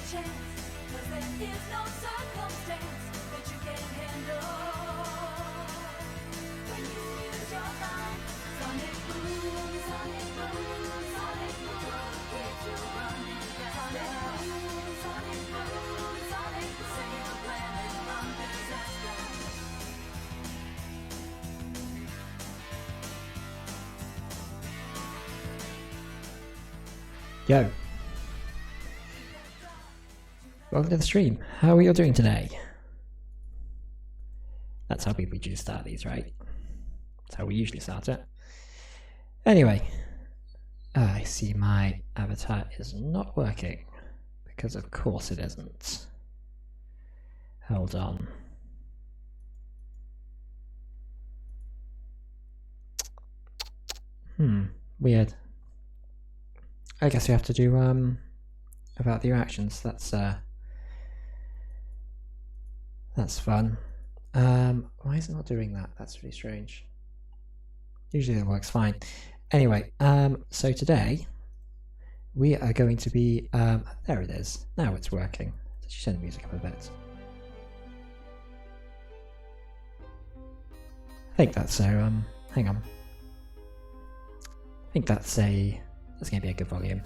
chance, 'cause there is no circumstance that you can handle when you use your mind. Sonic boom, sonic boom, sonic boom, keeps you running faster. Sonic boom, sonic boom, save the planet from disaster. Yo. Welcome to the stream. How are you all doing today? That's how people usually start these, right? That's how we usually start it. Anyway, I see my avatar is not working, because of course it isn't. Hold on. Weird. I guess we have to do about the reactions. That's fun. Why is it not doing that? That's really strange. Usually it works fine. Anyway, so today we are going to be there it is. Now it's working. Let's just turn the music up a bit. I think that's hang on. I think that's gonna be a good volume.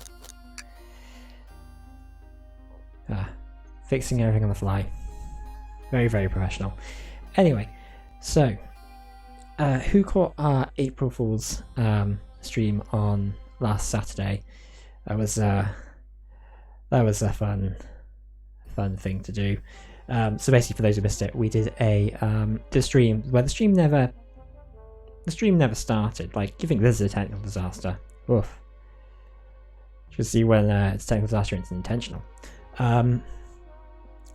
Fixing everything on the fly. Very, very professional. Anyway, so who caught our April Fool's stream on last Saturday? That was a fun thing to do. So basically, for those who missed it, we did the stream where the stream never started. Like, you think this is a technical disaster? Oof. You see when it's technical disaster, it's intentional.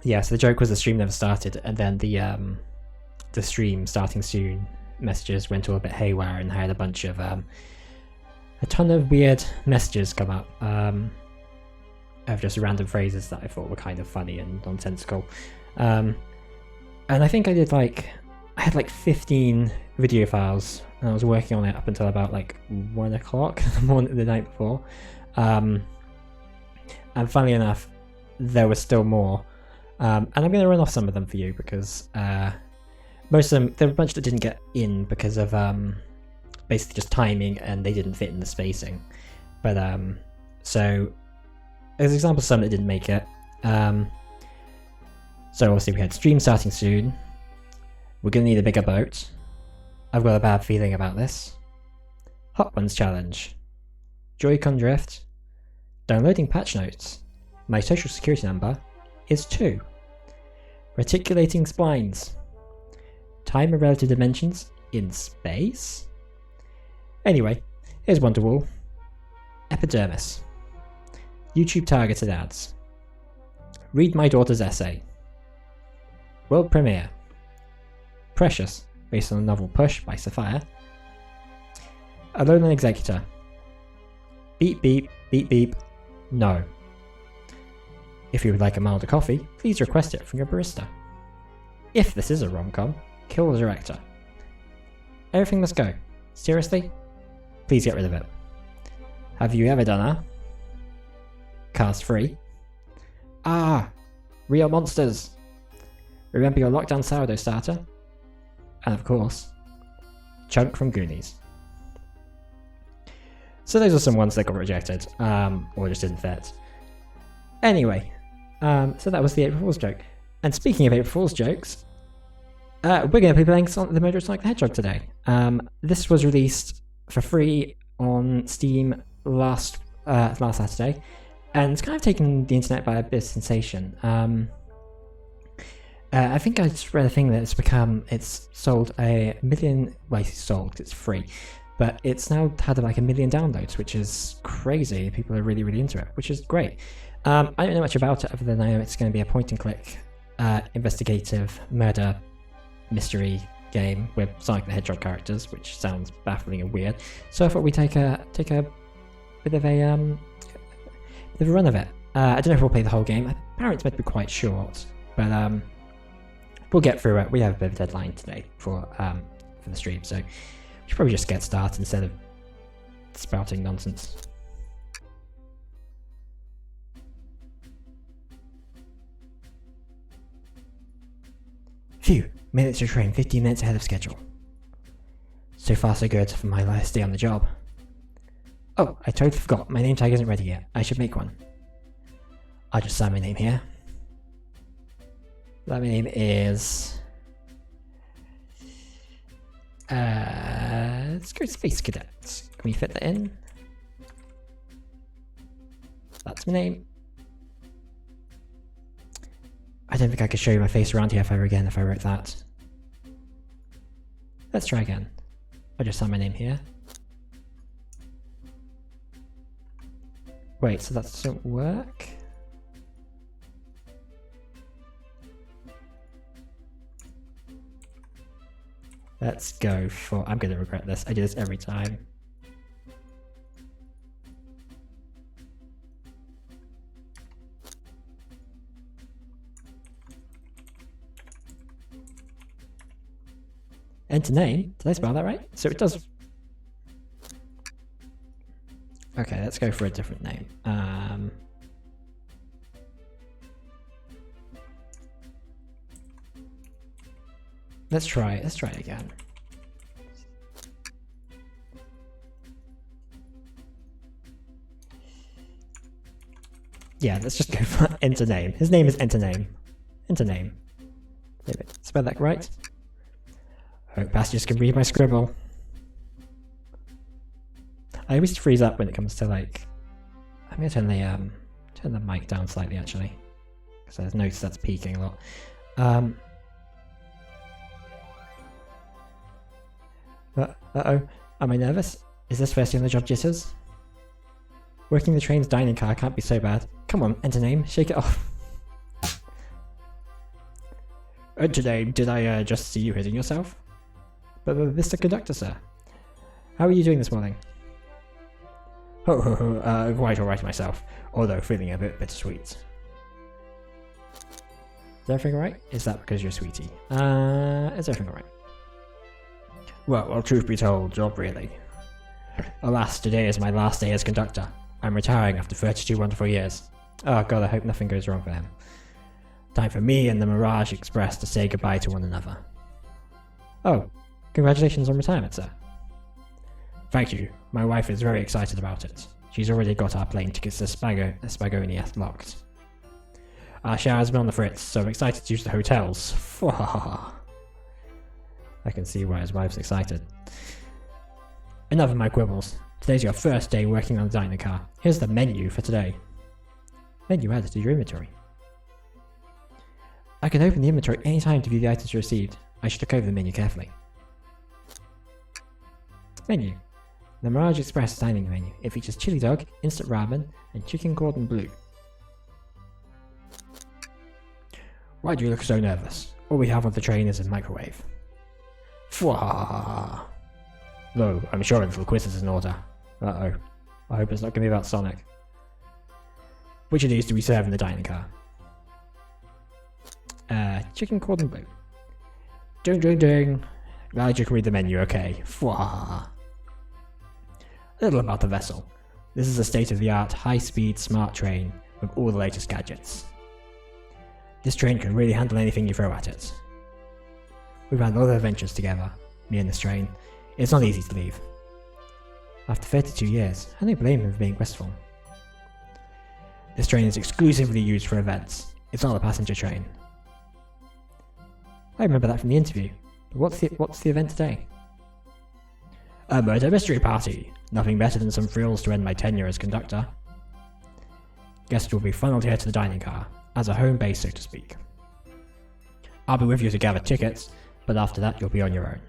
Yeah, so the joke was the stream never started, and then the stream starting soon messages went all a bit haywire and had a bunch of a ton of weird messages come up of just random phrases that I thought were kind of funny and nonsensical. And I think I had like 15 video files, and I was working on it up until about like 1 o'clock in the morning the night before. And funnily enough, there was still more. And I'm going to run off some of them for you because most of them, there were a bunch that didn't get in because of basically just timing, and they didn't fit in the spacing. But so there's examples of some that didn't make it. So obviously we had stream starting soon. We're going to need a bigger boat. I've got a bad feeling about this. Hot Ones challenge. Joy-Con drift. Downloading patch notes. My social security number is 2. Reticulating splines. Time of relative dimensions in space? Anyway, here's Wonderwall. Epidermis. YouTube targeted ads. Read my daughter's essay. World premiere. Precious, based on the novel Push by Sophia. Alone and Executor. Beep beep, beep beep, no. If you would like a milder coffee, please request it from your barista. If this is a rom-com, kill the director. Everything must go. Seriously? Please get rid of it. Have you ever done a Cast 3? Ah! Real monsters! Remember your lockdown sourdough starter? And of course, Chunk from Goonies. So those are some ones that got rejected, or just didn't fit. Anyway, so that was the April Fool's joke. And speaking of April Fool's jokes, we're going to be playing the murder of Sonic the Hedgehog today. This was released for free on Steam last Saturday, and it's kind of taken the internet by a bit of sensation. I think I just read a thing that it's sold a million, well, it's sold, it's free, but it's now had like 1 million downloads, which is crazy. People are really, really into it, which is great. I don't know much about it other than I know it's going to be a point-and-click investigative murder mystery game with Sonic the Hedgehog characters, which sounds baffling and weird. So I thought we'd take a bit of a run of it. I don't know if we'll play the whole game. Apparently it's meant to be quite short, but we'll get through it. We have a bit of a deadline today for the stream, so we should probably just get started instead of spouting nonsense. Phew, made it to train 15 minutes ahead of schedule. So far so good for my last day on the job. Oh, I totally forgot, my name tag isn't ready yet. I should make one. I'll just sign my name here. My name is... let's go Space Cadet. Can we fit that in? That's my name. I don't think I could show you my face around here ever again if I wrote that. Let's try again. I'll just sign my name here. Wait, so that doesn't work? Let's go for... I'm gonna regret this. I do this every time. Enter name? Did I spell that right? So it does... Okay, let's go for a different name. Let's try it again. Yeah, let's just go for enter name. His name is enter name. Enter name. David, spell that right? Hope passengers can read my scribble. I always freeze up when it comes to like... I'm gonna turn the mic down slightly actually, because I've noticed that's peaking a lot. Uh-oh, am I nervous? Is this first day on the job jitters? Working the train's dining car can't be so bad. Come on, enter name, shake it off. Enter name, did I just see you hitting yourself? But Mr. Conductor, sir. How are you doing this morning? Quite alright myself, although feeling a bit bittersweet. Is everything alright? Is that because you're a sweetie? Is everything alright? Well, truth be told, job really. Alas, today is my last day as conductor. I'm retiring after 32 wonderful years. Oh god, I hope nothing goes wrong for him. Time for me and the Mirage Express to say goodbye to one another. Oh, congratulations on retirement, sir. Thank you. My wife is very excited about it. She's already got our plane tickets to Spagonia locked. Our shower's been on the fritz, so I'm excited to use the hotels. I can see why his wife's excited. Enough of my quibbles. Today's your first day working on the diner car. Here's the menu for today. Menu added to your inventory. I can open the inventory anytime to view the items received. I should look over the menu carefully. Menu. The Mirage Express dining menu. It features chili dog, instant ramen, and chicken cordon bleu. Why do you look so nervous? All we have on the train is a microwave. Fwah! No, I'm sure a little quiz is in order. Uh-oh. I hope it's not going to be about Sonic. Which of these do we serve in the dining car? Chicken cordon bleu. Ding ding ding. Glad you can read the menu, okay. Fwah! A little about the vessel. This is a state-of-the-art, high-speed, smart train with all the latest gadgets. This train can really handle anything you throw at it. We've had a lot of adventures together, me and this train. It's not easy to leave. After 32 years, I don't blame him for being wistful. This train is exclusively used for events. It's not a passenger train. I remember that from the interview. But what's the event today? A murder mystery party. Nothing better than some thrills to end my tenure as conductor. Guests will be funneled here to the dining car, as a home base so to speak. I'll be with you to gather tickets, but after that you'll be on your own.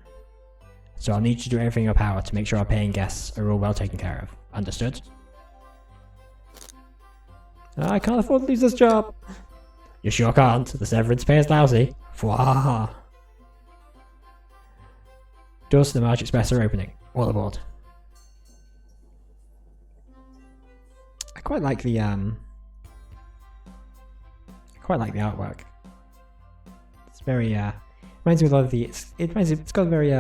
So I'll need you to do everything in your power to make sure our paying guests are all well taken care of. Understood? I can't afford to lose this job. You sure can't. The severance pay is lousy. Fwah! Doors to the Mirage Express are opening. All aboard. I quite like the artwork. It's very reminds me of a lot of the it's got a very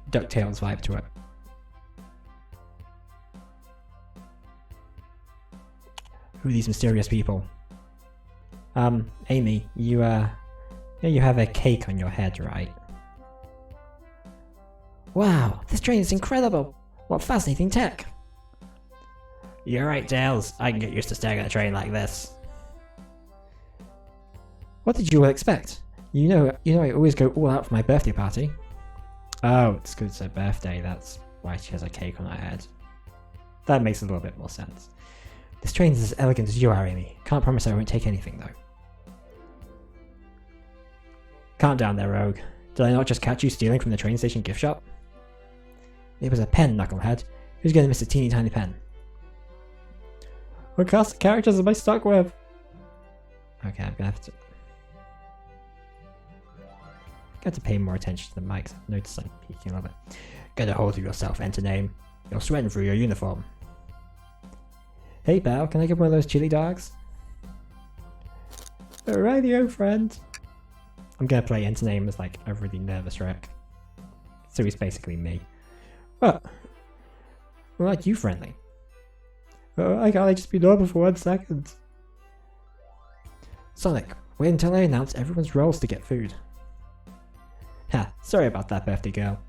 DuckTales vibe to it. Who are these mysterious people? Amy, you Yeah, you have a cake on your head, right? Wow, this train is incredible! What fascinating tech! You're right, Tails. I can get used to staring at a train like this. What did you all expect? You know I always go all out for my birthday party. Oh, it's because it's her birthday, that's why she has a cake on her head. That makes a little bit more sense. This train is as elegant as you are, Amy. Can't promise I won't take anything, though. Calm down there, Rogue. Did I not just catch you stealing from the train station gift shop? It was a pen, knucklehead. Who's gonna miss a teeny tiny pen? What cast of characters am I stuck with? Okay, I'm gonna have to pay more attention to the mics. I've noticed I'm peeking a little bit. Get a hold of yourself, enter name. You're sweating through your uniform. Hey pal, can I get one of those chili dogs? Radio friend. I'm gonna play enter name as like a really nervous wreck. So he's basically me. What? Well, like you friendly. I can't just be normal for 1 second. Sonic, wait until I announce everyone's roles to get food. Ha, sorry about that, birthday girl.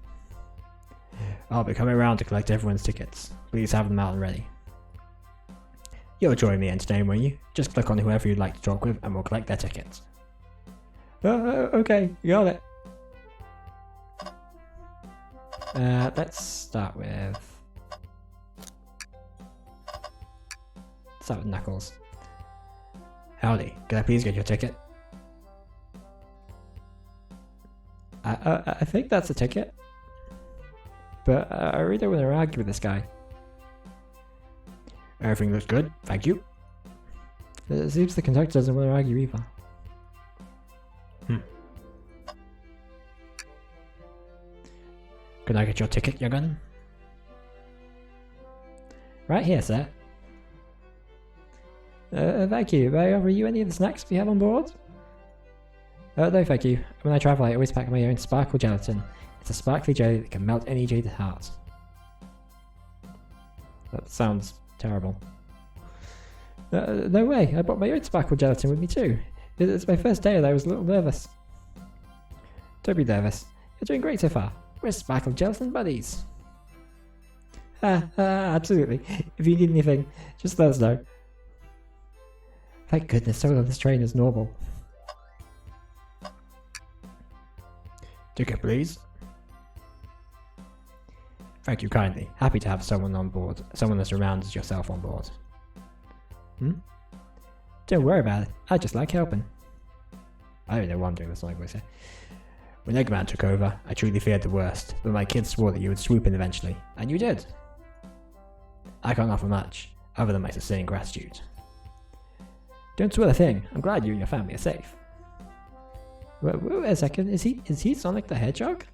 I'll be coming around to collect everyone's tickets. Please have them out and ready. You'll join me entertain, won't you? Just click on whoever you'd like to talk with and we'll collect their tickets. Okay, got it. Let's start with Knuckles. Howdy, can I please get your ticket? I think that's a ticket. But I really don't want to argue with this guy. Everything looks good, thank you. It seems the conductor doesn't want to argue either. Can I get your ticket, young gun? Right here, sir. Thank you. May I offer you any of the snacks we have on board? No, thank you. When I travel, I always pack my own sparkle gelatin. It's a sparkly jelly that can melt any jaded heart. That sounds terrible. No way. I brought my own sparkle gelatin with me too. It's my first day and I was a little nervous. Don't be nervous. You're doing great so far. We're sparkle gelatin buddies. Absolutely. If you need anything, just let us know. Thank goodness someone on this train is normal. Ticket, please. Thank you kindly. Happy to have someone on board. Someone as around as yourself on board. Don't worry about it. I just like helping. I don't know what I'm doing. That's not like what I say. When Eggman took over, I truly feared the worst, but my kids swore that you would swoop in eventually, and you did. I can't offer much, other than my sincere gratitude. Don't swear a thing. I'm glad you and your family are safe. Wait a second. Is he Sonic the Hedgehog?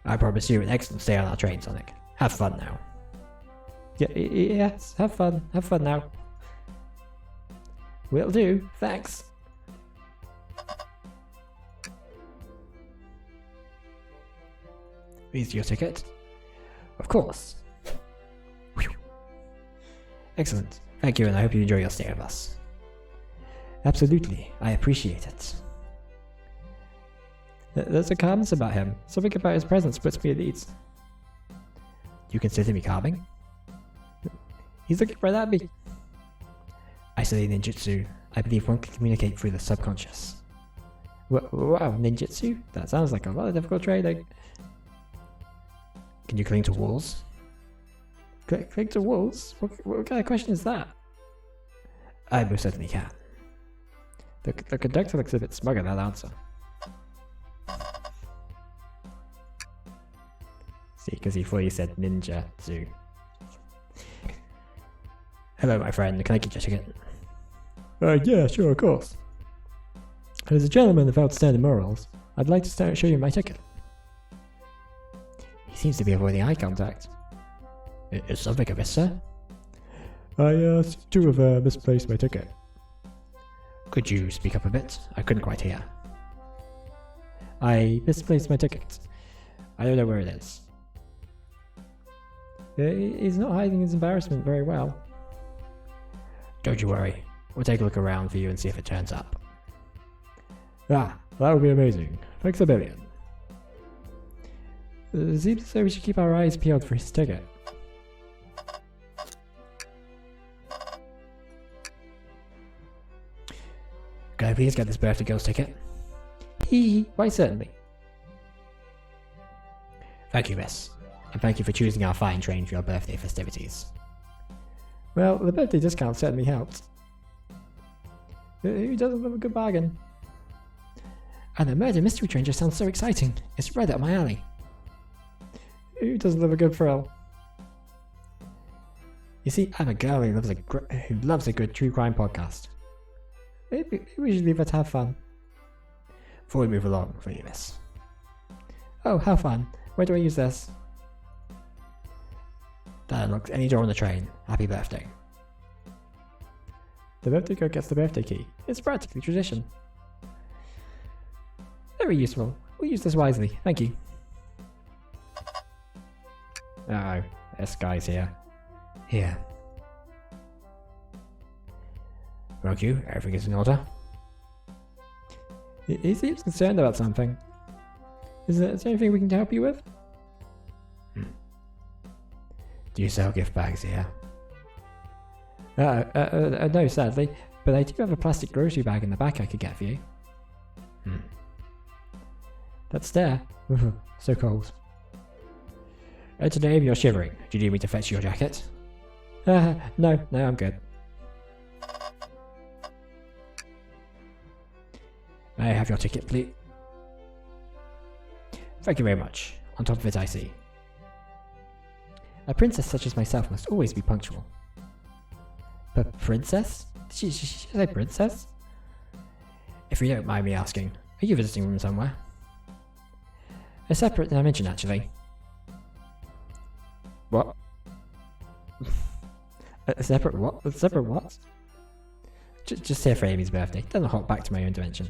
I promise you an excellent stay on our train, Sonic. Have fun now. Yes, have fun. Have fun now. Will do. Thanks. Is your ticket? Of course. Whew. Excellent. Thank you, and I hope you enjoy your stay with us. Absolutely. I appreciate it. There's a calmness about him. Something about his presence puts me at ease. You consider me calming? He's looking right at me. I study ninjutsu. I believe one can communicate through the subconscious. Wow, ninjutsu? That sounds like a lot of difficult training. Can you cling to walls? Cling to walls? What kind of question is that? I most certainly can. The conductor looks a bit smug at that answer. See, because he thought you said ninja zoo. Hello, my friend. Can I get your ticket? Yeah, sure, of course. As a gentleman of outstanding morals, I'd like to show you my ticket. He seems to be avoiding eye contact. Is something amiss, sir? I seem to have misplaced my ticket. Could you speak up a bit? I couldn't quite hear. I misplaced my ticket. I don't know where it is. He's not hiding his embarrassment very well. Don't you worry. We'll take a look around for you and see if it turns up. Ah, that would be amazing. Thanks a million. Seems as though we should keep our eyes peeled for his ticket. Can I please get this birthday girl's ticket? Why certainly. Thank you, miss. And thank you for choosing our fine train for your birthday festivities. Well, the birthday discount certainly helped. Who doesn't love a good bargain? And the murder mystery train just sounds so exciting. It's right up my alley. Who doesn't love a good thrill? You see, I'm a girl who loves a good true crime podcast. Maybe we should leave her to have fun. Before we move along, for you, miss. Oh, how fun. Where do I use this? That unlocks any door on the train. Happy birthday. The birthday girl gets the birthday key. It's practically tradition. Very useful. We'll use this wisely. Thank you. Uh-oh. This guy's here. Here. Thank you. Everything is in order. He seems concerned about something. Is there anything we can help you with? Do you sell gift bags here? No, sadly. But I do have a plastic grocery bag in the back I could get for you. That's there. So cold. Today you're shivering. Do you need me to fetch your jacket? No, I'm good. May I have your ticket, please? Thank you very much. On top of it, I see. A princess such as myself must always be punctual. But princess? Did she say princess? If you don't mind me asking, are you visiting from somewhere? A separate dimension, actually. What? A separate what? A separate what? Just here for Amy's birthday. Then I'll hop back to my own dimension.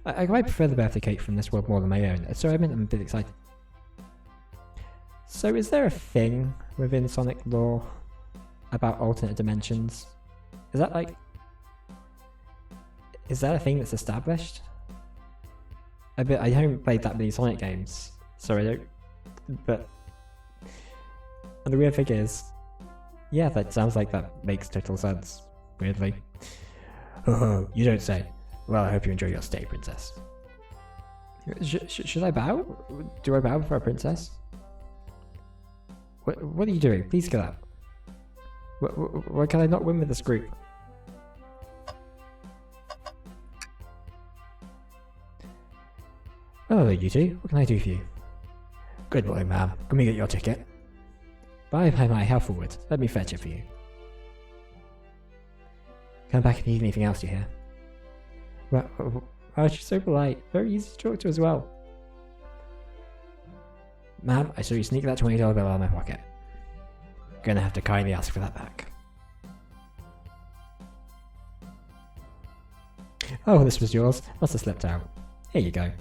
I quite prefer the birthday cake from this world more than my own, so I'm a bit excited. So is there a thing within Sonic lore about alternate dimensions? Is that like... Is that a thing that's established? I haven't played that many Sonic games, so I don't... But... And the weird thing is... Yeah, that sounds like that makes total sense, weirdly. Oh, you don't say. Well, I hope you enjoy your stay, princess. Should I bow? Do I bow before a princess? What are you doing? Please get out. Why can I not win with this group? Hello, you two. What can I do for you? Good morning, ma'am. Can we get your ticket? My, how forward. Let me fetch it for you. Come back if you need anything else, you hear? Wow, she's so polite. Very easy to talk to as well. Ma'am, I saw you sneak that $20 bill out of my pocket. Gonna have to kindly ask for that back. Oh, this was yours. Must have slipped out. Here you go.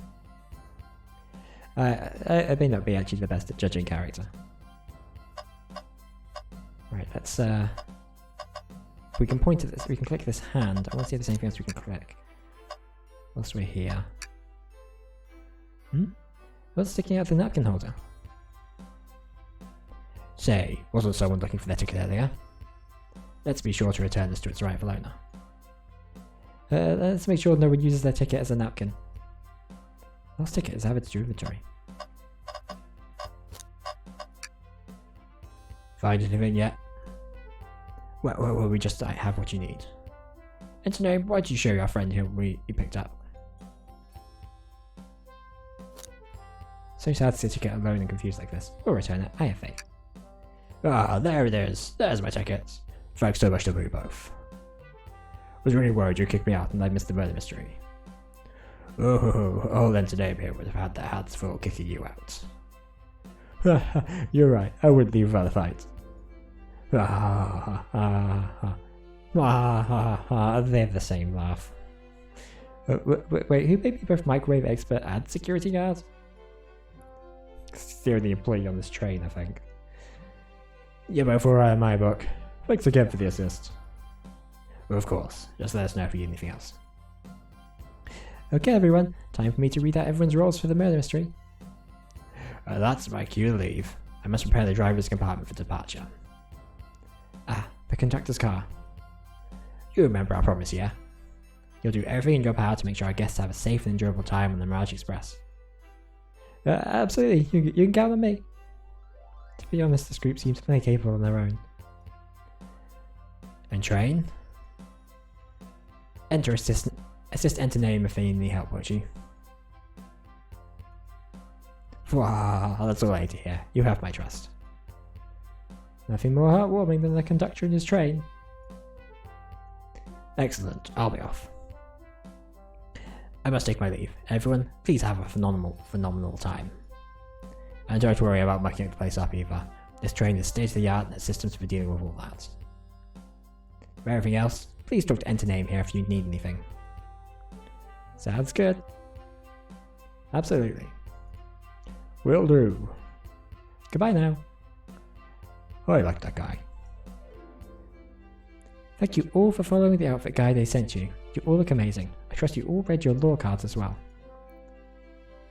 I may not be actually the best at judging character. Right, let's we can point at this, we can click this hand. I want to see if there's anything else we can click. Whilst we're here. What's sticking out of the napkin holder? Say, wasn't someone looking for their ticket earlier? Let's be sure to return this to its rightful owner. Let's make sure no one uses their ticket as a napkin. Last ticket is added to your inventory. Find anything yet? Well, we just have what you need. And to know, why did you show your friend who you picked up? So sad to see a ticket alone and confused like this. We'll return it. I have faith. Ah, there it is. There's my ticket. Thanks so much to you both. Was really worried you kicked me out and I missed the murder mystery. Oh, then today here would have had their hands full kicking you out. You're right, I wouldn't leave without a fight. They have the same laugh. Wait, who made me both microwave expert and security guard? They're the employee on this train, I think. You're both alright in my book. Thanks again for the assist. Well, of course, just let us know if you need anything else. Okay, everyone, time for me to read out everyone's roles for the murder mystery. That's my cue to leave. I must prepare the driver's compartment for departure. The conductor's car. You remember our promise, yeah? You'll do everything in your power to make sure our guests have a safe and enjoyable time on the Mirage Express. Absolutely, you can count on me. To be honest, this group seems plenty capable on their own. And train? Enter assist enter name if they need help, won't you? Wow, that's all I need to hear. You have my trust. Nothing more heartwarming than the conductor in his train. Excellent, I'll be off. I must take my leave. Everyone, please have a phenomenal time. And don't worry about mucking the place up either. This train is state-of-the-art and has systems for dealing with all that. For everything else, please talk to Enter Name here if you need anything. Sounds good. Absolutely. Will do. Goodbye now. I like that guy. Thank you all for following the outfit guide they sent you. You all look amazing. I trust you all read your lore cards as well.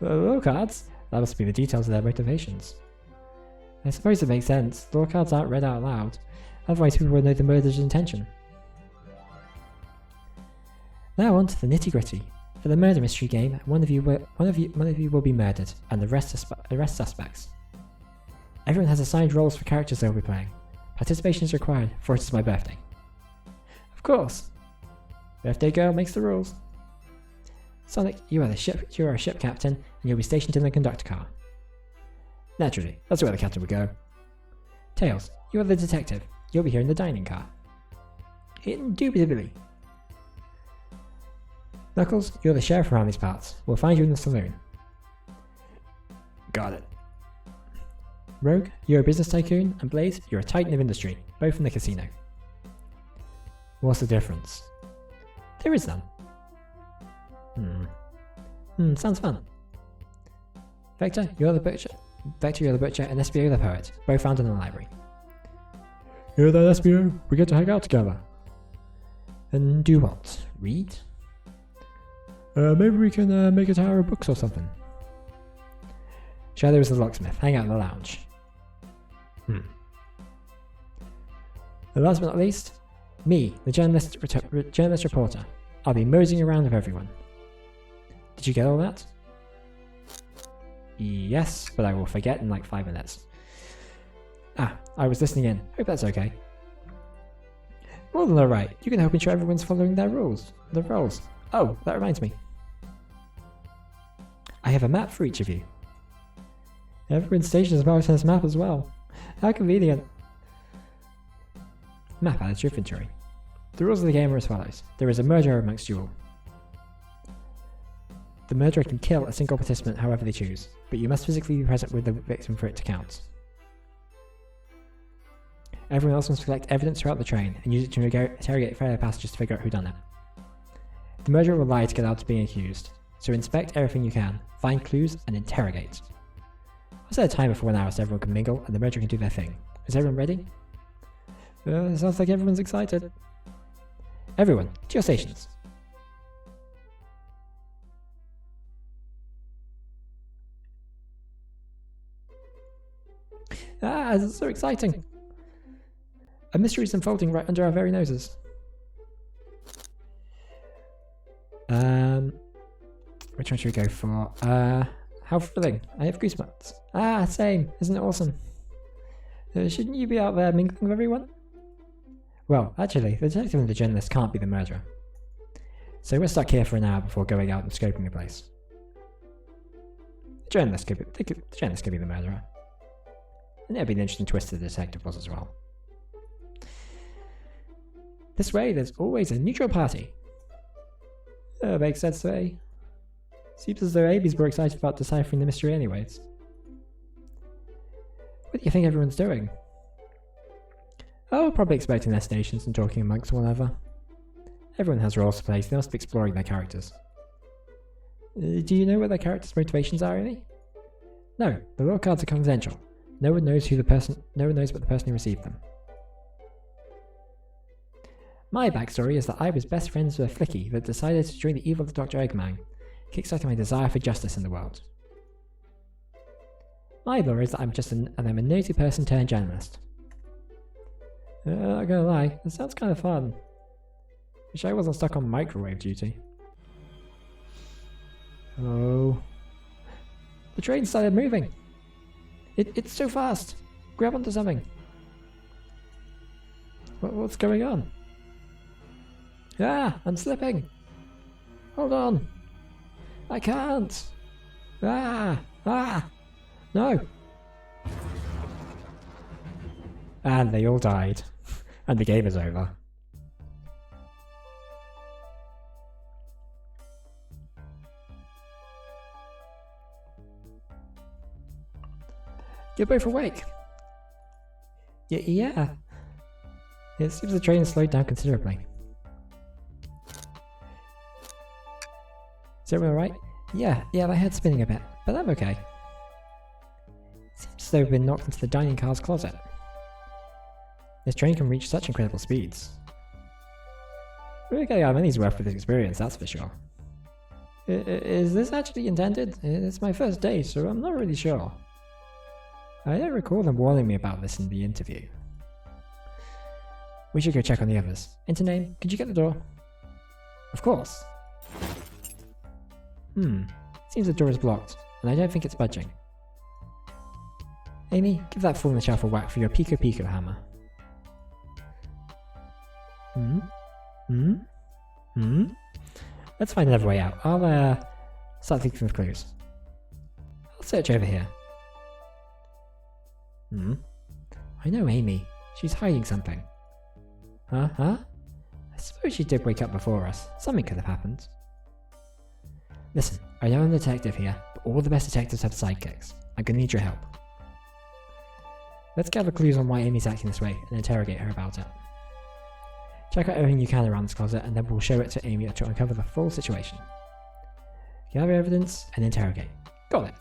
Lore cards? That must be the details of their motivations. I suppose it makes sense. Lore cards aren't read out loud. Otherwise people would know the murderer's intention. Now on to the nitty-gritty. For the murder mystery game, one of you will be murdered, and the rest suspects. Everyone has assigned roles for characters they'll be playing. Participation is required, for it is my birthday. Of course. Birthday girl makes the rules. Sonic, you are a ship captain, and you'll be stationed in the conductor car. Naturally, that's where the captain would go. Tails, you are the detective. You'll be here in the dining car. Indubitably. Knuckles, you're the sheriff around these parts. We'll find you in the saloon. Got it. Rogue, you're a business tycoon, and Blaze, you're a titan of industry, both in the casino. What's the difference? There is none. Sounds fun. Vector, you're the butcher. And SBO the poet, both found in the library. You're that SBO, we get to hang out together. And do what? Read? Maybe we can make a tower of books or something. Shadow is the locksmith, hang out in the lounge. And last but not least, me, the journalist reporter. I'll be moseying around with everyone. Did you get all that? Yes, but I will forget in like 5 minutes. I was listening in. Hope that's okay. More than alright. You can help ensure everyone's following their rules. The roles. Oh, that reminds me. I have a map for each of you. Everyone's station is marked on this map as well. How convenient. Map added to your inventory. The rules of the game are as follows. There is a murderer amongst you all. The murderer can kill a single participant however they choose, but you must physically be present with the victim for it to count. Everyone else must collect evidence throughout the train and use it to interrogate fellow passengers to figure out who done it. The murderer will lie to get out of being accused, so inspect everything you can, find clues, and interrogate. I'll set a timer for 1 hour so everyone can mingle and the murderer can do their thing. Is everyone ready? Sounds like everyone's excited. Everyone, to your stations. This is so exciting. A mystery is unfolding right under our very noses. Which one should we go for? How thrilling. I have goosebumps. Same. Isn't it awesome? Shouldn't you be out there mingling with everyone? Well, actually, the detective and the journalist can't be the murderer. So we're stuck here for an hour before going out and scoping the place. The journalist could be the murderer. And it'd be an interesting twist to the detective was as well. This way, there's always a neutral party. Makes sense to me. Seems as though Abe's more excited about deciphering the mystery anyways. What do you think everyone's doing? Oh, probably expecting their stations and talking amongst one another. Everyone has roles to play, so they must be exploring their characters. Do you know what their characters' motivations are, really? No, the role cards are confidential. No one knows but the person who received them. My backstory is that I was best friends with a flicky that decided to join the evil Dr. Eggman. kickstarting my desire for justice in the world. My law is that I'm a nosy person turned journalist. Not gonna lie, it sounds kind of fun. Wish I wasn't stuck on microwave duty. Oh. The train started moving! It's so fast! Grab onto something! What's going on? Ah! I'm slipping! Hold on! I can't! Ah! Ah! No! And they all died. And the game is over. You're both awake. Yeah. It seems the train slowed down considerably. Is everyone alright? Yeah, my head's spinning a bit, but I'm okay. Seems as though we've been knocked into the dining car's closet. This train can reach such incredible speeds. We're getting our money's worth with this experience, that's for sure. Is this actually intended? It's my first day, so I'm not really sure. I don't recall them warning me about this in the interview. We should go check on the others. Intername, could you get the door? Of course. Seems the door is blocked, and I don't think it's budging. Amy, give that fool on the shelf a whack for your Pico Pico hammer. Let's find another way out. I'll start thinking of clues. I'll search over here. I know Amy. She's hiding something. Huh? I suppose she did wake up before us. Something could have happened. Listen, I know I'm a detective here, but all the best detectives have sidekicks. I'm gonna need your help. Let's gather clues on why Amy's acting this way and interrogate her about it. Check out everything you can around this closet and then we'll show it to Amy to uncover the full situation. Gather evidence and interrogate. Got it.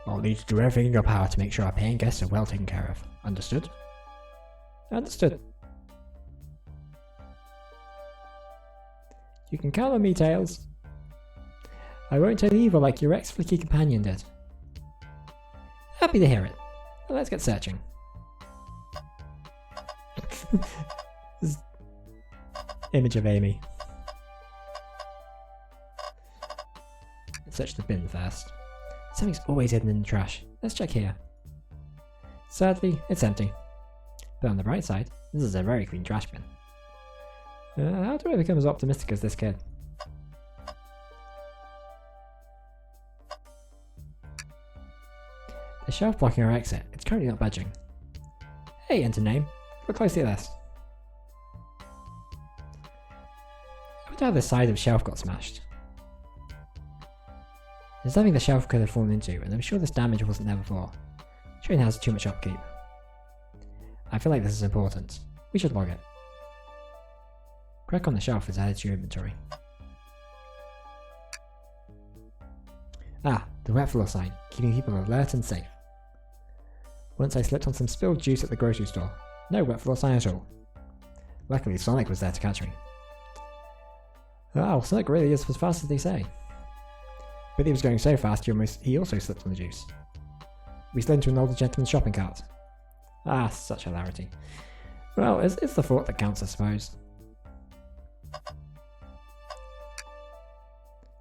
I'll need to do everything in your power to make sure our paying guests are well taken care of. Understood? Understood. You can count on me, Tails. I won't turn evil like your ex-flicky companion did. Happy to hear it. Well, let's get searching. This image of Amy. Let's search the bin first. Something's always hidden in the trash. Let's check here. Sadly, it's empty. But on the bright side, this is a very clean trash bin. How do I become as optimistic as this kid? The shelf blocking our exit. It's currently not budging. Hey, enter name. Look closely at this. I wonder how the side of the shelf got smashed. There's something the shelf could have fallen into, and I'm sure this damage wasn't there before. Train has too much upkeep. I feel like this is important. We should log it. Crack on the shelf is added to your inventory. Ah, the wet floor sign, keeping people alert and safe. Once I slipped on some spilled juice at the grocery store. No wet floor sign at all. Luckily Sonic was there to catch me. Wow, Sonic really is as fast as they say. But he was going so fast he also slipped on the juice. We slid into an older gentleman's shopping cart. Ah, such hilarity. Well, it's the thought that counts, I suppose.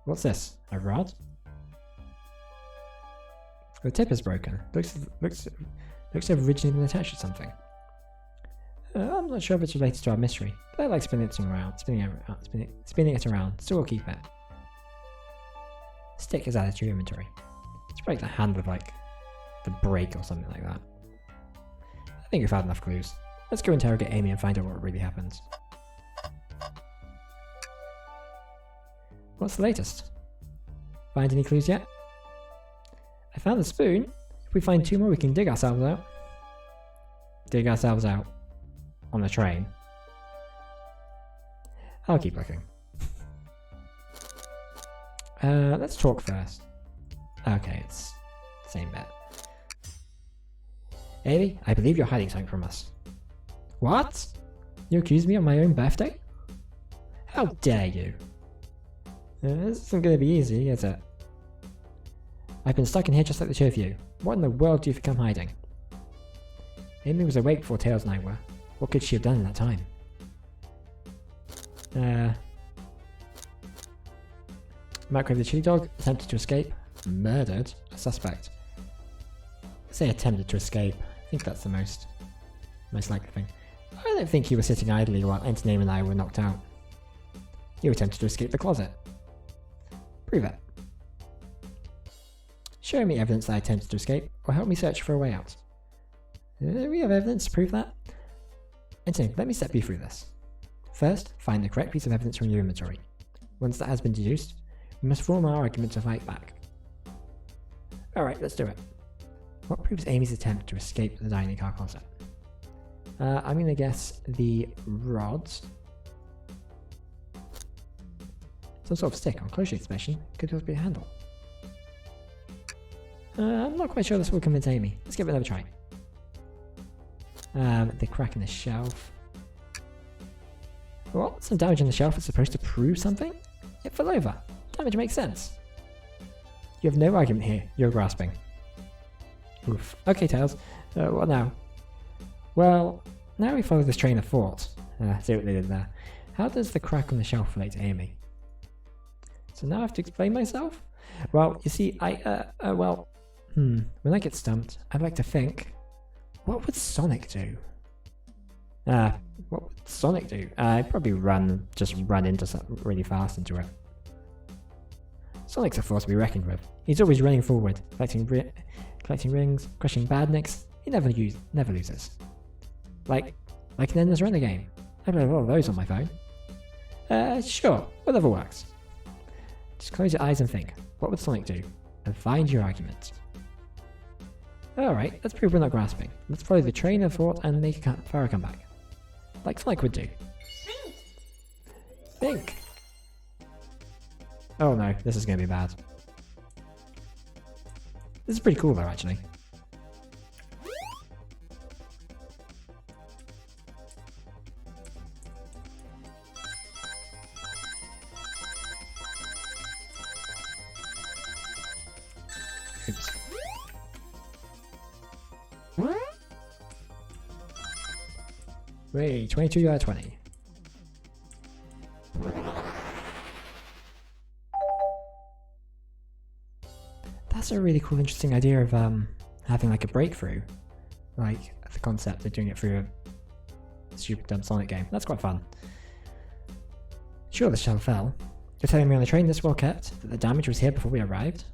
What's this? A rod? The tip is broken. Looks to have originally been attached to something. I'm not sure if it's related to our mystery, but I like spinning it around, so we'll keep it. Stick is added to your inventory. It's probably the handle of like the brake or something like that. I think we've had enough clues. Let's go interrogate Amy and find out what really happened. What's the latest? Find any clues yet? I found the spoon. If we find 2 more, we can dig ourselves out. Dig ourselves out. On the train. I'll keep looking. Let's talk first. Okay, it's the same bit. Amy, I believe you're hiding something from us. What? You accused me on my own birthday? How dare you? This isn't going to be easy, is it? I've been stuck in here just like the two of you. What in the world do you think I'm hiding? Amy was awake before Tails and I were. What could she have done in that time? Microwave the chili dog, attempted to escape, murdered a suspect. Let's say attempted to escape. I think that's the most likely thing. I don't think he was sitting idly while Antonym and I were knocked out. You attempted to escape the closet. Prove it. Show me evidence that I attempted to escape, or help me search for a way out. Do we have evidence to prove that? Antonym, let me step you through this. First, find the correct piece of evidence from your inventory. Once that has been deduced, we must form our argument to fight back. Alright, let's do it. What proves Amy's attempt to escape the dining car closet? I'm gonna guess the rods. Some sort of stick on closure inspection could also be a handle. I'm not quite sure this will convince Amy. Let's give it another try. The crack in the shelf. What? Some damage in the shelf is supposed to prove something? It fell over. Damage makes sense. You have no argument here. You're grasping. Oof. Okay, Tails. What now? Well, now we follow this train of thought. See what they did there. How does the crack on the shelf relate to Amy? So now I have to explain myself? Well, you see, when I get stumped, I'd like to think, what would Sonic do? What would Sonic do? I'd probably just run into something really fast into it. Sonic's a force to be reckoned with. He's always running forward, collecting rings, crushing badniks. He never loses. Like an endless runner game. I play a lot of those on my phone. Sure, whatever works. Just close your eyes and think, what would Sonic do? And find your argument. Alright, let's prove we're not grasping. Let's follow the train of thought and make a fire comeback. Like Sonic would do. Think! Oh no, this is gonna be bad. This is pretty cool though, actually. Oops. Wait, 22 out of 20. That's a really cool, interesting idea of having like a breakthrough. Like the concept of doing it through a stupid dumb Sonic game. That's quite fun. Sure, the shell fell. You're telling me on the train this well kept, that the damage was here before we arrived?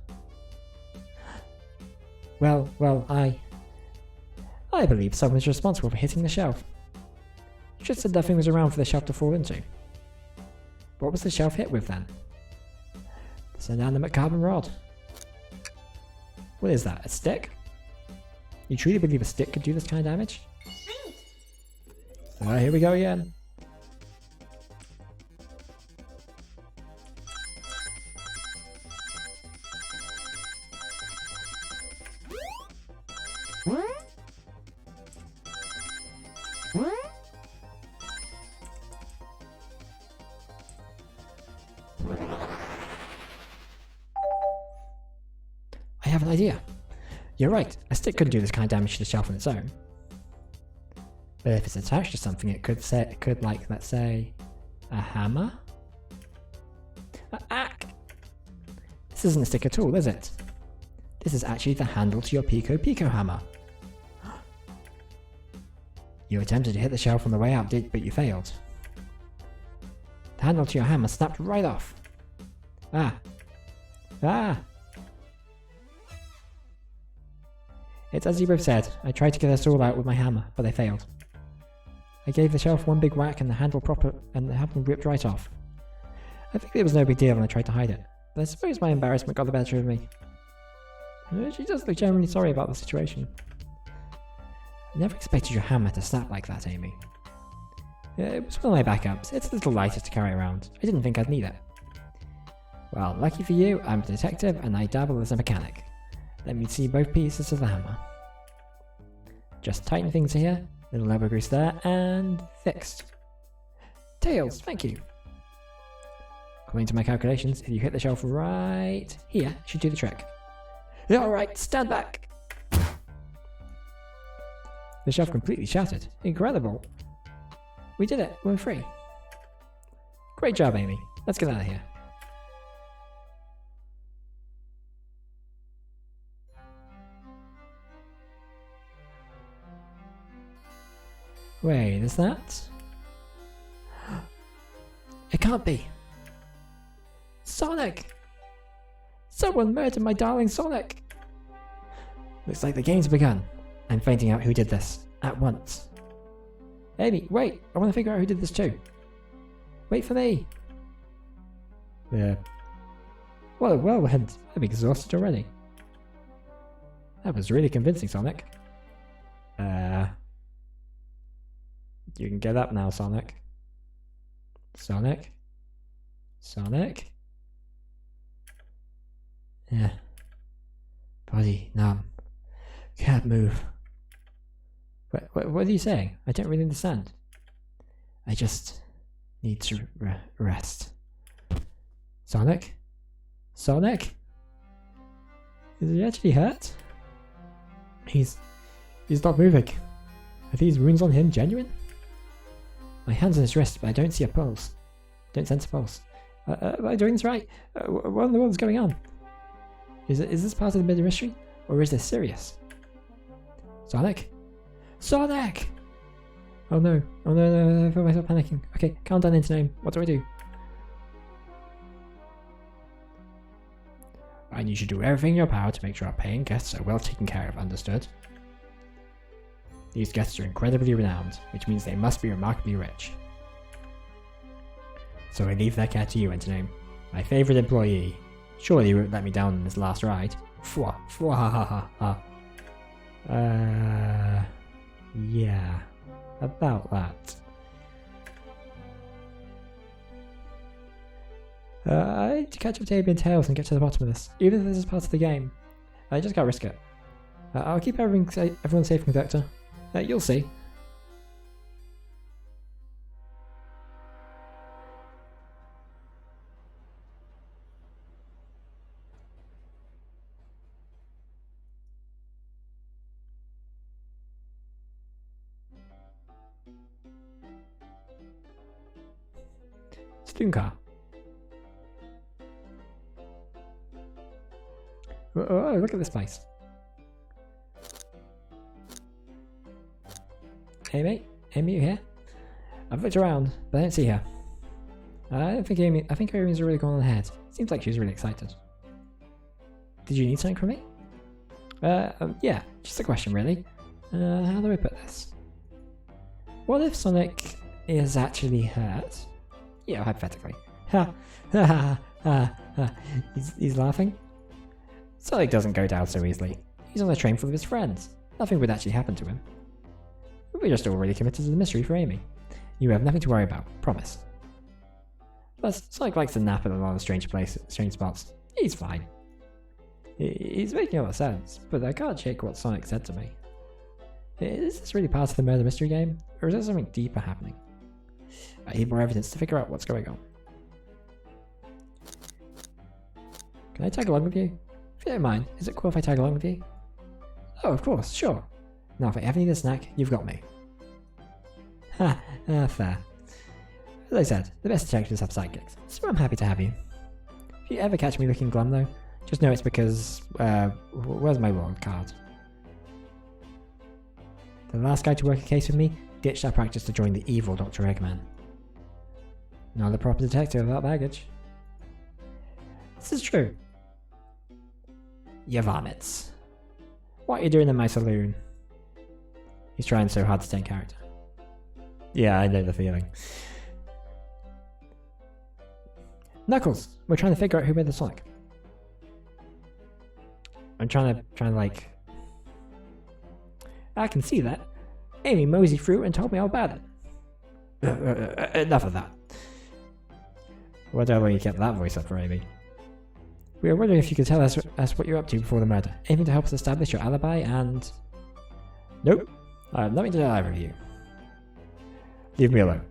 Well, I believe someone's responsible for hitting the shelf. You just said nothing was around for the shelf to fall into. What was the shelf hit with then? It's an inanimate carbon rod. What is that, a stick? You truly believe a stick could do this kind of damage? Here we go again. I have an idea. You're right, a stick couldn't do this kind of damage to the shelf on its own. But if it's attached to something, it could like, let's say, a hammer? This isn't a stick at all, is it? This is actually the handle to your Pico hammer. You attempted to hit the shelf on the way out, but you failed. The handle to your hammer snapped right off. It's as you both said, I tried to get us all out with my hammer, but I failed. I gave the shelf one big whack and the handle ripped right off. I think it was no big deal when I tried to hide it, but I suppose my embarrassment got the better of me. She does look genuinely sorry about the situation. I never expected your hammer to snap like that, Amy. It was one of my backups. It's a little lighter to carry around. I didn't think I'd need it. Well, lucky for you, I'm a detective and I dabble as a mechanic. Let me see both pieces of the hammer. Just tighten things here, little elbow grease there, and fixed. Tails, thank you. According to my calculations, if you hit the shelf right here, it should do the trick. Alright, stand back! The shelf completely shattered. Incredible! We did it, we're free. Great job, Amy. Let's get out of here. Wait, is that? It can't be! Sonic! Someone murdered my darling Sonic! Looks like the game's begun. I'm finding out who did this. At once. Amy, wait! I want to figure out who did this too. Wait for me! Yeah. What a whirlwind! I'm exhausted already. That was really convincing, Sonic. You can get up now, Sonic. Sonic? Sonic? Yeah. Body numb. Can't move. What are you saying? I don't really understand. I just need to rest. Sonic? Sonic? Is he actually hurt? He's not moving. Are these wounds on him genuine? My hand's on his wrist, but I don't see a pulse. Don't sense a pulse. Am I doing this right? What in the world is going on? Is this part of the murder mystery? Or is this serious? Sonic? Sonic! Oh no. Oh no, I feel myself panicking. Okay, calm down into name. What do I do? I need you to do everything in your power to make sure our paying guests are well taken care of, understood? These guests are incredibly renowned, which means they must be remarkably rich. So I leave their care to you, Enter Name. My favourite employee. Surely you won't let me down on this last ride. Fwa, fwa, ha ha ha ha. Yeah. About that. I need to catch up to Amy and Tails and get to the bottom of this. Even if this is part of the game. I just can't risk it. I'll keep everyone safe, Conductor. You'll see. Stunka. Oh, look at this place. Amy? Amy, you here? I've looked around, but I don't see her. I think Amy's really gone ahead. Seems like she's really excited. Did you need something from me? Yeah, just a question really. How do I put this? What if Sonic is actually hurt? Yeah, hypothetically. Ha ha ha ha. He's laughing. Sonic doesn't go down so easily. He's on a train full of his friends. Nothing would actually happen to him. We're just all really committed to the mystery for Amy. You have nothing to worry about, promise. Plus, Sonic likes to nap at a lot of strange spots. He's fine. He's making a lot of sense, but I can't shake what Sonic said to me. Is this really part of the murder mystery game, or is there something deeper happening? I need more evidence to figure out what's going on. Can I tag along with you? If you don't mind, is it cool if I tag along with you? Oh, of course, sure. Now if I ever need a snack, you've got me. Ha, fair. As I said, the best detectives have sidekicks, so I'm happy to have you. If you ever catch me looking glum though, just know it's because, where's my world card? The last guy to work a case with me ditched our practice to join the evil Dr. Eggman. Not a proper detective without baggage. This is true. You vomits. What are you doing in my saloon? He's trying so hard to stay in character. Yeah, I know the feeling. Knuckles, we're trying to figure out who made the Sonic. I'm trying to like... I can see that. Amy moseyed through and told me all about it. Enough of that. Whatever you kept that voice up for, Amy. We were wondering if you could tell us what you're up to before the murder. Anything to help us establish your alibi and... Nope. I have nothing to do with you. Leave me alone.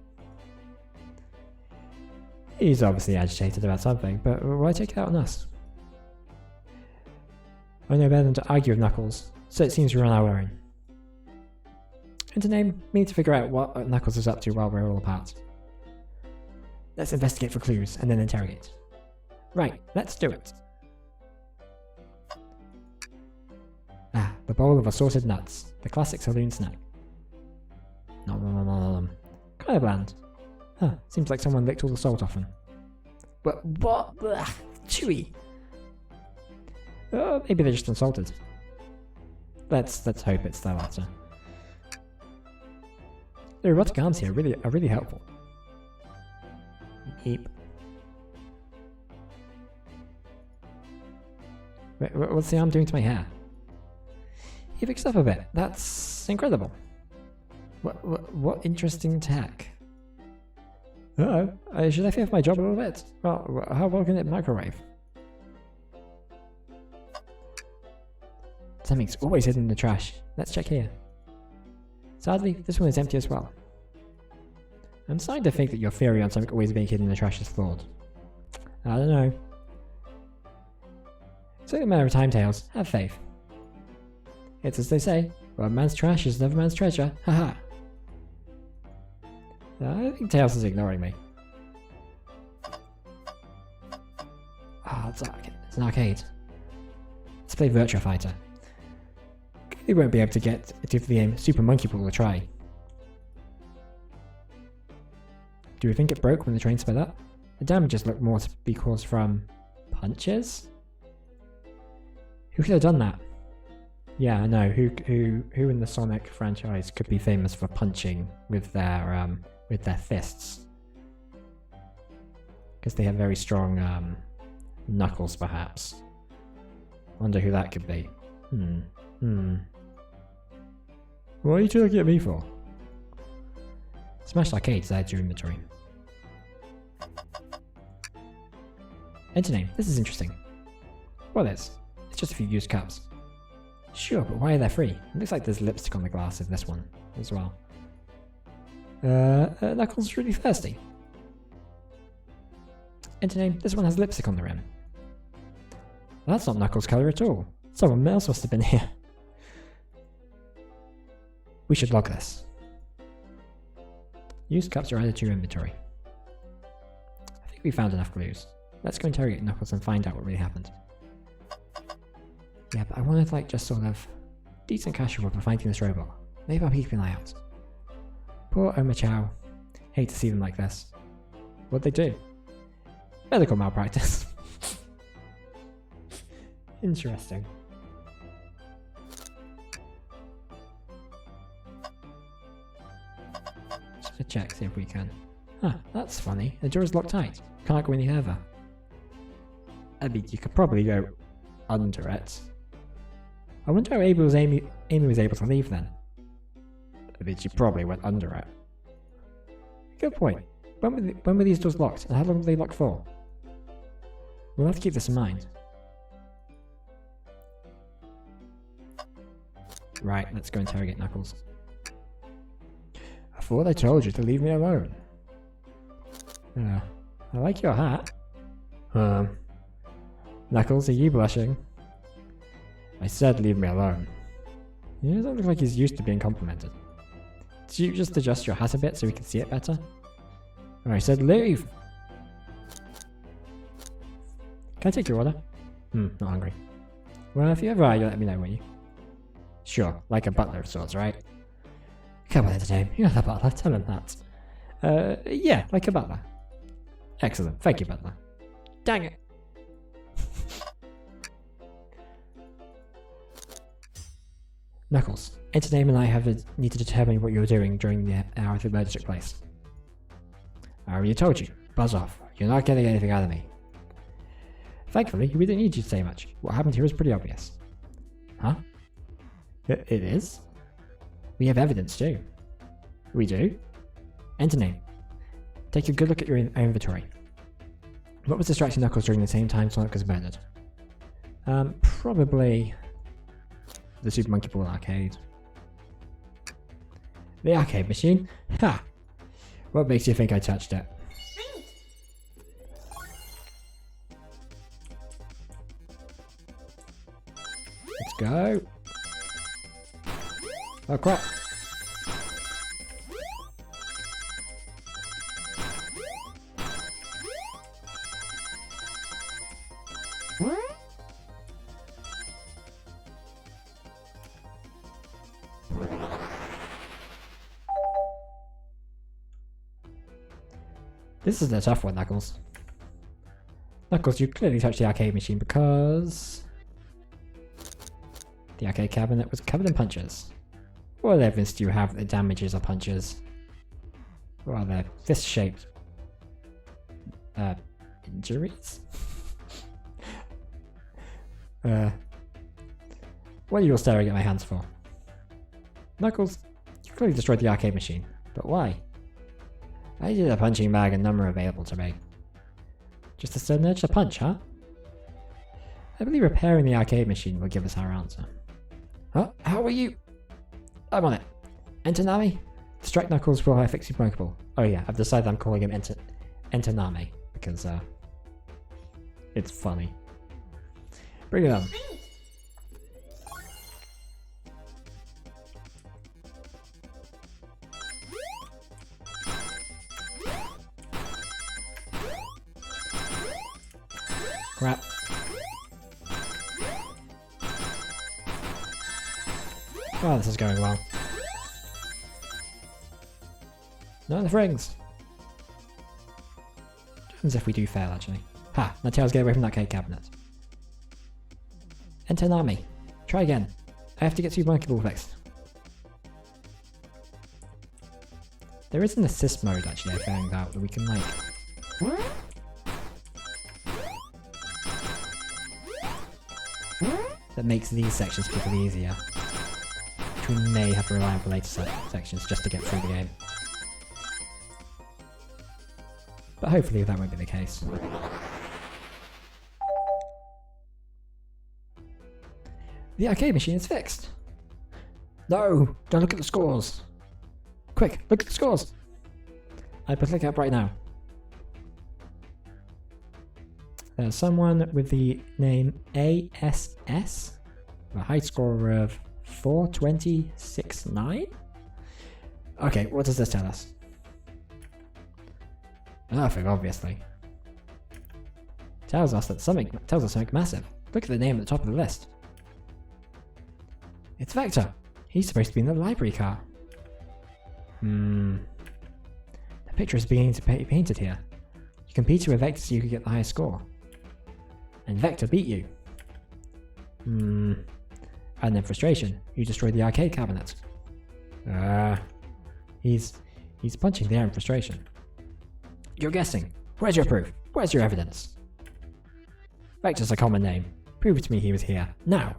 He's obviously agitated about something, but why take it out on us? I know better than to argue with Knuckles, so it seems we're on our own. And to name, we need to figure out what Knuckles is up to while we're all apart. Let's investigate for clues and then interrogate. Right, let's do it. Ah, the bowl of assorted nuts, the classic saloon snack. Nom nom nom nom nom. Kind of bland. Huh, seems like someone licked all the salt off them. But what? Ugh, chewy. Oh, maybe they're just unsalted. Let's hope it's the latter. The robotic arms here are really helpful. Eep. Wait, what's the arm doing to my hair? He fixed up a bit. That's incredible. What interesting tech. Uh-oh. Should I fear for my job a little bit? Well, how well can it microwave? Something's always hidden in the trash. Let's check here. Sadly, this one is empty as well. I'm starting to think that your theory on something always being hidden in the trash is flawed. I don't know. It's like a matter of time, Tails. Have faith. It's as they say, one man's trash is another man's treasure. Haha. I think Tails is ignoring me. Ah, it's an arcade. Let's play Virtua Fighter. We won't be able to get to the game Super Monkey Ball to try. Do we think it broke when the train sped up? The damages look more to be caused from punches? Who could have done that? Yeah, I know. Who in the Sonic franchise could be famous for punching with their fists? Because they have very strong knuckles, perhaps. Wonder who that could be. What are you two looking at me for? Smashed arcades, add your inventory. Enter name. This is interesting. What is? It's just a few used cups. Sure, but why are they free? It looks like there's lipstick on the glass of this one as well. Knuckles is really thirsty. Enter name. This one has lipstick on the rim. Well, that's not Knuckles' colour at all. Someone else must have been here. We should log this. Used cups are added to your inventory. I think we found enough clues. Let's go interrogate Knuckles and find out what really happened. Yeah, but I wanted like just sort of decent cash reward for finding this robot. Maybe I'll keep an eye out. Poor Oma Chow. Hate to see them like this. What'd they do? Medical malpractice. Interesting. Just check, see if we can. Huh, that's funny. The door is locked tight. Can't go any further. I mean, you could probably go under it. I wonder how Amy was able to leave then. I mean, she probably went under it. Good point. When were these doors locked, and how long were they locked for? We'll have to keep this in mind. Right, let's go interrogate Knuckles. I thought I told you to leave me alone. I like your hat. Knuckles, are you blushing? I said leave me alone. He doesn't look like he's used to being complimented. Did you just adjust your hat a bit so we can see it better? I said leave! Can I take your order? Not hungry. Well, if you ever are, you'll let me know, will you? Sure, like a butler of sorts, right? Come on, Entertain, you're the butler, tell him that. Yeah, like a butler. Excellent, thank you, butler. Dang it! Knuckles, Entertainment and I need to determine what you were doing during the hour the murder took place. I already told you. Buzz off. You're not getting anything out of me. Thankfully, we didn't need you to say much. What happened here is pretty obvious. Huh? It is? We have evidence too. We do? Enter name. Take a good look at your inventory. What was distracting Knuckles during the same time Sonic was murdered? Probably the Super Monkey Ball arcade. The arcade machine? Ha! What makes you think I touched it? Go. Oh crap. This is a tough one, Knuckles. Knuckles, you clearly touched the arcade machine because the arcade cabinet was covered in punches. What evidence do you have that damages are punches? What are there? Fist-shaped injuries? What are you all staring at my hands for? Knuckles, you clearly destroyed the arcade machine, but why? I did a punching bag and number available to me. Just a sudden urge to punch, huh? I believe repairing the arcade machine will give us our answer. Huh? How are you? I'm on it. Enter Nami? Distract Knuckles while I fix your Pokeball. Oh yeah, I've decided I'm calling him Enter Nami because it's funny. Bring it on. Crap. Oh, this is going well. None of the rings. As if we do fail, actually. Ha! Now Tails, get away from that cake cabinet. Enter Nami. Try again. I have to get to Monkey Ball fixed. There is an assist mode, actually, I found out, that we can, like... that makes these sections particularly easier. Which we may have to rely on for later sections just to get through the game. But hopefully that won't be the case. The arcade machine is fixed! No! Don't look at the scores! Quick, look at the scores! I put click up right now. There's someone with the name ASS, a high score of 426.9? Okay, what does this tell us? Nothing, obviously. Tells us something massive. Look at the name at the top of the list. It's Vector. He's supposed to be in the library car. The picture is beginning to be painted here. You competed with Vector so you could get the highest score. And Vector beat you. And in frustration, you destroyed the arcade cabinet. He's punching the air in frustration. You're guessing. Where's your proof? Where's your evidence? Vector's a common name. Prove it to me he was here. Now!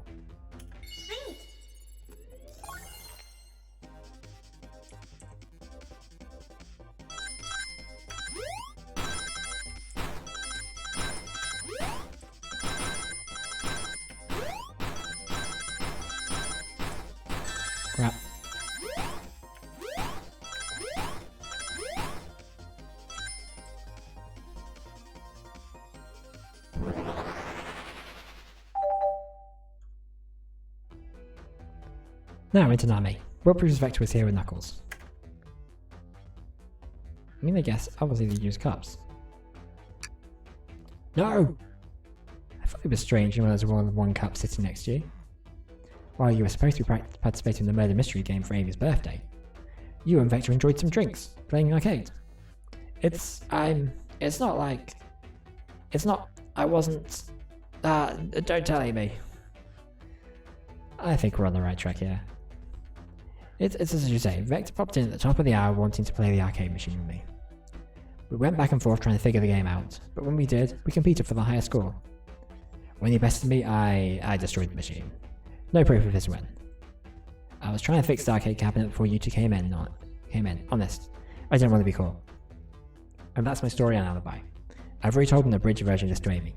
Crap. Now into Nami. What proves Vector was here with Knuckles? I mean, I guess obviously they use cups. No! I thought it was strange when there was more than one cup sitting next to you. While you were supposed to be participating in the murder mystery game for Amy's birthday, you and Vector enjoyed some drinks, playing arcade. I wasn't, don't tell Amy. I think we're on the right track here. It's as you say, Vector popped in at the top of the hour wanting to play the arcade machine with me. We went back and forth trying to figure the game out, but when we did, we competed for the higher score. When he bested me, I destroyed the machine. No proof of his win. I was trying to fix the arcade cabinet before you two came in, honest. I didn't want to be caught. And that's my story and alibi. I've already told him the bridge version just to Amy.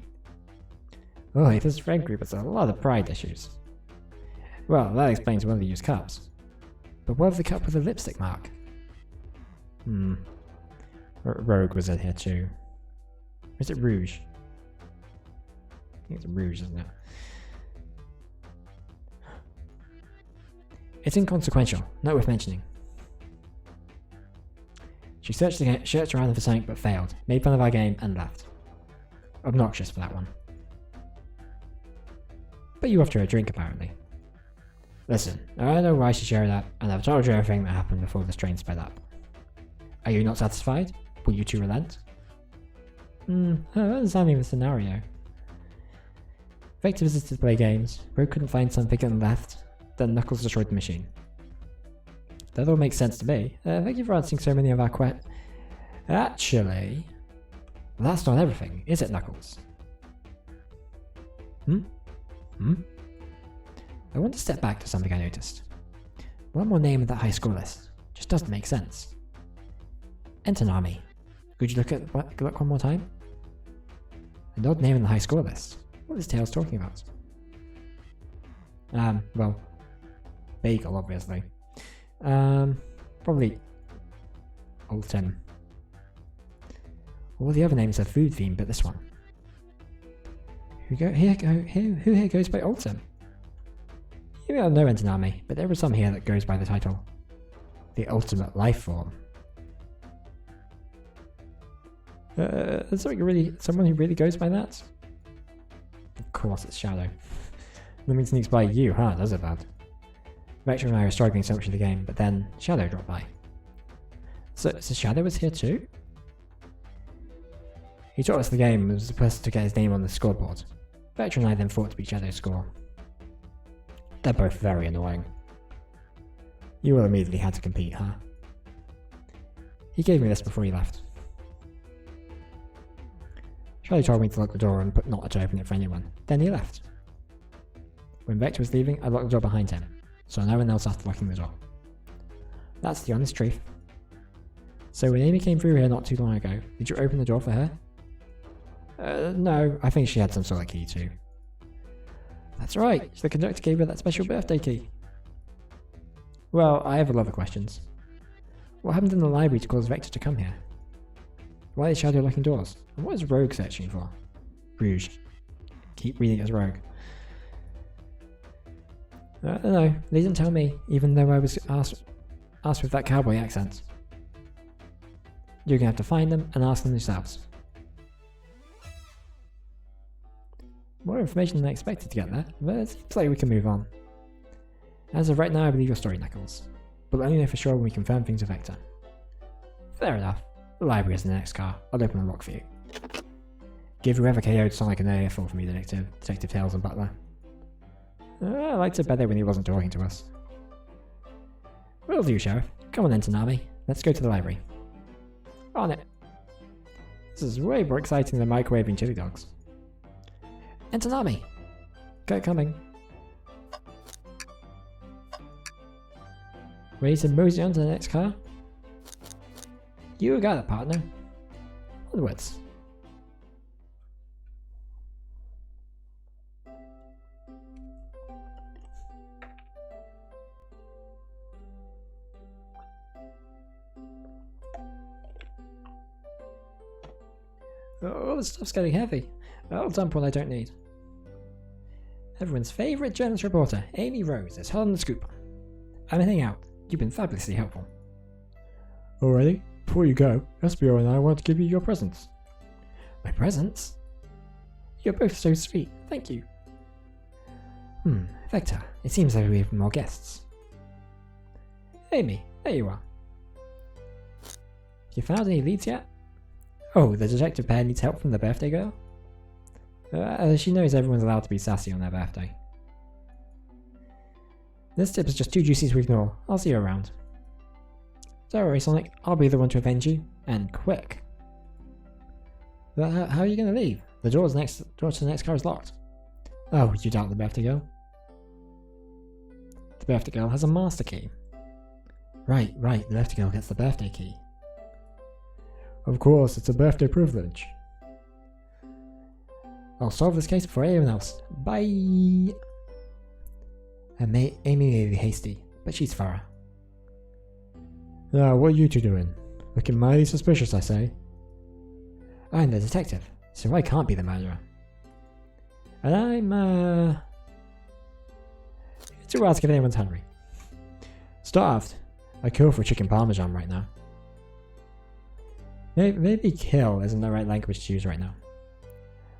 Oh, this friend group has a lot of pride issues. Well, that explains one of the used cups. But what of the cup with the lipstick mark? Rogue was in here too. Or is it Rouge? I think it's Rouge, isn't it? It's inconsequential, not worth mentioning. She searched around for something but failed, made fun of our game, and left. Obnoxious for that one. But you offered her a drink, apparently. Listen, I don't know why she shared that, and I've told you everything that happened before this train sped up. Are you not satisfied? Will you two relent? I'm understanding the scenario. Vector visited to play games, Rogue couldn't find something and left, then Knuckles destroyed the machine. That all makes sense to me. Thank you for answering so many of our questions. Actually, that's not everything, is it, Knuckles? I want to step back to something I noticed. One more name in that high score list. Just doesn't make sense. Entonami. Could you look one more time? An odd name in the high score list. What is Tails talking about? Well, bagel, obviously. Probably Alton. All the other names are food themed, but this one. Who here goes by Alton? You may not know Entonami, but there is some here that goes by the title, the ultimate life form. Someone who really goes by that? Of course it's Shadow. Nothing sneaks by you, huh, does it, bud? Vector and I were struggling so much in the game, but then Shadow dropped by. So Shadow was here too? He taught us the game and was the person to get his name on the scoreboard. Vector and I then fought to beat Shadow's score. They're both very annoying. You all immediately had to compete, huh? He gave me this before he left. Charlie told me to lock the door and not to open it for anyone. Then he left. When Vector was leaving, I locked the door behind him, so no one else after locking the door. That's the honest truth. So when Amy came through here not too long ago, did you open the door for her? No, I think she had some sort of key too. That's right, the conductor gave her that special birthday key. Well, I have a lot of questions. What happened in the library to cause Vector to come here? Why is Shadow locking doors? And what is Rogue searching for? Rouge. Keep reading as Rogue. I don't know, they didn't tell me, even though I was asked with that cowboy accent. You're gonna have to find them and ask them yourselves. More information than I expected to get there, but it seems like we can move on. As of right now, I believe your story, Knuckles, but we'll only know for sure when we confirm things with Vector. Fair enough. The library is in the next car. I'll open the lock for you. Give whoever KO'd Sonic an earful for me, Detective Tails and Butler. I liked it better when he wasn't talking to us. Will do, Sheriff. Come on then, Tanami. Let's go to the library. On it. This is way more exciting than microwaving chili dogs. Entonami! Get coming. Ready to mosey on to the next car? You got it, partner. Onwards. Oh, this stuff's getting heavy. I'll dump what I don't need. Everyone's favourite journalist reporter, Amy Rose, is hot on the scoop. I'm heading out. You've been fabulously helpful. Alrighty, before you go, SBO and I want to give you your presents. My presents? You're both so sweet, thank you. Vector, it seems like we have more guests. Amy, there you are. You found any leads yet? Oh, the detective pair needs help from the birthday girl? She knows everyone's allowed to be sassy on their birthday. This tip is just too juicy to ignore. I'll see you around. Don't worry, Sonic. I'll be the one to avenge you. And quick. But how are you going to leave? The door to the next car is locked. Oh, you doubt the birthday girl? The birthday girl has a master key. Right. The birthday girl gets the birthday key. Of course, it's a birthday privilege. I'll solve this case before anyone else. Bye! Amy may be hasty, but she's thorough. Now, what are you two doing? Looking mighty suspicious, I say. I'm the detective, so I can't be the murderer. And I'm, Too ask if anyone's hungry. Starved. I kill for chicken parmesan right now. Maybe kill isn't the right language to use right now.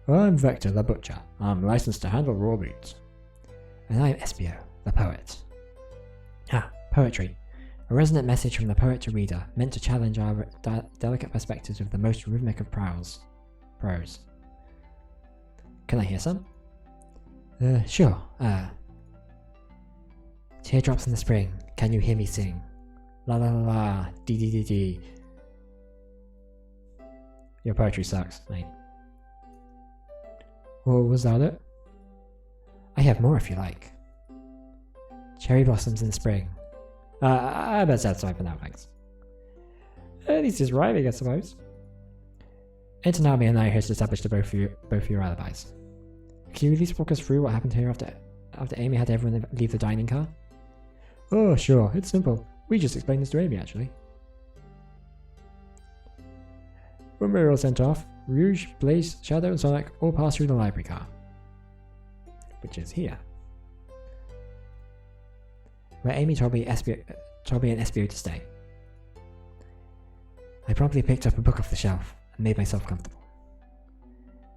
I'm Vector the Butcher. I'm licensed to handle raw meat. And I'm Espio the Poet. Poetry. A resonant message from the poet to reader, meant to challenge our delicate perspectives with the most rhythmic of prose. Can I hear some? Sure. Teardrops in the spring, can you hear me sing? La la la la, dee dee dee dee. Your poetry sucks, mate. Well, was that it? I have more if you like. Cherry blossoms in the spring. I bet that's fine for now, thanks. At least it's rhyming, I suppose. Entanami and I are here to establish both your alibis. Can you at least walk us through what happened here after Amy had everyone leave the dining car? Oh, sure, it's simple. We just explained this to Amy, actually. When we were all sent off, Rouge, Blaze, Shadow, and Sonic all passed through the library car. Which is here. Where Amy told me and Espio to stay. I promptly picked up a book off the shelf and made myself comfortable.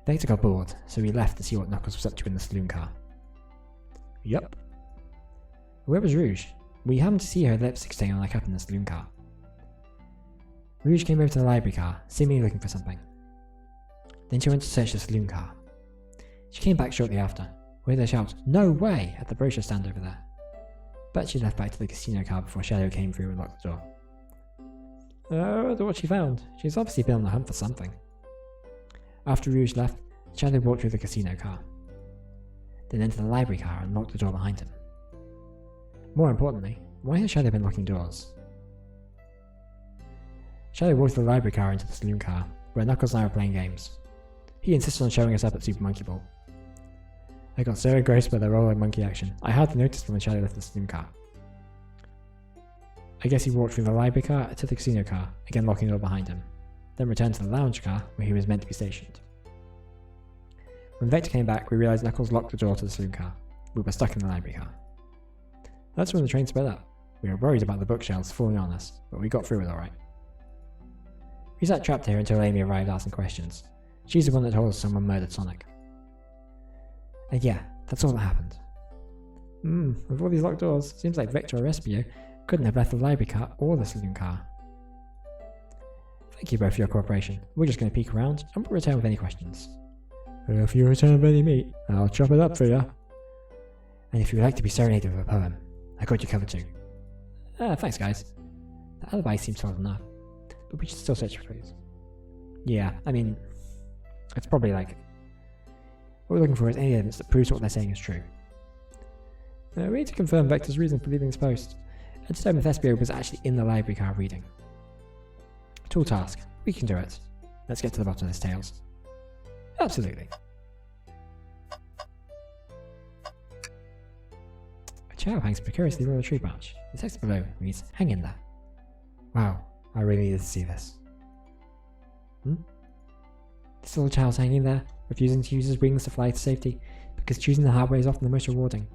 Vector got bored, so we left to see what Knuckles was up to in the saloon car. Yup. Where was Rouge? We happened to see her lipstick stain on her cup in the saloon car. Rouge came over to the library car, seemingly looking for something. Then she went to search the saloon car. She came back shortly after, with a shout, "No way!" at the brochure stand over there. But she left back to the casino car before Shadow came through and locked the door. I wonder what she found. She's obviously been on the hunt for something. After Rouge left, Shadow walked through the casino car. Then entered the library car and locked the door behind him. More importantly, why has Shadow been locking doors? Shadow walked the library car into the saloon car, where Knuckles and I were playing games. He insisted on showing us up at Super Monkey Ball. I got so engrossed by the rolling monkey action, I hardly noticed when Shadow left the saloon car. I guess he walked through the library car to the casino car, again locking the door behind him, then returned to the lounge car where he was meant to be stationed. When Vector came back, we realised Knuckles locked the door to the saloon car. We were stuck in the library car. That's when the train sped up. We were worried about the bookshelves falling on us, but we got through it alright. We sat trapped here until Amy arrived asking questions. She's the one that told us someone murdered Sonic. And yeah, that's all that happened. With all these locked doors, seems like Vector or Espio couldn't have left the library car or the saloon car. Thank you both for your cooperation. We're just going to peek around and we'll return with any questions. If you return with any meat, I'll chop it up for you. And if you would like to be serenaded with a poem, I got you covered too. Thanks guys. The alibi seems solid enough, but we should still search for clues. Yeah, I mean, it's probably like, what we're looking for is any evidence that proves what they're saying is true. We need to confirm Vector's reason for leaving this post, and determine if Espio was actually in the library car reading. Tall task. We can do it. Let's get to the bottom of this, Tails. Absolutely. A child hangs precariously from a tree branch. The text below reads, "Hang in there." Wow, I really needed to see this. This little child's hanging there, refusing to use his wings to fly to safety, because choosing the hard way is often the most rewarding.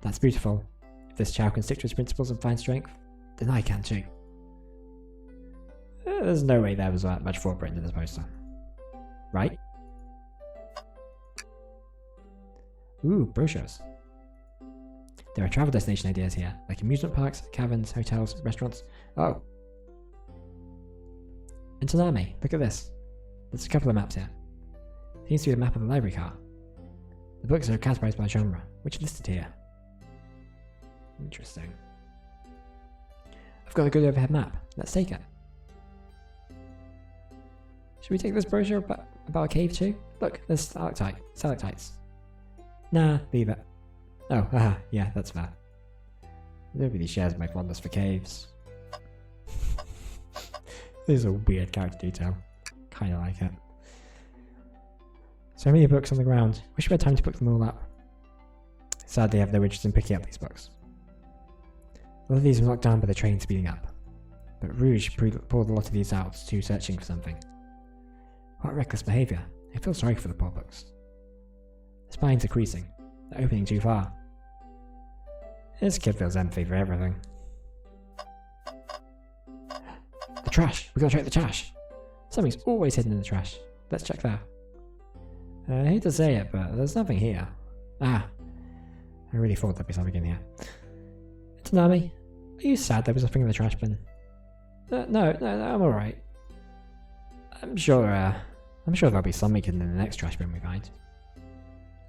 That's beautiful. If this child can stick to his principles and find strength, then I can too. There's no way there was that much thought put into this poster. Right? Ooh, brochures. There are travel destination ideas here, like amusement parks, caverns, hotels, restaurants. Oh. And Tsunami, look at this. There's a couple of maps here. Seems to be a map of the library car. The books are categorized by genre, which are listed here. Interesting. I've got a good overhead map. Let's take it. Should we take this brochure about a cave too? Look, there's stalactites. Nah, leave it. Oh, haha, yeah, that's fair. Nobody shares my fondness for caves. This is a weird character detail. Kinda like it. So many books on the ground. Wish we had time to book them all up. Sadly, I have no interest in picking up these books. A lot of these were knocked down by the train speeding up. But Rouge pulled a lot of these out too, searching for something. What reckless behaviour. I feel sorry for the poor books. The spine's decreasing. They're opening too far. This kid feels empathy for everything. The trash! We gotta check the trash! Something's always hidden in the trash. Let's check there. I hate to say it, but there's nothing here. Ah. I really thought there'd be something in here. Tanami, are you sad there was nothing in the trash bin? No, I'm alright. I'm sure there'll be something in the next trash bin we find.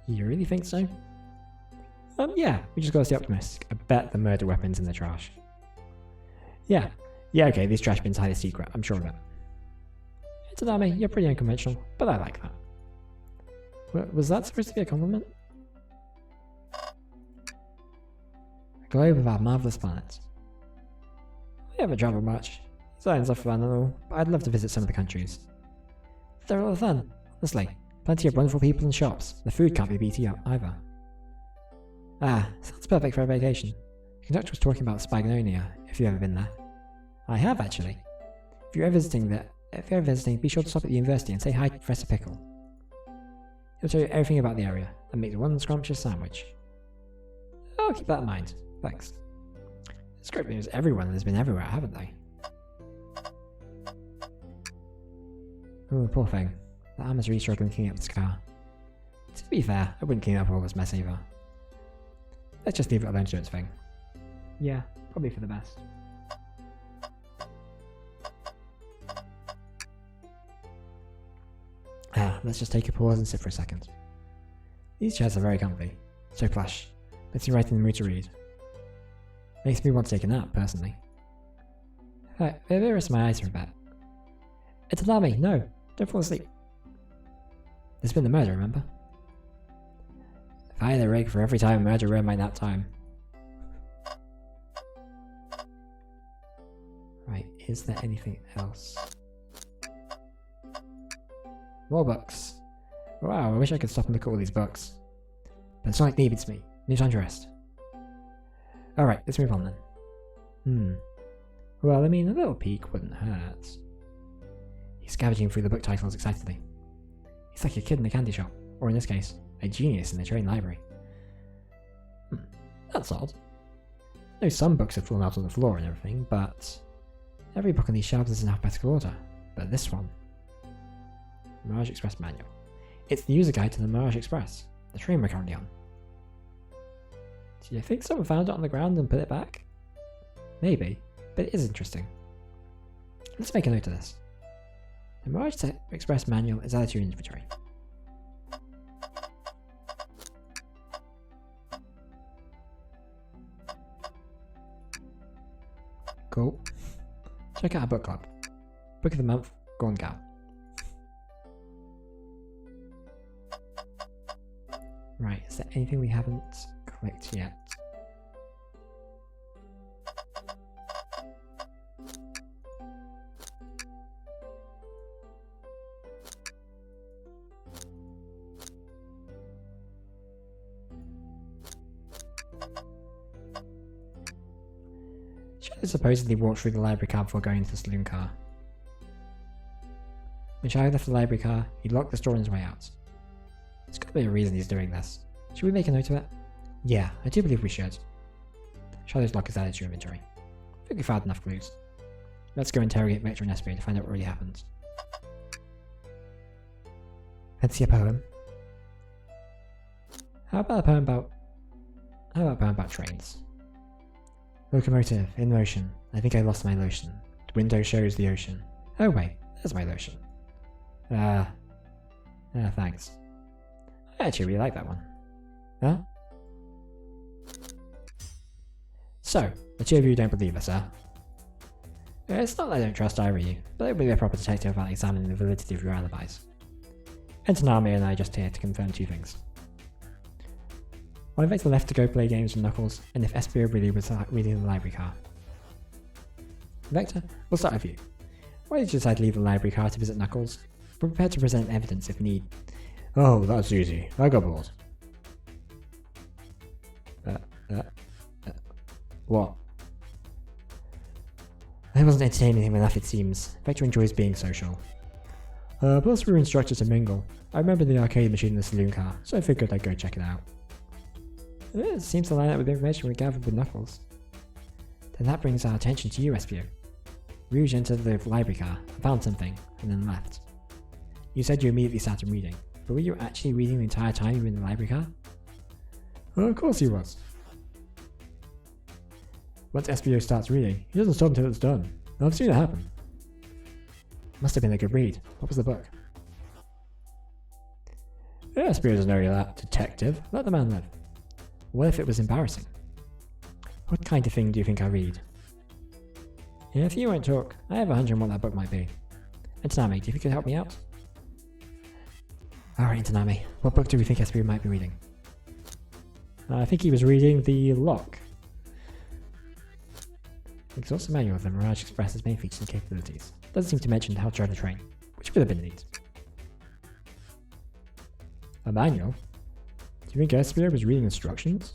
You really think so? Yeah, we just gotta stay optimistic. I bet the murder weapon's in the trash. Yeah, okay, these trash bins hide a secret, I'm sure of it. Tanami, you're pretty unconventional, but I like that. Was that supposed to be a compliment? A globe of our marvellous planet. We haven't travelled much. Sounds off fun and all, but I'd love to visit some of the countries. They're a lot of fun, honestly. Plenty of wonderful people and shops. The food can't be beat up either. Ah, sounds perfect for a vacation. The conductor was talking about Spagnonia, if you've ever been there. I have, actually. If you're ever visiting, be sure to stop at the university and say hi to Professor Pickle. He'll tell you everything about the area, and make one scrumptious sandwich. I'll keep that in mind. Thanks. It's great news. Everyone has been everywhere, haven't they? Oh, poor thing. The arm is really struggling cleaning up the scar. To be fair, I wouldn't clean up all this mess either. Let's just leave it alone to do its thing. Yeah, probably for the best. Let's just take a pause and sit for a second. These chairs are very comfy. So plush. Lets me right in the mood to read. Makes me want to take a nap, personally. Alright, maybe rest my eyes for a bit. It's Tanami, no! Don't fall asleep. There's been a murder, remember? If I had a rig for every time a murder ruined my nap time. Right, is there anything else? More books. Wow, I wish I could stop and look at all these books. But it's not like needs me. Need time to rest. Alright, let's move on then. Well, I mean, a little peek wouldn't hurt. He's scavenging through the book titles excitedly. He's like a kid in a candy shop, or in this case, a genius in a train library. That's odd. I know some books have fallen out on the floor and everything, but every book on these shelves is in alphabetical order. But this one, Mirage Express Manual. It's the user guide to the Mirage Express, the train we're currently on. Do you think someone found it on the ground and put it back? Maybe, but it is interesting. Let's make a note of this. The Mirage Express Manual is added to your inventory. Cool. Check out our book club. Book of the month, Gone Gal. Right, is there anything we haven't clicked yet? Shadow supposedly walked through the library car before going into the saloon car. When Shadow left the library car, he locked the store on his way out. There's got to be a reason he's doing this. Should we make a note of it? Yeah, I do believe we should. Shadow's lock is added to your inventory. I think we found enough clues. Let's go interrogate Vector and Espio to find out what really happened. Fancy a poem? How about a poem about trains? Locomotive, in motion. I think I lost my lotion. The window shows the ocean. Oh wait, there's my lotion. Thanks. I actually really like that one. Huh? So, the two of you don't believe us, huh? It's not that I don't trust either of you, but it would be a proper detective about examining the validity of your alibis. And Tanami and I are just here to confirm two things. Why Vector left to go play games with Knuckles, and if Espio really was reading the library car. Vector, we'll start with you. Why did you decide to leave the library car to visit Knuckles? We're prepared to present evidence if need. Oh, that's easy. I got bored. What? I wasn't entertaining him enough, it seems. Vector enjoys being social. Plus we were instructed to mingle. I remember the arcade machine in the saloon car, so I figured I'd go check it out. It seems to line up with the information we gathered with Knuckles. Then that brings our attention to you, Espio. Rouge entered the library car, found something, and then left. You said you immediately started reading, but were you actually reading the entire time you were in the library car? Of course he was. Once SBO starts reading, he doesn't stop until it's done. I've seen it happen. Must have been a good read. What was the book? SBO doesn't know you're that detective. Let the man live. What if it was embarrassing? What kind of thing do you think I read? If you won't talk, I have a hunch on what that book might be. Intanami, do you think you could help me out? Alright, Intanami, what book do we think SBO might be reading? I think he was reading The Lock. Exhaust the manual of the Mirage Express's main features and capabilities. Doesn't seem to mention how to drive the train, which would have been neat. A manual? Do you think SBO was reading instructions?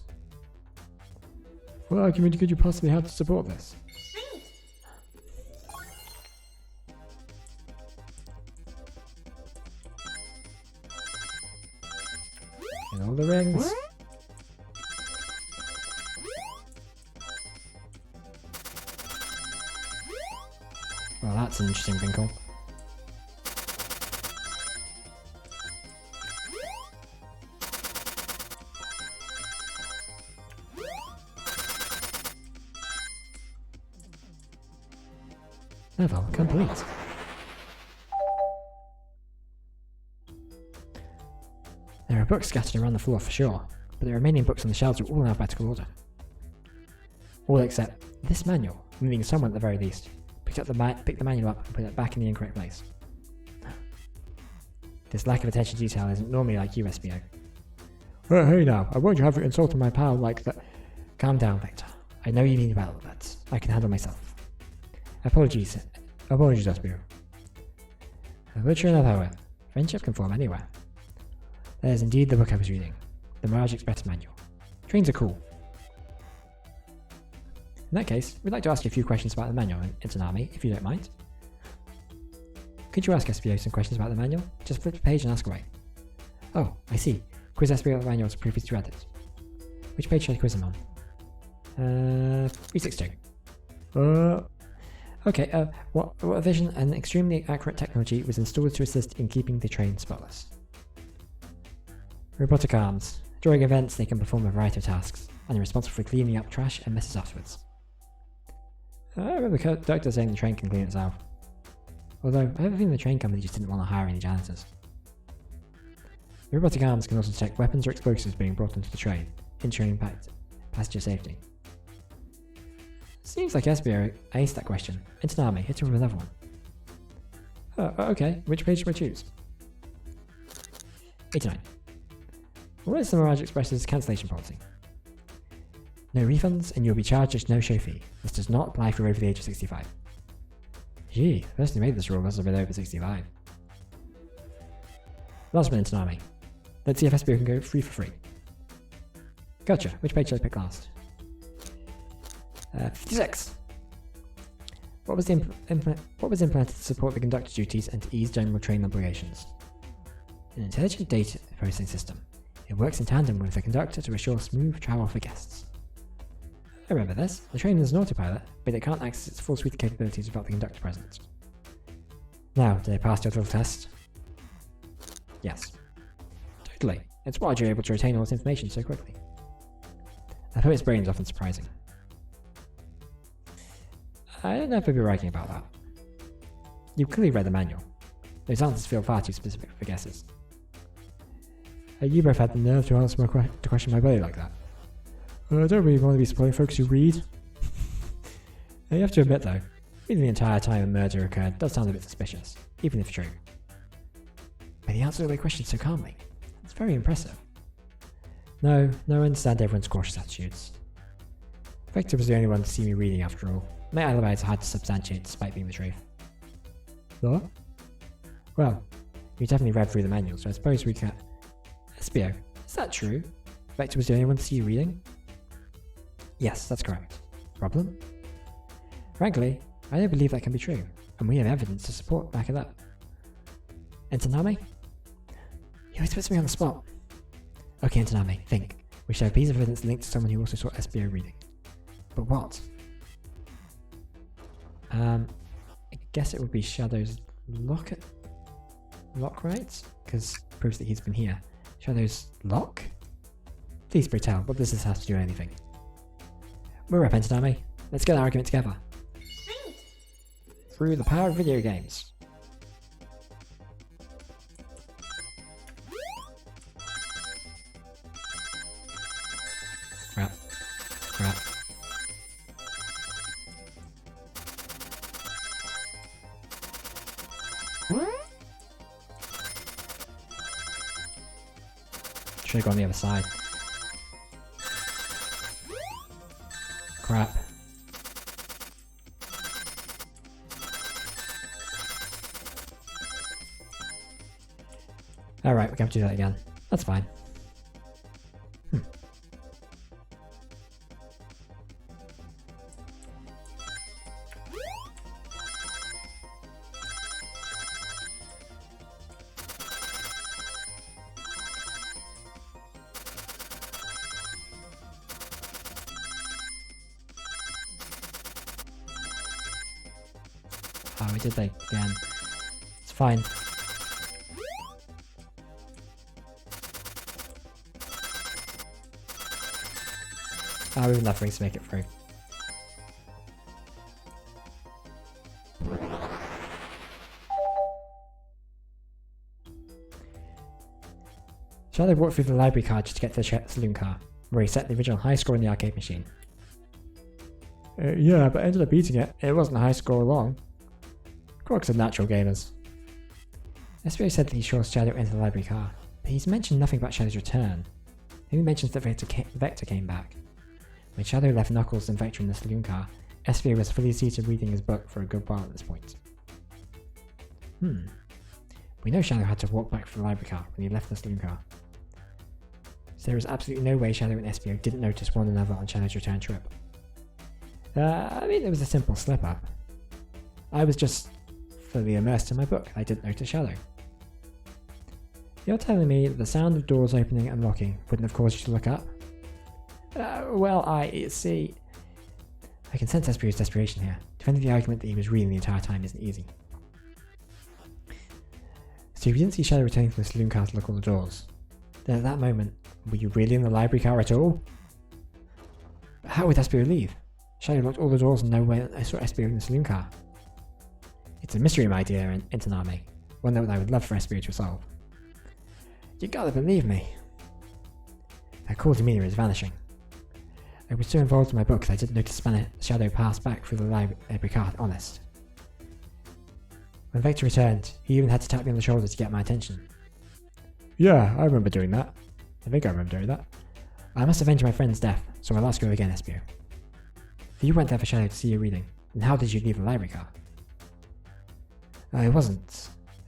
What argument could you possibly have to support this? In all the rings. Well, that's an interesting wrinkle. Level complete. There are books scattered around the floor for sure, but the remaining books on the shelves are all in alphabetical order. All except this manual, meaning someone at the very least picked the manual up and put it back in the incorrect place. This lack of attention to detail isn't normally like you, SBO. Hey now, I won't have you insulting my pal like that. Calm down, Victor. I know you need about that. I can handle myself. Apologies, SBO. But sure enough, however, friendship can form anywhere. That is indeed the book I was reading, the Mirage Express Manual. Trains are cool. In that case, we'd like to ask you a few questions about the manual, Intanami, if you don't mind. Could you ask SBO some questions about the manual? Just flip the page and ask away. Oh, I see. Quiz SBO about the manual to prove he's read it. Which page should I quiz him on? 362. Okay, what vision and extremely accurate technology was installed to assist in keeping the train spotless? Robotic arms. During events, they can perform a variety of tasks, and are responsible for cleaning up trash and messes afterwards. I remember the doctor saying the train can clean itself. Although, I have a feeling the train company just didn't want to hire any janitors. The robotic arms can also detect weapons or explosives being brought onto the train, ensuring passenger safety. Seems like SBO aced that question. Intanami, hit him with another one. Okay, which page should I choose? 89. What is the Mirage Express's cancellation policy? No refunds, and you'll be charged a no-show fee. This does not apply if you're over the age of 65. Gee, the person who made this rule must have been over 65. Last one, Intanami. Let's see if SBO can go free for free. Gotcha, which page should I pick last? 56. What was implemented to support the conductor duties and to ease general train obligations? An intelligent data processing system. It works in tandem with the conductor to assure smooth travel for guests. I remember this. The train is an autopilot, but it can't access its full suite of capabilities without the conductor present. Now, did I pass your little test? Yes. Totally. It's why you're able to retain all this information so quickly. A poet's brain is often surprising. I don't know if I'd be writing about that. You've clearly read the manual. Those answers feel far too specific for guesses. You both had the nerve to answer to question my belly like that. I don't really want to be spoiling folks who read. You have to admit though, reading the entire time a murder occurred does sound a bit suspicious, even if true. But he answered all the questions so calmly. It's very impressive. No, I understand everyone's cautious attitudes. Victor was the only one to see me reading after all. My alibi is hard to substantiate despite being the truth. What? Well, you definitely read through the manual, so I suppose we can... SBO, is that true? Victor was the only one to see you reading? Yes, that's correct. Problem? Frankly, I don't believe that can be true, and we have evidence to back it up. Intanami? He always puts me on the spot. Okay, Intanami, think. We should have a piece of evidence linked to someone who also saw SBO reading. But what? guess it would be Shadow's lock, right? Because proves that he's been here. Shadow's lock? Please pray tell, what does this have to do with anything? We're up, Entenami. Let's get an argument together. Through the power of video games. Crap. Crap. Should have gone the other side. Crap. Alright, we're going to do that again. That's fine. Oh, we did that again. It's fine. Oh, we have enough rings to make it through. Shadow walked through the library card just to get to the saloon car, where he set the original high score in the arcade machine. Yeah, but ended up beating it. It wasn't a high score long. Quarks are natural gamers. SBO said that he saw Shadow enter the library car, but he's mentioned nothing about Shadow's return. He only mentions that Vector came back. When Shadow left Knuckles and Vector in the saloon car, SBO was fully seated reading his book for a good while at this point. We know Shadow had to walk back from the library car when he left the saloon car. So there is absolutely no way Shadow and SBO didn't notice one another on Shadow's return trip. I mean, it was a simple slip-up. I was just fully immersed in my book. I didn't notice Shadow. You're telling me that the sound of doors opening and locking wouldn't have caused you to look up? Well, I see. I can sense SBO's desperation here. Defending the argument that he was reading the entire time isn't easy. So if you didn't see Shadow returning from the saloon car to lock all the doors, then at that moment, were you really in the library car at all? How would SBO leave? Shadow locked all the doors and no way I saw SBO in the saloon car. It's a mystery, my dear Entenami. One that I would love for SBO to solve. You gotta believe me. That cool demeanor is vanishing. I was so involved in my book that I didn't notice Shadow pass back through the library car, honest. When Vector returned, he even had to tap me on the shoulder to get my attention. Yeah, I remember doing that. I think I remember doing that. I must avenge my friend's death, so I'll ask you again, SBO. If you went there for Shadow to see your reading, then how did you leave the library car? I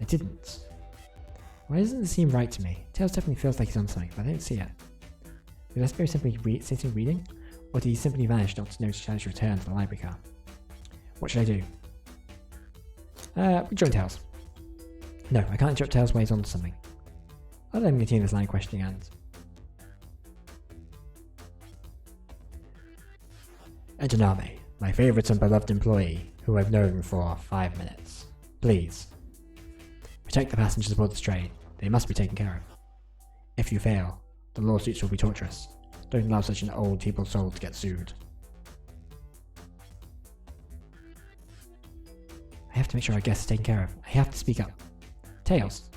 didn't. Why doesn't it seem right to me? Tails definitely feels like he's on something, but I don't see it. Was SBO simply sitting reading? Or did he simply vanish not to notice Shadow's return to the library car? What should I do? We join Tails. No, I can't interrupt Tails while he's onto something. I'll let him continue this line of questioning and... Entenami, my favourite and beloved employee, who I've known for 5 minutes. Please. Protect the passengers aboard this train. They must be taken care of. If you fail, the lawsuits will be torturous. Don't allow such an old, feeble soul to get sued. I have to make sure our guest is taken care of. I have to speak up. Tails.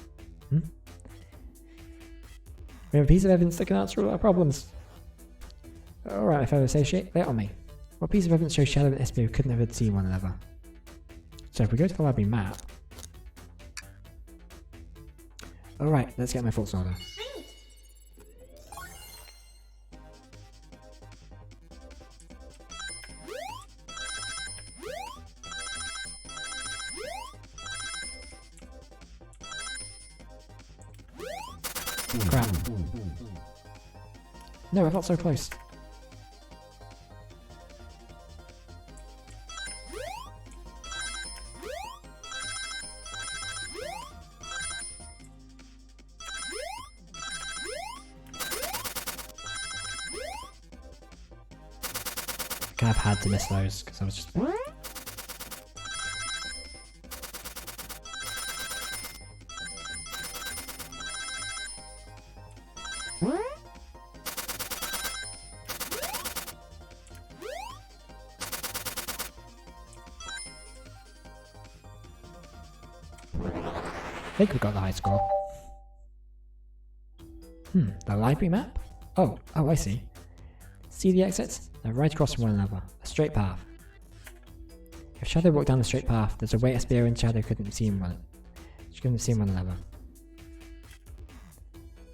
We have a piece of evidence that can answer all our problems. Alright, my fellow associate, lay it on me. What piece of evidence shows Shadow and SBO couldn't have seen one another? So if we go to the library map... Alright, let's get my thoughts in order. Crap. No, I felt so close. I kind of had to miss those because I was just... think we got the high score. The library map? Oh, I see. See the exits? They're right across from one another. A straight path. If Shadow walked down the straight path, there's a way SBO and Shadow couldn't see one another.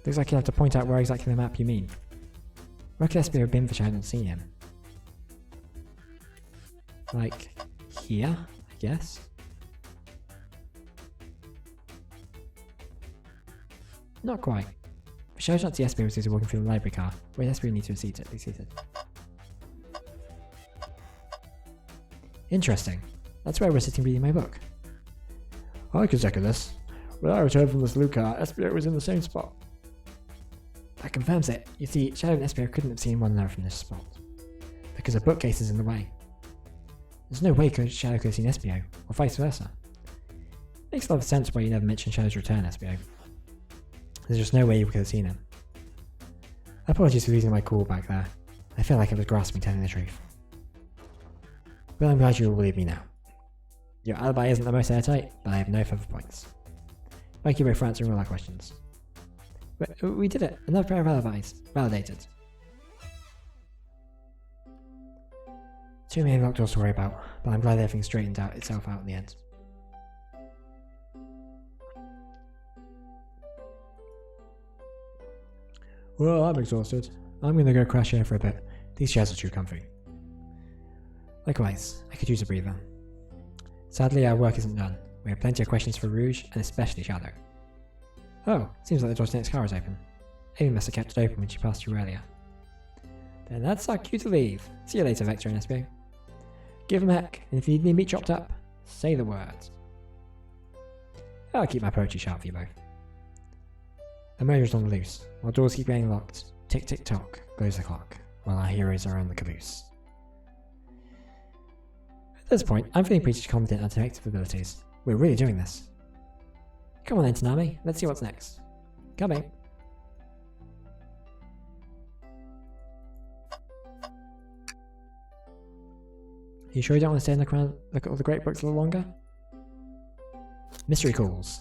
Looks like you'll have to point out where exactly in the map you mean. Where could SBO have been for Shadow to see him? Like, here, I guess? Not quite. For Shadow not to see SBO as he's walking through the library car, where SBO needs to be seated. Interesting. That's where we're sitting reading my book. I can second this. When I returned from the salute car, SBO was in the same spot. That confirms it. You see, Shadow and SBO couldn't have seen one another from this spot. Because a bookcase is in the way. There's no way Shadow could have seen SBO, or vice versa. Makes a lot of sense why you never mentioned Shadow's return, SBO. There's just no way you could have seen him. Apologies for losing my cool back there. I feel like I was grasping telling the truth. Well, I'm glad you will believe me now. Your alibi isn't the most airtight, but I have no further points. Thank you both for answering all our questions. We did it! Another pair of alibis. Validated. Too many locked doors to worry about, but I'm glad everything straightened itself out in the end. Well, I'm exhausted. I'm gonna go crash here for a bit. These chairs are too comfy. Likewise, I could use a breather. Sadly, our work isn't done. We have plenty of questions for Rouge, and especially Shadow. Oh, seems like the door to the next car is open. Amy must have kept it open when she passed you earlier. Then that's our cue to leave. See you later, Vector and SBO. Give him a heck, and if you need me chopped up, say the words. I'll keep my poetry sharp for you both. The murder's on the loose. While doors keep getting locked, tick tick tock goes the clock, while our heroes are on the caboose. At this point, I'm feeling pretty confident in our detective abilities. We're really doing this. Come on then, Tanami, let's see what's next. Coming. You sure you don't want to stay in the crown, look at all the great books a little longer? Mystery calls.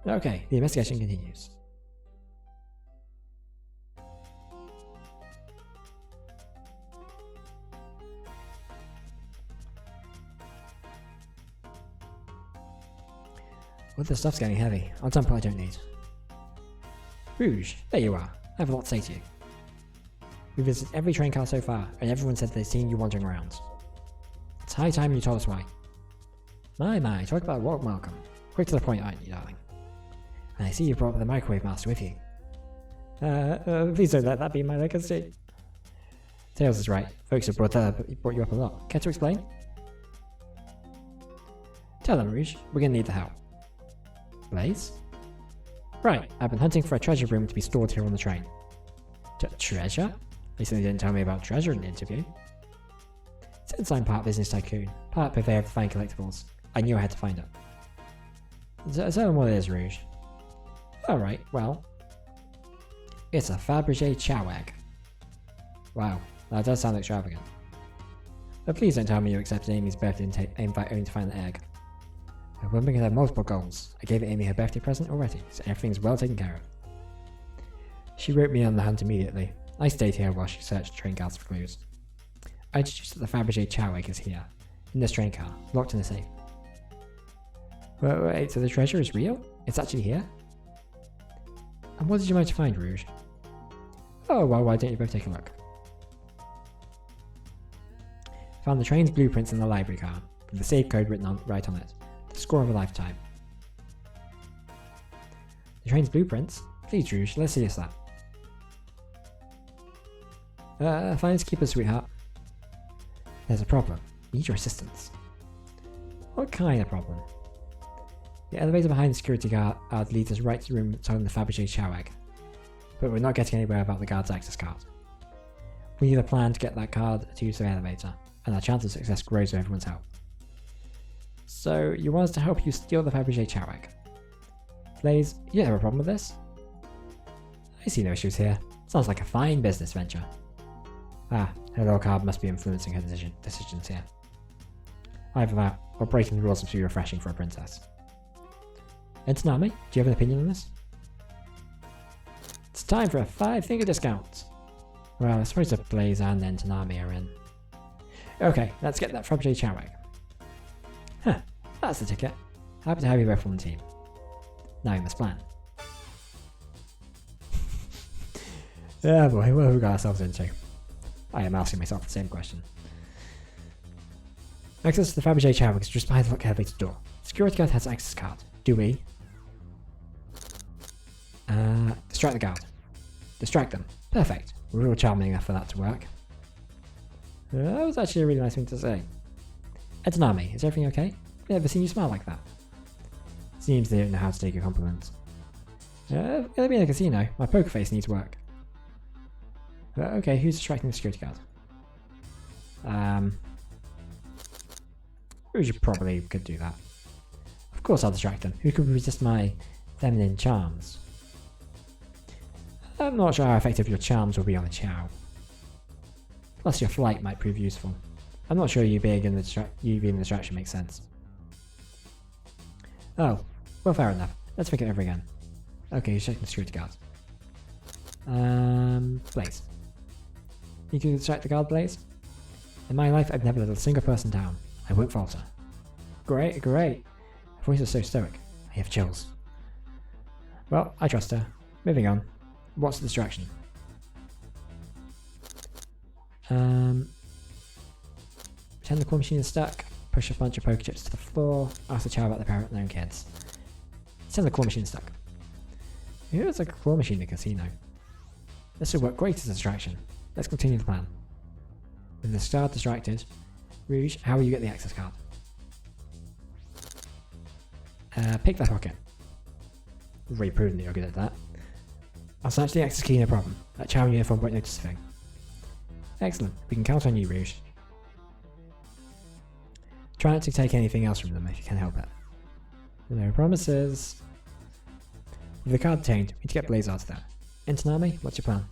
Okay, the investigation continues. Well, the stuff's getting heavy. I'll dump what I don't need. Rouge, there you are. I have a lot to say to you. We visited every train car so far, and everyone said they'd seen you wandering around. It's high time you told us why. My, talk about Rock Malcolm. Quick to the point, aren't you, darling? And I see you brought the microwave master with you. Please don't let that be my legacy. Tails is right. Folks have brought you up a lot. Care to explain? Tell them, Rouge. We're gonna need the help. Blaze? Right, I've been hunting for a treasure room to be stored here on the train. Treasure? They certainly didn't tell me about treasure in the interview. Since I'm part business tycoon, part purveyor of fine collectibles, I knew I had to find it. So what it is, Rouge? Alright, well... It's a Fabergé chow egg. Wow, that does sound extravagant. But please don't tell me you accepted Amy's birthday invite only to find the egg. We're going to have multiple goals. I gave Amy her birthday present already, so everything's well taken care of. She wrote me on the hunt immediately. I stayed here while she searched train cars for clues. I introduced that the Fabergé chow egg is here, in this train car, locked in a safe. Wait, so the treasure is real? It's actually here? And what did you manage to find, Rouge? Oh, well, why don't you both take a look? Found the train's blueprints in the library car, with the safe code written right on it. The score of a lifetime. The train's blueprints? Please, Rouge, let's see that. Finance keeper, sweetheart. There's a problem. Need your assistance. What kind of problem? The elevator behind the security guard leads us right to the room that's holding the Fabergé chow egg. But we're not getting anywhere about the guard's access card. We need a plan to get that card to use the elevator, and our chance of success grows with everyone's help. So, you want us to help you steal the Fabergé chow egg? Blaze, you don't have a problem with this? I see no issues here. Sounds like a fine business venture. Ah, her little card must be influencing her decisions here. Either that, or breaking the rules must be refreshing for a princess. And Tsunami, do you have an opinion on this? It's time for a 5-finger discount. Well, I suppose the Blaze and then Tsunami are in. Okay, let's get that Fabergé Chowag. Huh, that's the ticket. Happy to have you both on the team. Now we must plan. Yeah boy, what have we got ourselves into? I am asking myself the same question. Access to the Fabergé Chowag is just behind the elevator door. Security guard has access card. Do we? Distract the guard. Distract them. Perfect. Real charming enough for that to work. That was actually a really nice thing to say. Etanami, is everything okay? I've never seen you smile like that. Seems they don't know how to take a compliment. Gonna be in a casino. My poker face needs work. Okay, who's distracting the security guard? Rouge probably could do that. Of course I'll distract them. Who could resist my feminine charms? I'm not sure how effective your charms will be on a Chow. Plus your flight might prove useful. I'm not sure you being in the distraction makes sense. Oh, well fair enough. Let's think it over again. Okay, you're checking the security guards. Blaze. You can distract the guard, Blaze? In my life, I've never let a single person down. I won't falter. Great, great. Her voice is so stoic. I have chills. Well, I trust her. Moving on. What's the distraction? Pretend the claw machine is stuck. Push a bunch of poker chips to the floor. Ask the Chow about the parent and their own kids. Pretend the claw machine is stuck. Who has a claw machine in a casino? This would work great as a distraction. Let's continue the plan. With the star distracted, Rouge, how will you get the access card? Pick that pocket. Really proven that you're good at that. I'll snatch the access key, no problem. That Chow in uniform won't notice a thing. Excellent. We can count on you, Rouge. Try not to take anything else from them if you can help it. No promises. With the card obtained, we need to get Blaze out of there. Intanami, what's your plan?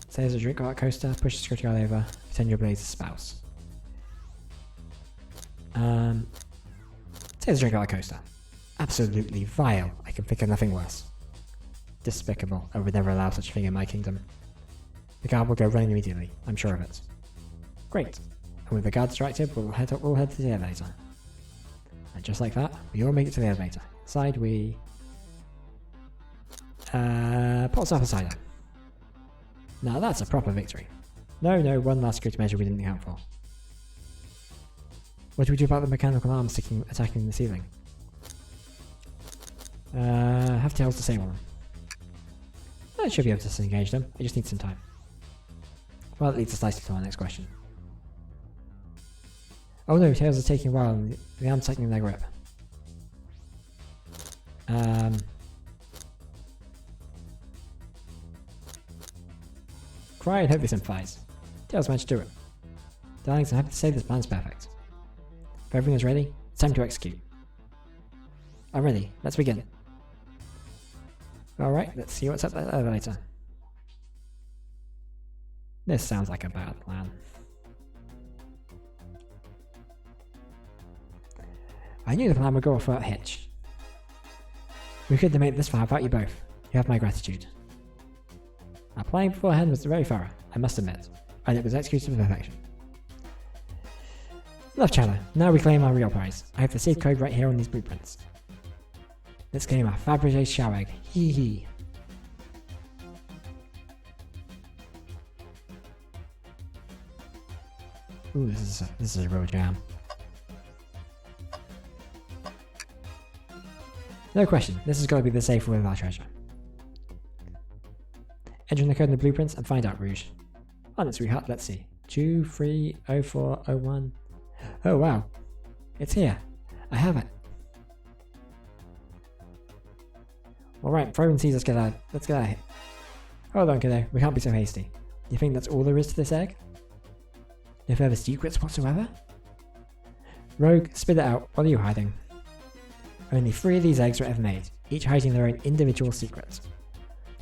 Say there's a drink cart coaster, push the security guard over, pretend you're Blaze's spouse. Say there's a drink cart coaster. Absolutely vile. I can think of nothing worse. Despicable. I would never allow such a thing in my kingdom. The guard will go running immediately. I'm sure of it. Great. And with the guard distracted, we'll head to the elevator. And just like that, we all make it to the elevator. Inside we... Pulse apple cider. Now that's a proper victory. No, one last security measure we didn't account for. What do we do about the mechanical arms attacking the ceiling? Have Tails disable them. I should be able to disengage them. I just need some time. Well, that leads us nicely to our next question. Oh no, Tails is taking a while and the arms tightening their grip. Cry and hope they sympathize. Tails managed to do it. Darlings, I'm happy to say this plan's perfect. If everything is ready, it's time to execute. I'm ready. Let's begin. Alright, let's see what's up that elevator. This sounds like a bad plan. I knew the plan would go off without a hitch. We couldn't have made it this far without you both. You have my gratitude. Our planning beforehand was very thorough, I must admit, and it was executed to perfection. Enough chatter, now we claim our real prize. I have the safe code right here on these blueprints. Let's claim our Fabergé Chowag. Hee hee. Ooh, this is a real jam. No question, this has got to be the safe way of our treasure. Enter in the code in the blueprints and find out, Rouge. On it, sweetheart, let's see. 230401. Oh wow, it's here. I have it. Alright, before everyone sees us get out, let's get out of here. Hold on, kiddo, we can't be so hasty. You think that's all there is to this egg? No further secrets whatsoever? Rogue, spit it out. What are you hiding? Only 3 of these eggs were ever made, each hiding their own individual secret.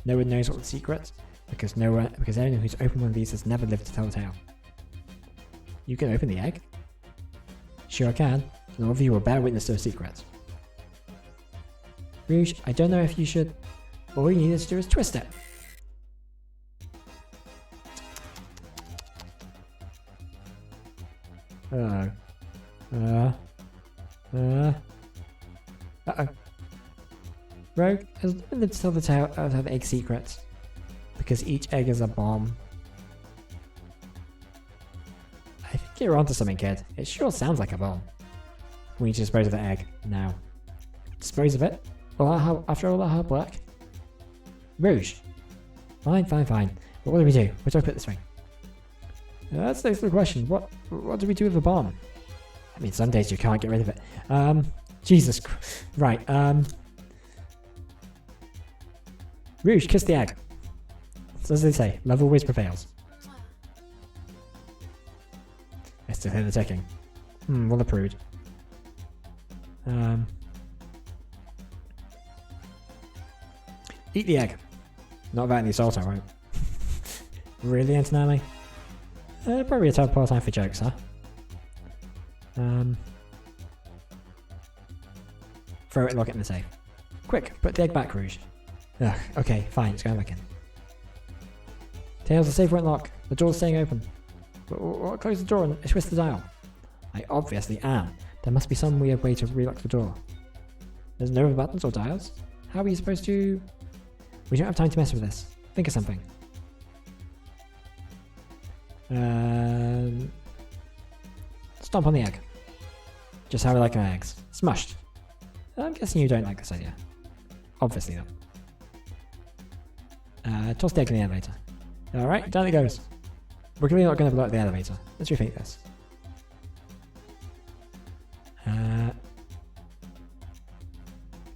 No one knows what the secret, because anyone who's opened one of these has never lived to tell the tale. You can open the egg? Sure I can. And all of you will bear witness to a secret. Rouge, I don't know if you should. All you need to do is twist it. Uh-oh. Uh-oh. Rogue has lived to tell the tale of the egg secrets. Because each egg is a bomb. I think you're onto something, kid. It sure sounds like a bomb. We need to dispose of the egg now. Dispose of it? Well, after all that hard work? Rouge. Fine. But what do we do? Where do I put this ring? That's the excellent question. What do we do with the bomb? I mean, some days you can't get rid of it. Jesus Christ. Right, Rouge, kiss the egg. So as they say, love always prevails. I still hear the ticking. What a prude. Eat the egg. Not without any salt, I won't. Really, Antonami? Probably a tough time for jokes, huh? Throw it and lock it in the safe. Quick, put the egg back, Rouge. Ugh, okay, fine, it's going back in. Tails, the safe won't lock. The door's staying open. Close the door and twist the dial. I obviously am. There must be some weird way to relock the door. There's no buttons or dials? How are you supposed to... We don't have time to mess with this. Think of something. Stomp on the egg. Just how we like our eggs. Smushed. I'm guessing you don't like this idea. Obviously not. Toss the egg in the elevator. Alright, down it goes. We're clearly not going to blow up the elevator. Let's rethink this.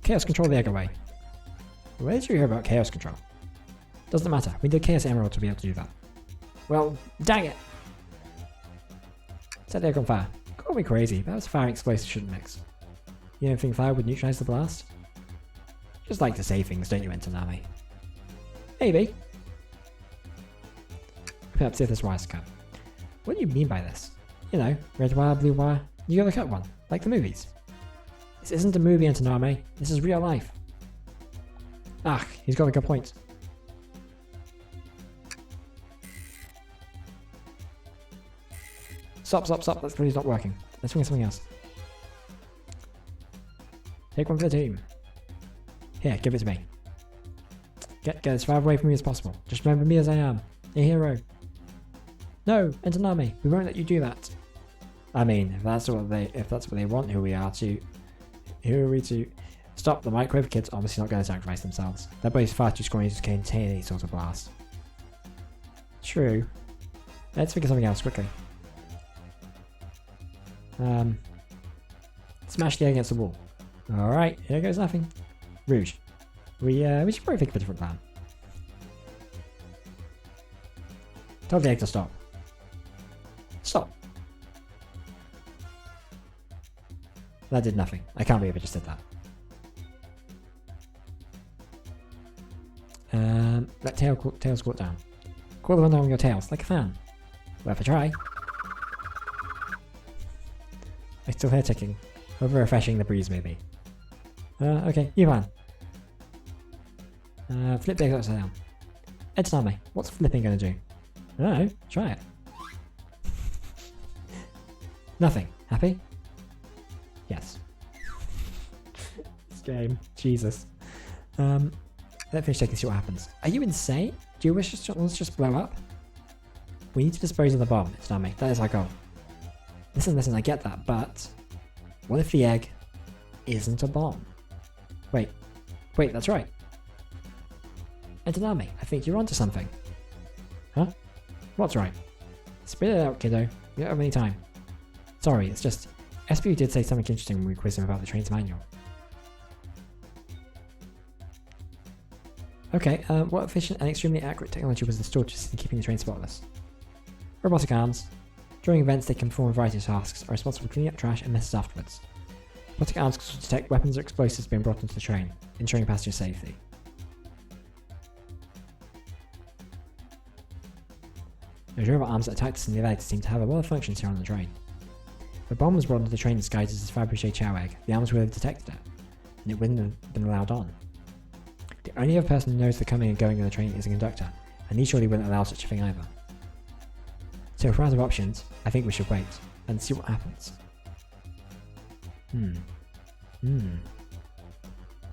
Chaos control the egg away. Where did you hear about chaos control? Doesn't matter. We need a chaos emerald to be able to do that. Well, dang it! Set the egg on fire. Call me crazy, perhaps fire and explosives shouldn't mix. You don't think fire would neutralize the blast? Just like to say things, don't you, Entonami? Maybe. Perhaps if this wire's cut. What do you mean by this? You know, red wire, blue wire. You gotta cut one, like the movies. This isn't a movie, Antonami. This is real life. Ah, he's got a good point. Stop. That's really not working. Let's think of something else. Take one for the team. Here, give it to me. Get as far away from me as possible. Just remember me as I am. A hero. No, Entonami, we won't let you do that. I mean, if that's what they want, who are we to stop? The microwave kids obviously not going to sacrifice themselves. Their body's far too strong to contain any sort of blast. True. Let's think of something else quickly. Smash the egg against the wall. Alright, here goes nothing. Rouge. We should probably think of a different plan. Tell the egg to stop. Stop. That did nothing. I can't believe I just did that. Let tails go down. Cool the window on your tails, like a fan. Worth a try. I still hear ticking. Over refreshing the breeze, maybe. Okay, you plan. Flip the egg upside down. Entonami, what's flipping gonna do? I don't know, try it. Nothing. Happy? Yes. This game. Jesus. Let's finish checking and see what happens. Are you insane? Do you wish us just blow up? We need to dispose of the bomb, Entonami. That is our goal. Listen, I get that, but... What if the egg isn't a bomb? Wait, that's right. Entonami, I think you're onto something. Huh? What's right? Spit it out, kiddo. We don't have any time. Sorry, it's just... SPU did say something interesting when we quizzed him about the train's manual. Okay, what efficient and extremely accurate technology was installed to assist in keeping the train spotless? Robotic arms. During events, they can perform a variety of tasks, are responsible for cleaning up trash and messes afterwards. Robotic arms can detect weapons or explosives being brought into the train, ensuring passenger safety. Those robot arms that attacked us in the elevator seem to have a lot of functions here on the train. The bomb was brought onto the train disguised as a Fabergé chow egg. The arms would have detected it, and it wouldn't have been allowed on. The only other person who knows the coming and going of the train is the conductor, and he surely wouldn't allow such a thing either. So if we're out of options, I think we should wait, and see what happens.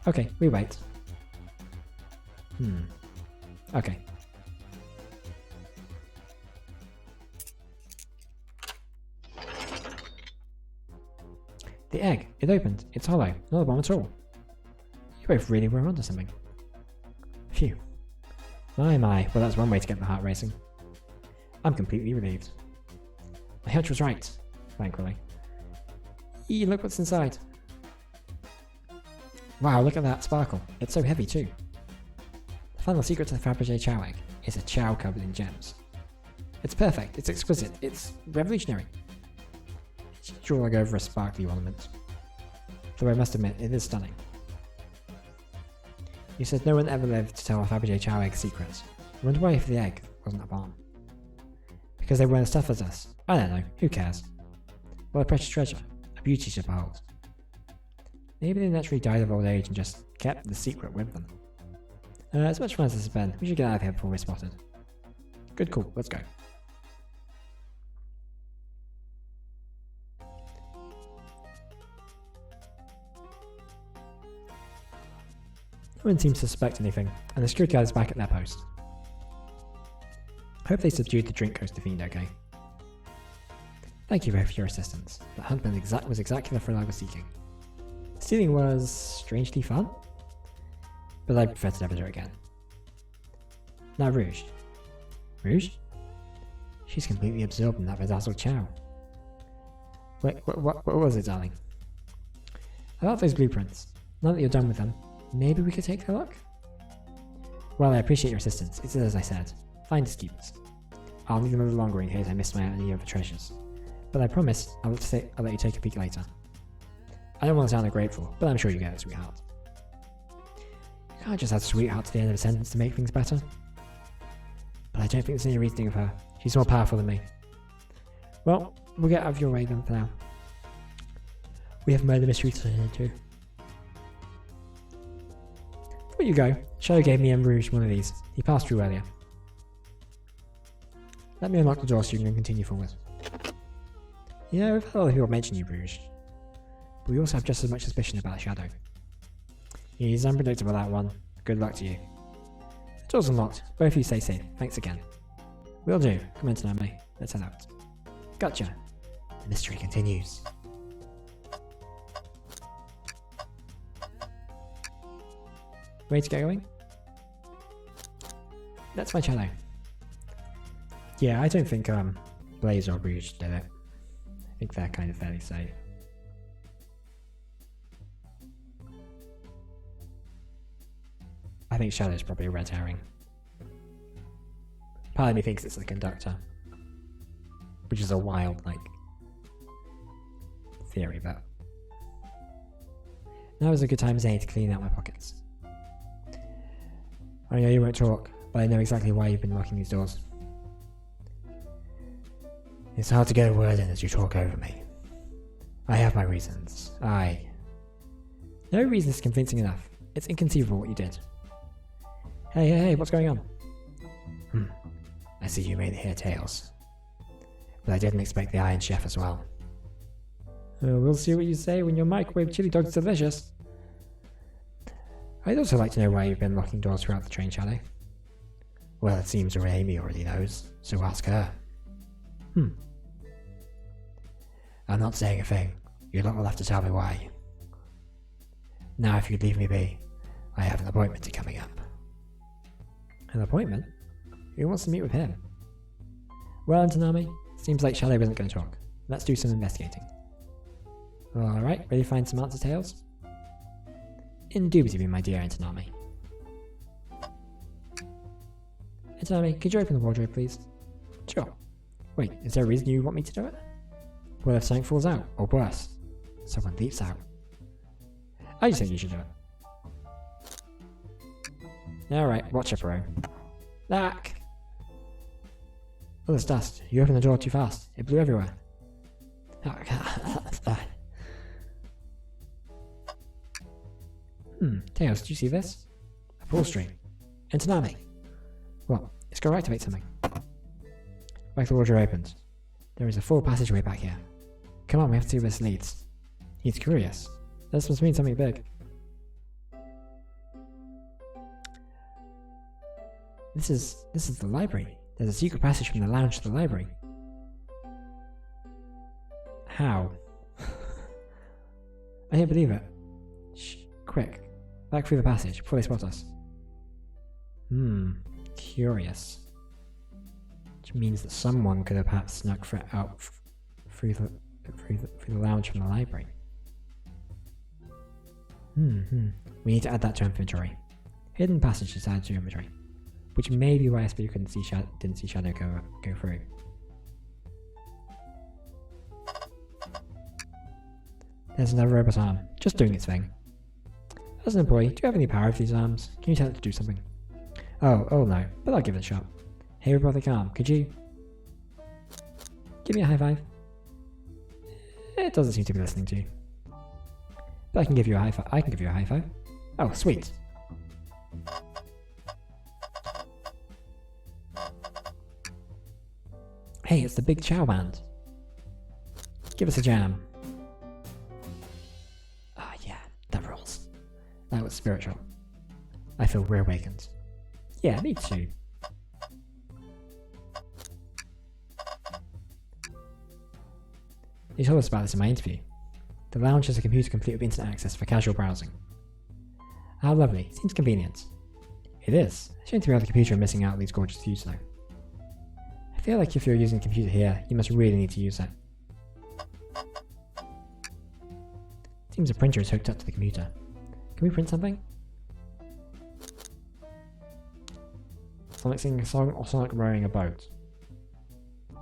Okay, we wait. Okay. The egg, it opened. It's hollow, not a bomb at all. You both really were onto something. Phew. My, well that's one way to get the heart racing. I'm completely relieved. My hunch was right, thankfully. Eee, look what's inside. Wow, look at that sparkle. It's so heavy too. The final secret to the Fabergé chow egg is a chow covered in gems. It's perfect, it's exquisite, it's revolutionary. It's drawing over a sparkly ornament. Though I must admit, it is stunning. You said no one ever lived to tell a Fabergé chow egg secrets. I wonder why if the egg wasn't a bomb. Because they weren't as tough as us. I don't know, who cares? What a precious treasure, a beauty to behold. Maybe they naturally died of old age and just kept the secret with them. As much fun as this has been, we should get out of here before we're spotted. Good call, let's go. No one seems to suspect anything, and the security guard is back at their post. Hope they subdued the drink coaster fiend okay. Thank you both for your assistance. The hunt was exactly the thrill I was seeking. Stealing was strangely fun, but I prefer to never do it again. Now Rouge. Rouge? She's completely absorbed in that bedazzled chow. Wait, what was it, darling? About those blueprints. Now that you're done with them, maybe we could take a look? Well, I appreciate your assistance. It's as I said. Finders keepers. I'll need them a little longer in case I miss my out on any other treasures. But I promise I'll let you take a peek later. I don't want to sound ungrateful, but I'm sure you get it, sweetheart. You can't just add sweetheart to the end of a sentence to make things better. But I don't think there's any reason to think of her. She's more powerful than me. Well, we'll get out of your way then for now. We have murder mystery to attend to. Before you go, Shadow gave me and Rouge one of these. He passed through earlier. Let me unlock the door so you can continue forward. You know, I've heard other people mention you, Rouge. But we also have just as much suspicion about Shadow. He's unpredictable, that one. Good luck to you. The door's unlocked. Both of you stay safe. Thanks again. Will do. Come in tonight, mate. Let's head out. Gotcha. The mystery continues. Ready to get going? That's my Shadow. Yeah, I don't think Blaze or Rouge did it. I think they're kind of fairly safe. I think Shadow's probably a red herring. Part of me thinks it's the conductor. Which is a wild, theory, but... Now is a good time as any to clean out my pockets. I know you won't talk, but I know exactly why you've been locking these doors. It's hard to get a word in as you talk over me. I have my reasons. No reason is convincing enough. It's inconceivable what you did. Hey, what's going on? I see you made it here, Tails. But I didn't expect the Iron Chef as well. We'll see what you say when your microwave chili dog's delicious. I'd also like to know why you've been locking doors throughout the train, Shadow. Well, it seems Amy already knows, so ask her. I'm not saying a thing. You lot will have to tell me why. Now, if you'd leave me be, I have an appointment coming up. An appointment? Who wants to meet with him? Well, Antonami, seems like Shadow isn't going to talk. Let's do some investigating. Alright, ready to find some answers, Tails? Indubitably, my dear Antonami. Antonami, could you open the wardrobe, please? Sure. Wait, is there a reason you want me to do it? What if something falls out, or worse, someone leaps out? I just think you should do it. Alright, watch it, bro. Back! Oh, there's dust. You opened the door too fast. It blew everywhere. Tails, did you see this? A pull string. Into Nami. What? It's got to activate something. Like the water opens. There is a full passageway back here. Come on, we have to see where this leads. He's curious. This must mean something big. This is the library. There's a secret passage from the lounge to the library. How? I can't believe it. Shh, quick. Back through the passage before they spot us. Curious. Which means that someone could have perhaps snuck out through the lounge from the library. We need to add that to inventory. Hidden passage is added to inventory. Which may be why SB didn't see Shadow go through. There's another robot arm, just doing its thing. As an employee, do you have any power with these arms? Can you tell it to do something? Oh no, but I'll give it a shot. Hey robotic arm, could you give me a high five? It doesn't seem to be listening to you. But I can give you a high five. Oh, sweet. Hey, it's the Big Chow Band. Give us a jam. Ah, yeah, that rules. That was spiritual. I feel reawakened. Yeah, me too. They told us about this in my interview. The lounge has a computer complete with internet access for casual browsing. How lovely. Seems convenient. It is. Shame to be on the computer and missing out on these gorgeous views though. I feel like if you're using a computer here, you must really need to use it. Seems a printer is hooked up to the computer. Can we print something? Sonic singing a song or Sonic rowing a boat?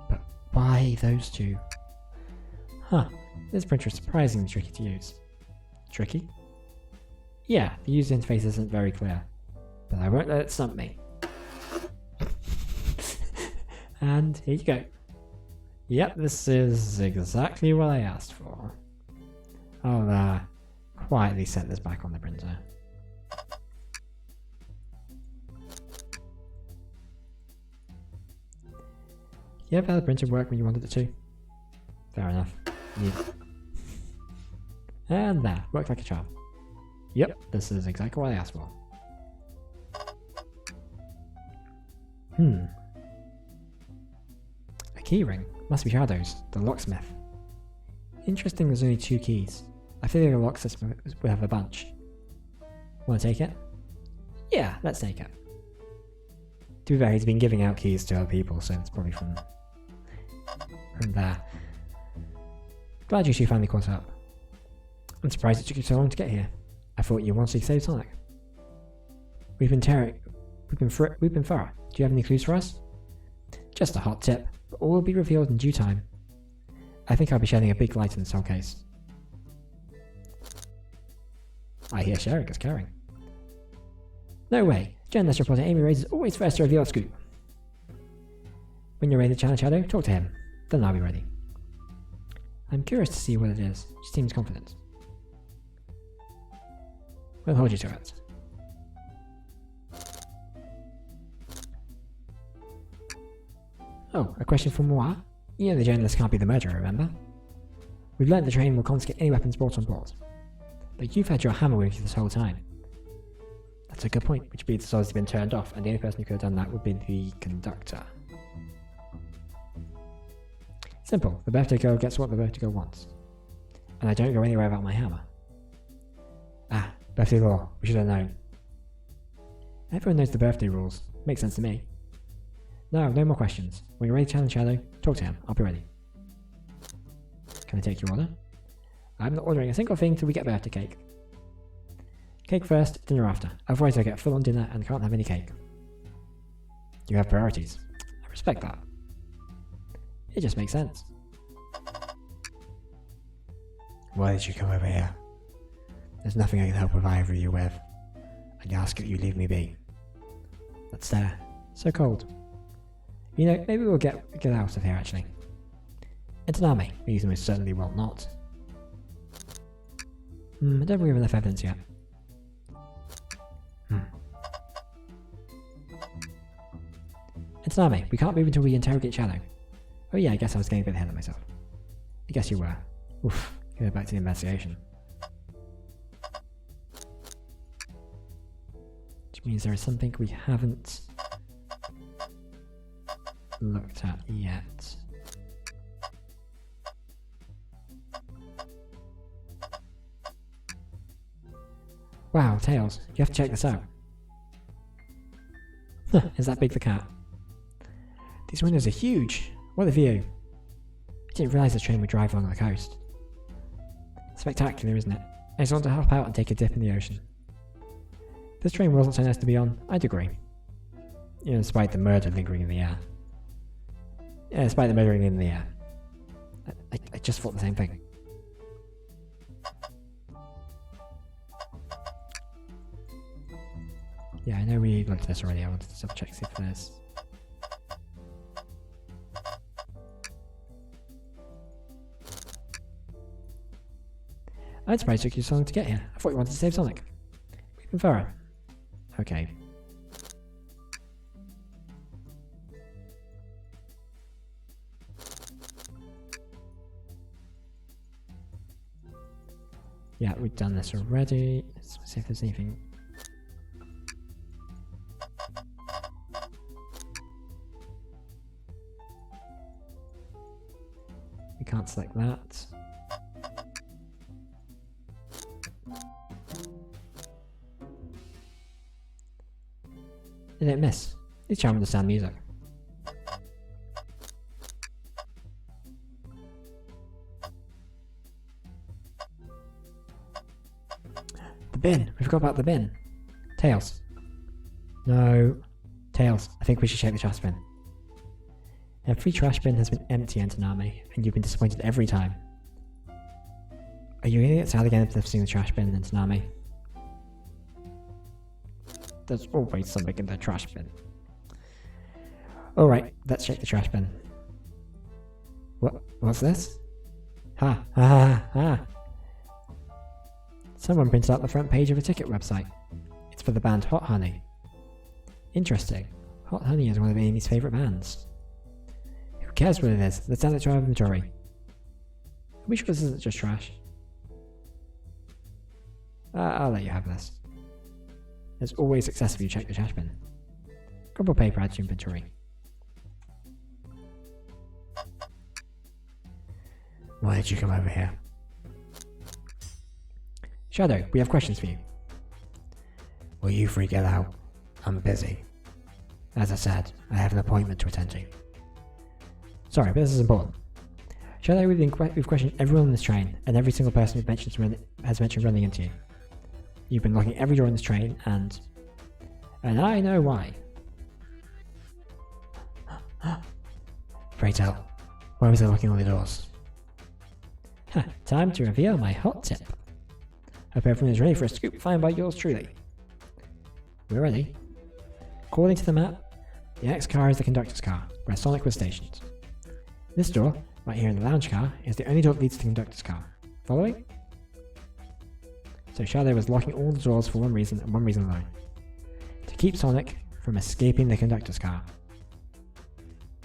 But why those two? Huh, this printer is surprisingly tricky to use. Tricky? Yeah, the user interface isn't very clear, but I won't let it stump me. And here you go. Yep, this is exactly what I asked for. I'll quietly set this back on the printer. You ever had the printer work when you wanted it to? Fair enough. Yep. And there, worked like a charm. Yep, this is exactly what I asked for. A keyring. Must be Shadow's, the locksmith. Interesting there's only 2 keys. I feel like a locksmith would have a bunch. Wanna take it? Yeah, let's take it. To be fair, he's been giving out keys to other people, so it's probably from there. Glad you two finally caught up. I'm surprised it took you so long to get here. I thought you wanted to save Sonic. We've been thorough. Do you have any clues for us? Just a hot tip, but all will be revealed in due time. I think I'll be shedding a big light in this whole case. I hear sharing is caring. No way. Journalist reporter Amy Reyes is always first to reveal a scoop. When you're ready to challenge Shadow, talk to him. Then I'll be ready. I'm curious to see what it is. She seems confident. We'll hold you to it. Oh, a question from moi? You know the journalist can't be the murderer, remember? We've learned the train will confiscate any weapons brought on board. But you've had your hammer with you this whole time. That's a good point, which means the soldier's has been turned off, and the only person who could have done that would be the conductor. Simple, the birthday girl gets what the birthday girl wants. And I don't go anywhere without my hammer. Ah, birthday law, we should have known. Everyone knows the birthday rules, makes sense to me. No more questions. When you're ready to challenge Shadow, talk to him, I'll be ready. Can I take your order? I'm not ordering a single thing till we get birthday cake. Cake first, dinner after. Otherwise I get full on dinner and can't have any cake. You have priorities. I respect that. It just makes sense. Why did you come over here? There's nothing I can help with either of you with. I ask that you leave me be. That's there. So cold. You know, maybe we'll get out of here actually. It's an army. We most certainly will not. I don't think we have enough evidence yet. It's an army. We can't move until we interrogate Shadow. Oh yeah, I guess I was getting a bit ahead of myself. I guess you were. Oof. Go back to the investigation. Which means there is something we haven't looked at yet. Wow, Tails, you have to check this out. Is that Big the cat? These windows are huge. What a view. I didn't realise the train would drive along the coast. Spectacular, isn't it? I just want to hop out and take a dip in the ocean. If this train wasn't so nice to be on, I'd agree. You know, despite the murder lingering in the air. Yeah, despite the murdering in the air. I just thought the same thing. Yeah, I know we looked at this already. I wanted to double check see if there's... I'm surprised it took you so long to get here. I thought you wanted to save Sonic. Even thorough. Okay. Yeah, we've done this already. Let's see if there's anything... We can't select that. Did it miss? It's trying to understand music. The bin! We forgot about the bin. Tails. No. Tails, I think we should check the trash bin. Every trash bin has been empty, Antonami, and you've been disappointed every time. Are you gonna get sad again after seeing the trash bin, Antonami? There's always something in the trash bin. Alright, let's check the trash bin. What's this? Ha, ha, ha, ha. Someone printed out the front page of a ticket website. It's for the band Hot Honey. Interesting. Hot Honey is one of Amy's favourite bands. Who cares what it is? Let's add it to our inventory. Are we sure this isn't just trash? I'll let you have this. It's always successful you check the trash bin. Crumpled paper adds to inventory. Why did you come over here? Shadow, we have questions for you. Will you three get out? I'm busy. As I said, I have an appointment to attend to. Sorry, but this is important. Shadow, we've questioned everyone on this train, and every single person has mentioned running into you. You've been locking every door in this train, and I know why. Pray tell, why was I locking all the doors? Time to reveal my hot tip. Hope everyone is ready for a scoop found by yours truly. We're ready. According to the map, the X car is the conductor's car, where Sonic was stationed. This door, right here in the lounge car, is the only door that leads to the conductor's car. Following? So Shadow was locking all the doors for one reason and one reason alone. To keep Sonic from escaping the conductor's car.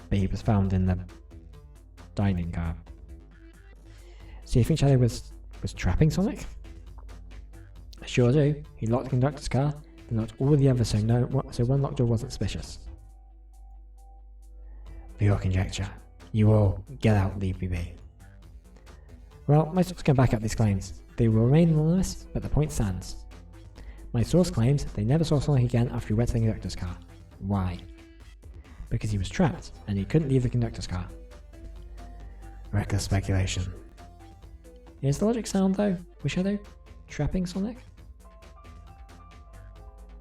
But he was found in the dining car. So you think Shadow was trapping Sonic? I sure do. He locked the conductor's car, then locked all the others so one locked door wasn't suspicious. For your conjecture, you all get out and leave me be. Well, my source can back up these claims. They will remain anonymous, but the point stands. My source claims they never saw Sonic again after he went to the conductor's car. Why? Because he was trapped, and he couldn't leave the conductor's car. Reckless speculation. Is the logic sound though? Was Shadow trapping Sonic?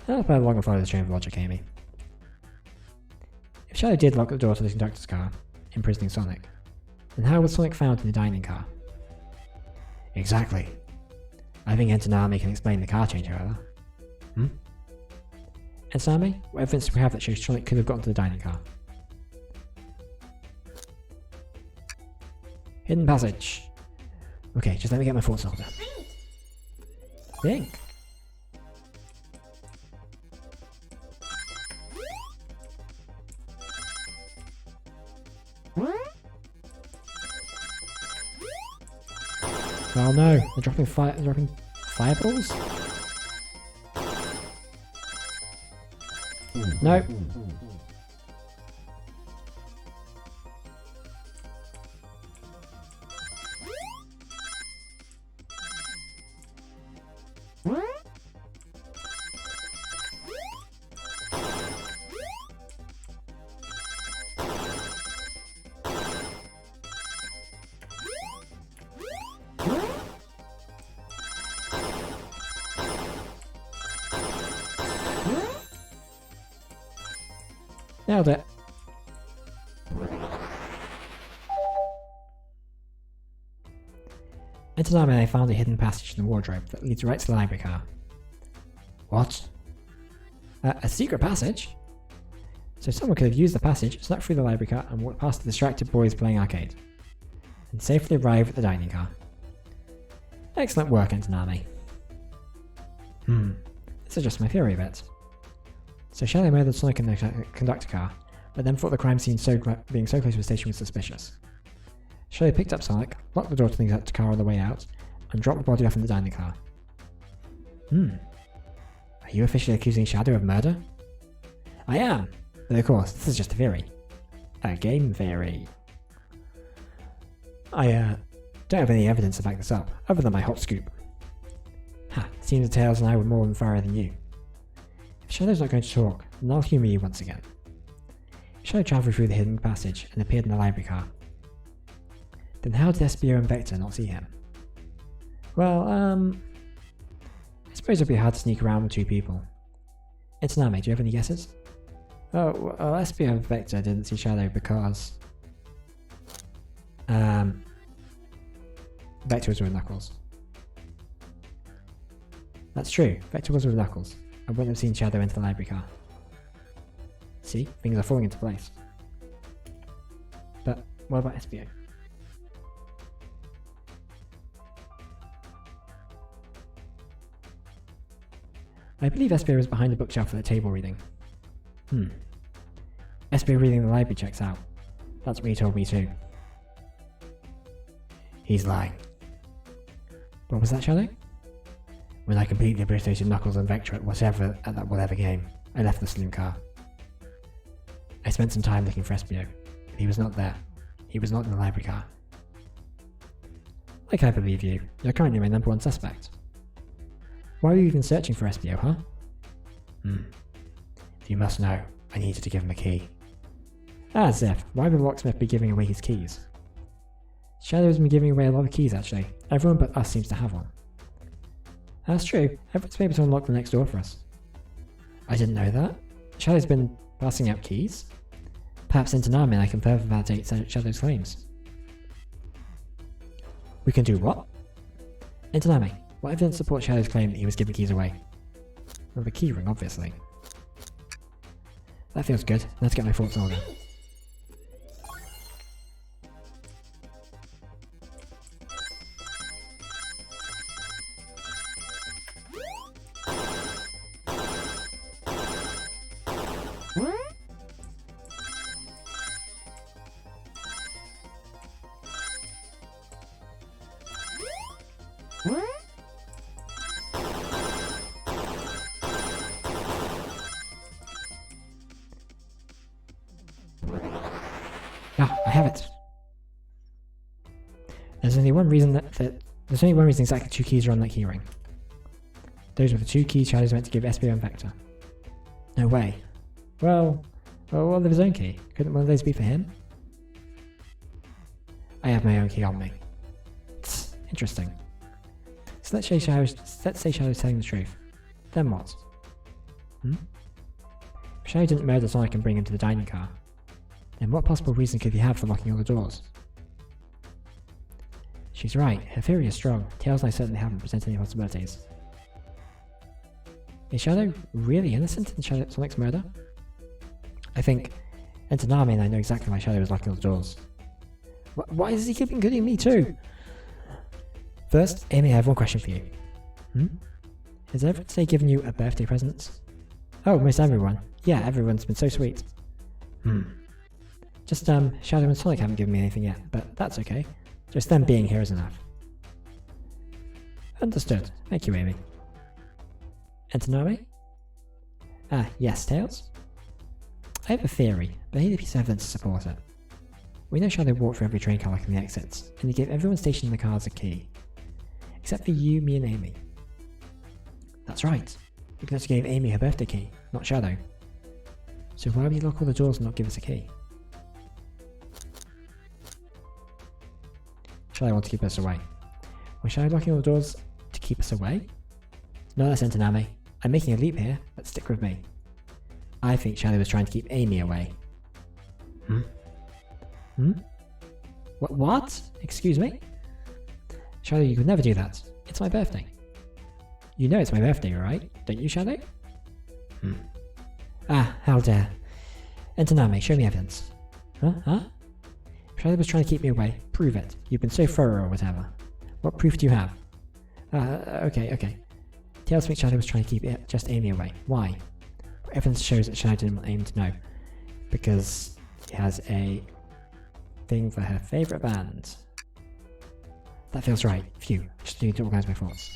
I'll play along and follow the train of logic, Amy. If Shadow did lock the door to the conductor's car, imprisoning Sonic, then how was Sonic found in the dining car? Exactly. I think Entonami can explain the car change, however. Entonami, what evidence do we have that shows Sonic could have gotten to the dining car? Hidden passage. Okay, just let me get my thoughts in order. Think. Oh no, they're dropping fireballs? No. Nailed it. Enter Nami and I found a hidden passage in the wardrobe that leads right to the library car. What? A secret passage? So someone could have used the passage, snuck through the library car and walked past the distracted boys playing arcade. And safely arrive at the dining car. Excellent work, Enter Nami. This is just my theory a bit. So Shadow murdered Sonic in the conductor car, but then thought the crime scene being so close to the station was suspicious. Shadow picked up Sonic, locked the door to the car on the way out, and dropped the body off in the dining car. Are you officially accusing Shadow of murder? I am, but of course, this is just a theory. A game theory. I don't have any evidence to back this up, other than my hot scoop. Ha, seems the Tails and I were more thorough than you. If Shadow's not going to talk, then I'll humour you once again. Shadow travelled through the hidden passage and appeared in the library car. Then how did Espio and Vector not see him? Well, I suppose it'd be hard to sneak around with two people. Enter Nami, do you have any guesses? Oh, well, Espio and Vector didn't see Shadow because... Vector was with Knuckles. That's true, Vector was with Knuckles. I wouldn't have seen Shadow enter the library car. See, things are falling into place. But what about Espio? I believe Espio was behind the bookshelf at the table reading. Espio reading the library checks out. That's what he told me too. He's lying. What was that, Shadow? When I completely obliterated Knuckles and Vector at that whatever game, I left the saloon car. I spent some time looking for Espio, but he was not there. He was not in the library car. Like I believe you, you're currently my number one suspect. Why are you even searching for Espio, huh? You must know, I needed to give him a key. As if, why would Locksmith be giving away his keys? Shadow has been giving away a lot of keys actually. Everyone but us seems to have one. That's true, everyone's able to unlock the next door for us. I didn't know that. Shadow's been passing out keys? Perhaps Enter Nami and I can further validate Shadow's claims. We can do what? Enter Nami, what evidence supports Shadow's claim that he was giving keys away? Well, the key ring, obviously. That feels good. Let's get my thoughts in order. Ah, I have it. There's only one reason there's only one reason exactly two keys are on that keyring. Those were the two keys Shadow's meant to give Espio and Vector. No way. Well, what of his own key? Couldn't one of those be for him? I have my own key on me. Tss, interesting. So let's say Shadow's telling the truth. Then what? If Shadow didn't murder Sonic and bring him to the dining car, then what possible reason could he have for locking all the doors? She's right, her theory is strong. Tails and I certainly haven't presented any possibilities. Is Shadow really innocent in Sonic's murder? I think Enter Nami and I know exactly why Shadow was locking all the doors. Why does he keep including me too? First, Amy, I have one question for you. Has everyone today given you a birthday present? Oh, most everyone. Yeah, everyone's been so sweet. Just, Shadow and Sonic haven't given me anything yet, but that's okay. Just them being here is enough. Understood. Thank you, Amy. And Tanami? Ah, yes, Tails? I have a theory, but I need a piece of evidence to support it. We know Shadow walked through every train car locking the exits, and he gave everyone stationed in the cars a key. Except for you, me, and Amy. That's right. He actually gave Amy her birthday key, not Shadow. So why would he lock all the doors and not give us a key? Shadow wants to keep us away. Was Shadow locking all the doors to keep us away? No, that's Tanami. I'm making a leap here, but stick with me. I think Shadow was trying to keep Amy away. What? Excuse me? Shadow, you could never do that. It's my birthday. You know it's my birthday, right? Don't you, Shadow? Ah, how dare. And Tanami, show me evidence. Huh? Shadow was trying to keep me away. Prove it. You've been so thorough or whatever. What proof do you have? Okay. Tails thinks Shadow was trying to keep just Amy away. Why? Evidence shows that Shadow didn't want Amy to know. Because he has a thing for her favourite band. That feels right. Phew. I just need to organise my thoughts.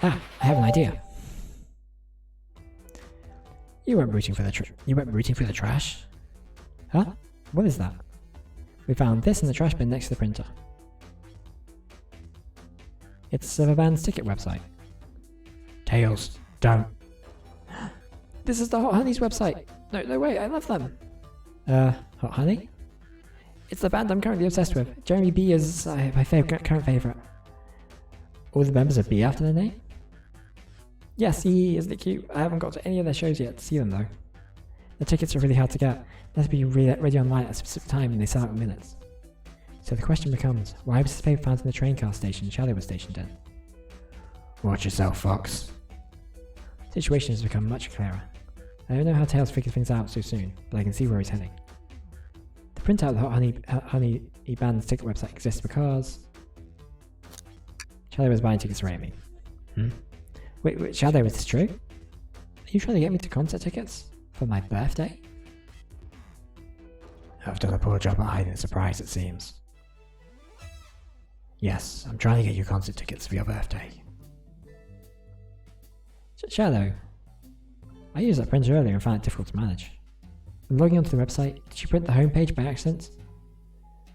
Ah, I have an idea. You weren't rooting for the trash? Huh? What is that? We found this in the trash bin next to the printer. It's the band's ticket website. Tails, don't. This is the Hot Honey's website. No way, I love them. Hot Honey? It's the band I'm currently obsessed with. Jeremy B is my current favourite. All the members are B after their name? Yes, isn't it cute? I haven't got to any of their shows yet to see them though. The tickets are really hard to get. They have to be ready online at a specific time and they sell out in minutes. So the question becomes, why was this paper found in the train car station Shadow was stationed in? Watch yourself, Fox. The situation has become much clearer. I don't know how Tails figured things out so soon, but I can see where he's heading. The printout of the Hot Honey band's ticket website exists because Shadow was buying tickets for Amy. Wait, Shadow, is this true? Are you trying to get me to concert tickets? For my birthday? I've done a poor job at hiding the surprise, it seems. Yes, I'm trying to get you concert tickets for your birthday. Shadow, I used that printer earlier and found it difficult to manage. I'm logging onto the website. Did you print the homepage by accident?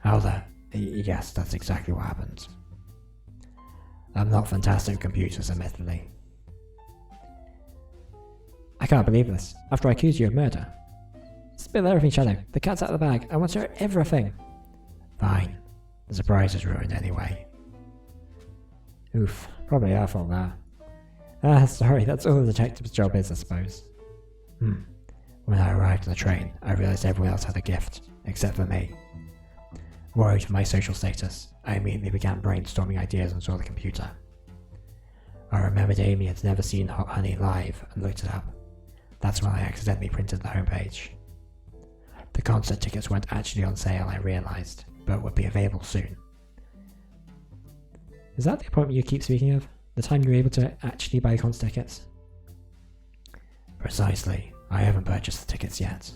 Oh, yes, that's exactly what happened. I'm not fantastic at computers, admittedly. I can't believe this. After I accused you of murder. Spill everything, Shadow. The cat's out of the bag. I want to know everything. Fine. The surprise is ruined anyway. Oof. Probably our fault there. Sorry. That's all the detective's job is, I suppose. When I arrived on the train, I realised everyone else had a gift, except for me. Worried for my social status, I immediately began brainstorming ideas and saw the computer. I remembered Amy had never seen Hot Honey live and looked it up. That's when I accidentally printed the homepage. The concert tickets weren't actually on sale, I realised, but would be available soon. Is that the appointment you keep speaking of? The time you were able to actually buy concert tickets? Precisely. I haven't purchased the tickets yet.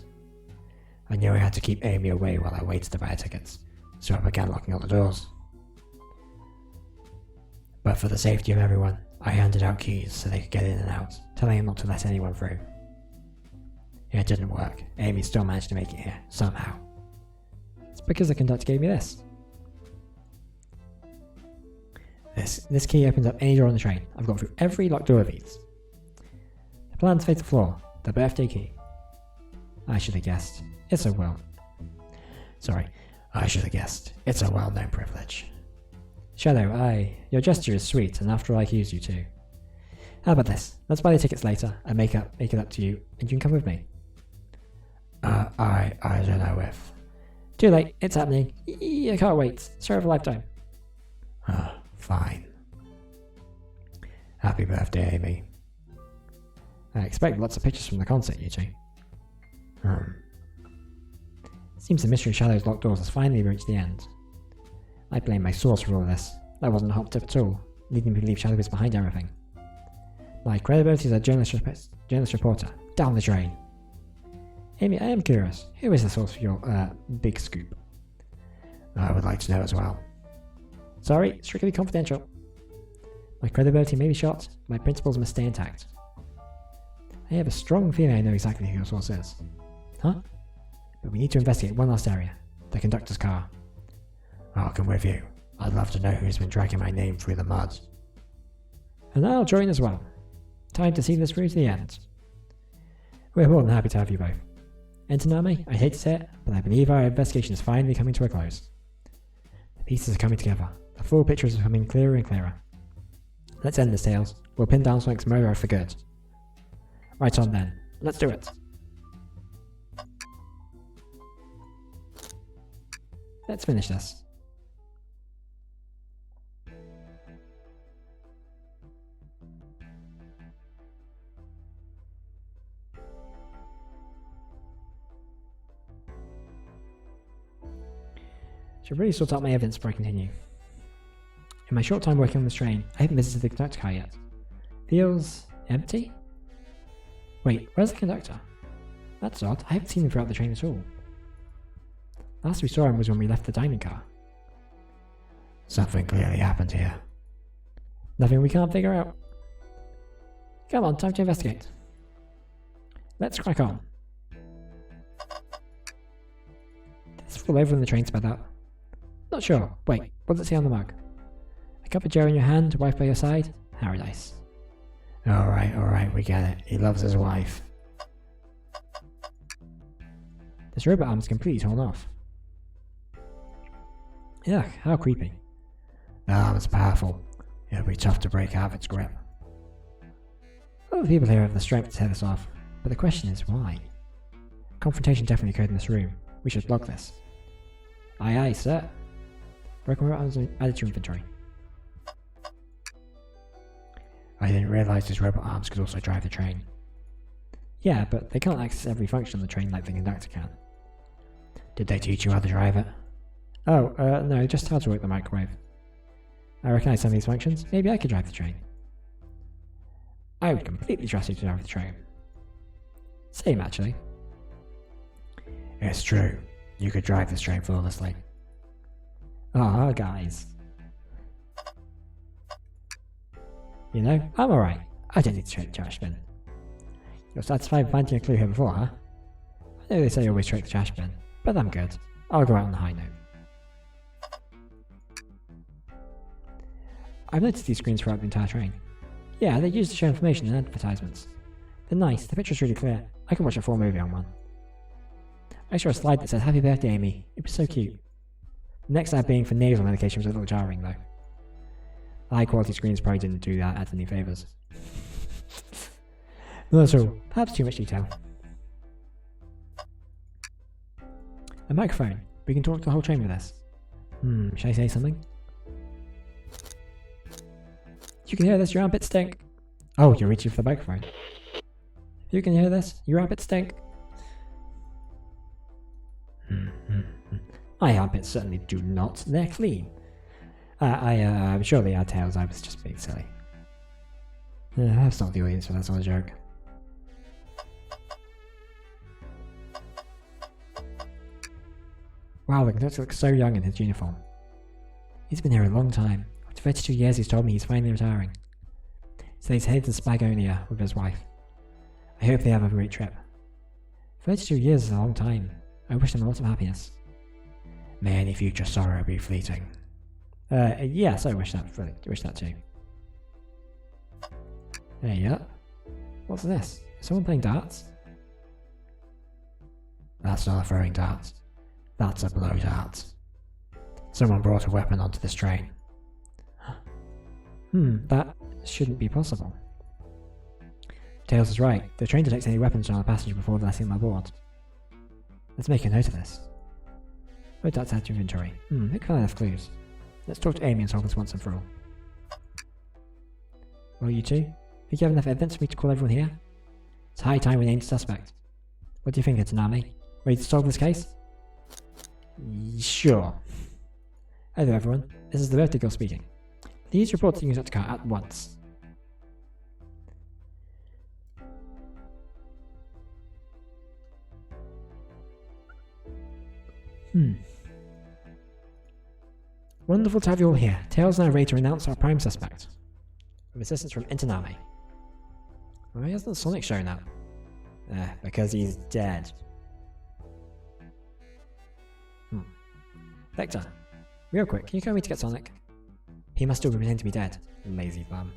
I knew I had to keep Amy away while I waited to buy tickets, so I began locking all the doors. But for the safety of everyone, I handed out keys so they could get in and out, telling them not to let anyone through. It didn't work. Amy still managed to make it here, somehow. It's because the conductor gave me this. This key opens up any door on the train. I've got through every locked door of these. The plan's face the floor. The birthday key. I should have guessed. It's a well. Sorry, I should have guessed. It's a well-known privilege. Shadow, your gesture is sweet, and after all I accused you too. How about this? Let's buy the tickets later and make it up to you, and you can come with me. I don't know if. Too late, it's happening. I can't wait. Sorry of a lifetime. Fine. Happy birthday, Amy. I expect lots of pictures from the concert, you two. Seems the mystery of Shadow's locked doors has finally reached the end. I blame my source for all this. That wasn't a hot tip at all, leading me to believe Shadow is behind everything. My credibility as a journalist reporter, down the drain. Amy, I am curious. Who is the source for your, big scoop? I would like to know as well. Sorry, strictly confidential. My credibility may be shot, my principles must stay intact. I have a strong feeling I know exactly who your source is. Huh? But we need to investigate one last area. The conductor's car. I'll come with you. I'd love to know who's been dragging my name through the mud. And I'll join as well. Time to see this through to the end. We're more than happy to have you both. Enter Nami, I hate to say it, but I believe our investigation is finally coming to a close. The pieces are coming together. The full picture is becoming clearer and clearer. Let's end this, Tails. We'll pin down Sonic's murderer for good. Right on then. Let's do it. Let's finish this. Should really sort out my evidence before I continue. In my short time working on this train, I haven't visited the conductor car yet. Feels empty? Wait, where's the conductor? That's odd, I haven't seen him throughout the train at all. Last we saw him was when we left the dining car. Something clearly happened here. Nothing we can't figure out. Come on, time to investigate. Let's crack on. Did this fall over when the train sped out? Not sure. Wait, what does it say on the mug? A cup of joe in your hand, wife by your side, paradise. Alright, we get it. He loves his wife. This robot arm is completely torn off. Yuck, how creepy. The arm is powerful. It'll be tough to break out of its grip. All the people here have the strength to tear this off, but the question is why? Confrontation definitely occurred in this room. We should log this. Aye, sir. Broken robot arms added to inventory. I didn't realise these robot arms could also drive the train. Yeah, but they can't access every function on the train like the conductor can. Did they teach you how to drive it? Oh, no, just how to work the microwave. I recognise some of these functions. Maybe I could drive the train. I would completely trust you to drive the train. Same, actually. It's true. You could drive this train flawlessly. Ah, guys. You know, I'm alright. I don't need to check the trash bin. You're satisfied with finding a clue here before, huh? I know they say you always check the trash bin, but I'm good. I'll go out on a high note. I've noticed these screens throughout the entire train. Yeah, they're used to show information and advertisements. They're nice, the picture's really clear. I can watch a full movie on one. I saw a slide that said Happy Birthday Amy. It was so cute. The next ad being for nasal medication was a little jarring though. The high quality screens probably didn't do that ad any favours. Not at all. Perhaps too much detail. A microphone. We can talk the whole train with this. Should I say something? You can hear this, your armpits stink. Oh, you're reaching for the microphone. You can hear this, your armpits stink. My armpits certainly do not. They're clean. I'm sure they are tails. I was just being silly. I've stopped the audience for that sort of joke. Wow, the conductor looks so young in his uniform. He's been here a long time. After 32 years, he's told me he's finally retiring. So he's headed to Spagonia with his wife. I hope they have a great trip. 32 years is a long time. I wish them a lot of happiness. May any future sorrow be fleeting. Yes, I wish that too. There you go. What's this? Is someone playing darts? That's not a throwing dart. That's a blow dart. Someone brought a weapon onto this train. That shouldn't be possible. Tails is right. The train detects any weapons on a passenger before letting them aboard. Let's make a note of this. Blow darts add to inventory. It can't have clues. Let's talk to Amy and solve this once and for all. Well, you two? Think you have enough evidence for me to call everyone here? It's high time we named a suspect. What do you think, Tanami? Ready to solve this case? Sure. Hello everyone, this is the birthday girl speaking. Please report to the car at once. Wonderful to have you all here. Tails and I are ready to announce our prime suspect. With assistance from Tanami. Why hasn't Sonic shown up? Because he's dead. Vector, real quick, can you come with me to get Sonic? He must still pretend to be dead. Lazy bum.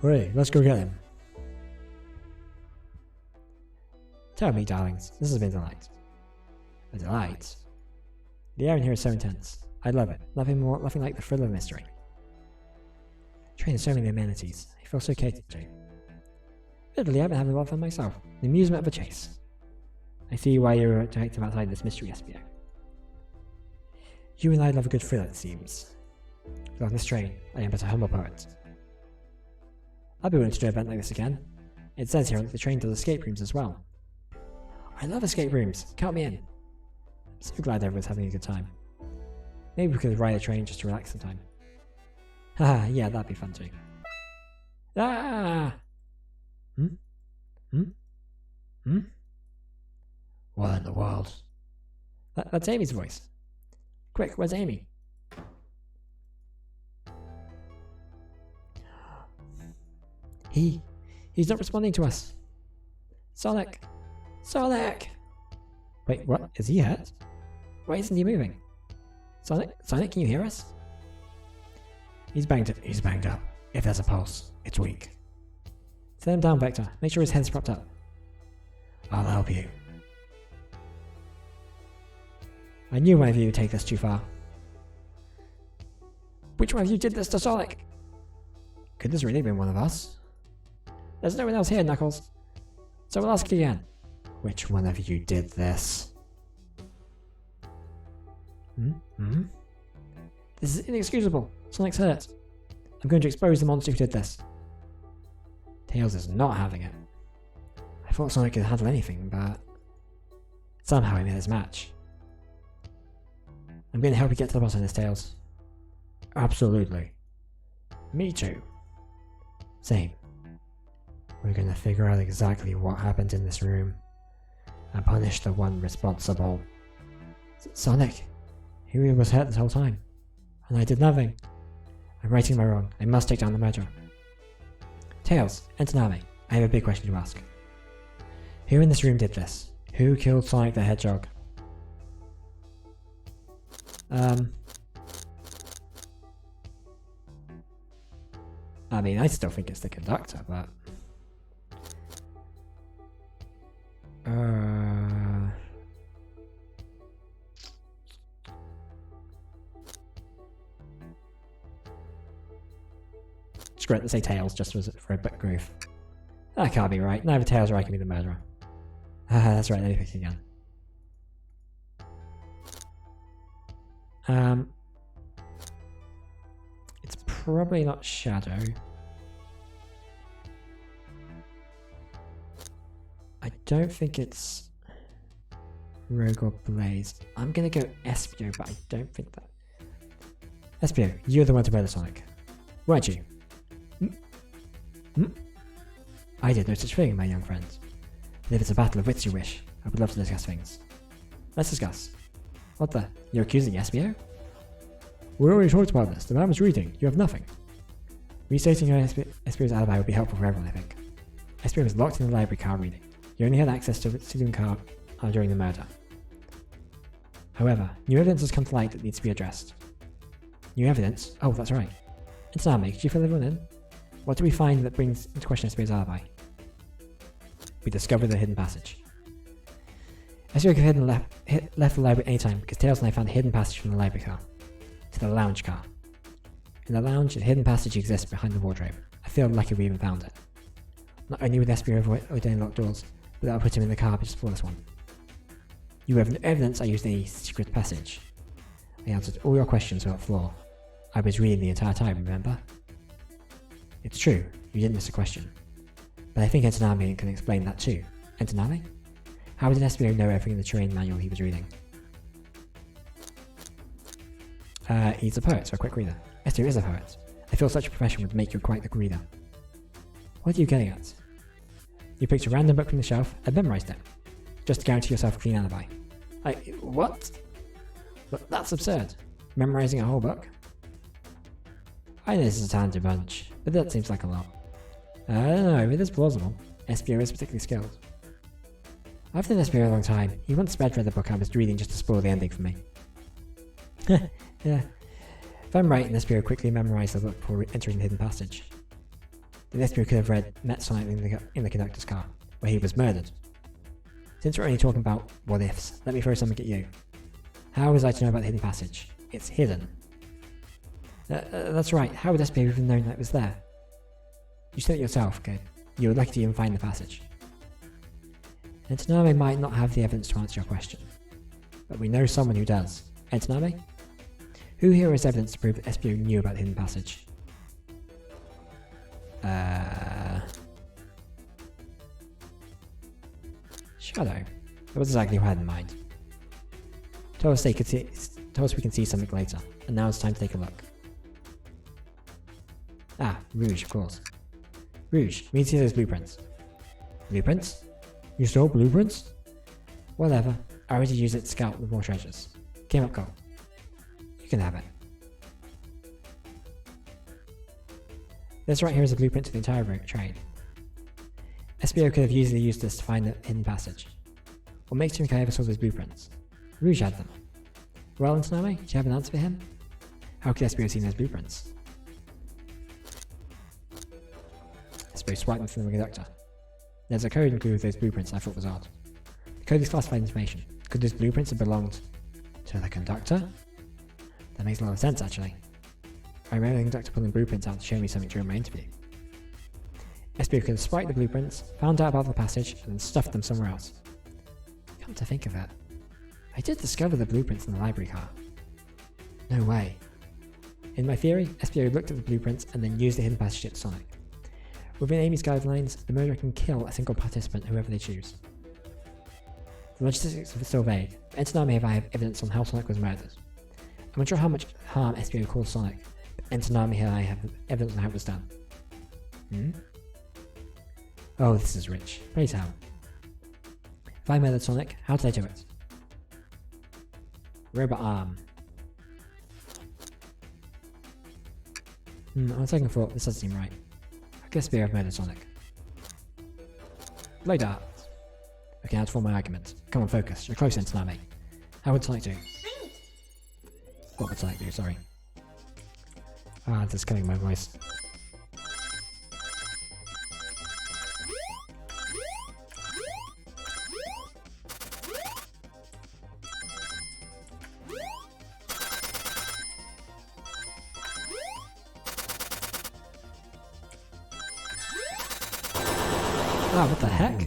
Hurry, let's go get him. Tell me, darlings, this has been a delight. A delight? The air in here is so intense. I love it. Nothing like the thrill of mystery. Train has so many amenities. I feel so catered to. Literally, I've been having a lot of fun myself. The amusement of a chase. I see why you're a detective outside this mystery SPO. You and I love a good thrill, it seems. But on this train, I am but a humble poet. I'd be willing to do an event like this again. It says here that the train does escape rooms as well. I love escape rooms. Count me in. I'm so glad everyone's having a good time. Maybe we could ride a train just to relax sometime. Haha, yeah, that'd be fun too. Ah! What in the world? That's Amy's voice. Quick, where's Amy? He's not responding to us. Sonic! Sonic! Wait, what? Is he hurt? Why isn't he moving? Sonic, can you hear us? He's banged up. If there's a pulse, it's weak. Set him down, Vector. Make sure his head's propped up. I'll help you. I knew one of you would take this too far. Which one of you did this to Sonic? Could this really have been one of us? There's no one else here, Knuckles. So we'll ask you again. Which one of you did this? This is inexcusable. Sonic's hurt. I'm going to expose the monster who did this. Tails is not having it. I thought Sonic could handle anything, but somehow he made his match. I'm going to help you get to the bottom of this, Tails. Absolutely. Me too. Same. We're going to figure out exactly what happened in this room and punish the one responsible. Sonic, he was hurt this whole time, and I did nothing. I'm righting my wrong. I must take down the murderer. Tails, Tanami, I have a big question to ask. Who in this room did this? Who killed Sonic the Hedgehog? I mean, I still think it's the conductor, but... Screw it, let's say Tails, just for a bit of grief. That can't be right. Neither Tails or I can be the murderer. That's right, let me pick again. It's probably not Shadow. I don't think it's Rogue or Blaze. I'm gonna go Espio, but I don't think that... Espio, you're the one to murder Sonic. Weren't you? I did no such thing, my young friend. And if it's a battle of wits you wish, I would love to discuss things. Let's discuss. What the? You're accusing Espio? We already talked about this. The man was reading. You have nothing. Restating Espio's alibi would be helpful for everyone, I think. Espio was locked in the library car reading. You only had access to the saloon car during the murder. However, new evidence has come to light that needs to be addressed. New evidence? Oh, that's right. Tanami, could you fill everyone in? What do we find that brings into question Espio's alibi? We discover the hidden passage. SBO could have left the library anytime because Tails and I found a hidden passage from the library car to the lounge car. In the lounge, a hidden passage exists behind the wardrobe. I feel lucky we even found it. Not only would SBO avoid any locked doors, but that would put him in the car just for this one. You have no evidence I used a secret passage. I answered all your questions without flaw. I was reading the entire time, remember? It's true, you didn't miss a question. But I think Entonami can explain that too. Entonami? How did SBO know everything in the terrain manual he was reading? He's a poet, so a quick reader. SBO is a poet. I feel such a profession would make you quite the reader. What are you getting at? You picked a random book from the shelf and memorized it, just to guarantee yourself a clean alibi. What? But that's absurd. Memorizing a whole book? I know this is a talented bunch, but that seems like a lot. I don't know, it is plausible. SBO is particularly skilled. I've known SBO a long time. He once read the book I was reading just to spoil the ending for me. Yeah. If I'm right, SBO quickly memorized the book before entering the hidden passage. Then SBO could have met Sonic in the conductor's car, where he was murdered. Since we're only talking about what ifs, let me throw something at you. How was I to know about the hidden passage? It's hidden. That's right, how would SBO even known that it was there? You said it yourself, good. You were lucky to even find the passage. Entonami might not have the evidence to answer your question, but we know someone who does. Entonami? Who here has evidence to prove that SBO knew about the hidden passage? Shadow. That was exactly what I had in mind. Told us we can see something later, and now it's time to take a look. Ah, Rouge, of course. Rouge, we need to see those blueprints. Blueprints? You stole blueprints? Whatever, I already used it to scout with more treasures. Came up gold. You can have it. This right here is a blueprint to the entire trade. SBO could have easily used this to find the hidden passage. What makes you think I ever saw those blueprints? Rouge had them. Well, Entonami, do you have an answer for him? How could SBO have seen those blueprints? SBO swiped them from the conductor. There's a code included with those blueprints I thought was odd. The code is classified information. Could those blueprints have belonged to the conductor? That makes a lot of sense, actually. I remember the conductor pulling blueprints out to show me something during my interview. SBO could have swiped the blueprints, found out about the passage, and then stuffed them somewhere else. Come to think of it, I did discover the blueprints in the library car. No way. In my theory, SBO looked at the blueprints and then used the hidden passage to hit Sonic. Within Amy's guidelines, the murderer can kill a single participant, whoever they choose. The logistics are still vague, but Entonami and I have evidence on how Sonic was murdered. I'm unsure how much harm SBO caused Sonic, but Entonami and I have evidence on how it was done. Oh, this is rich. Pray tell. If I murdered Sonic, how did I do it? Robot arm. On second thought, this doesn't seem right. I guess SBO have murdered Sonic. Blow dart. Okay, now to form my argument. Come on, focus. You're close, Entonami. How would Sonic do? What would Sonic do? Sorry. Ah, this is killing my voice. Ah, what the heck?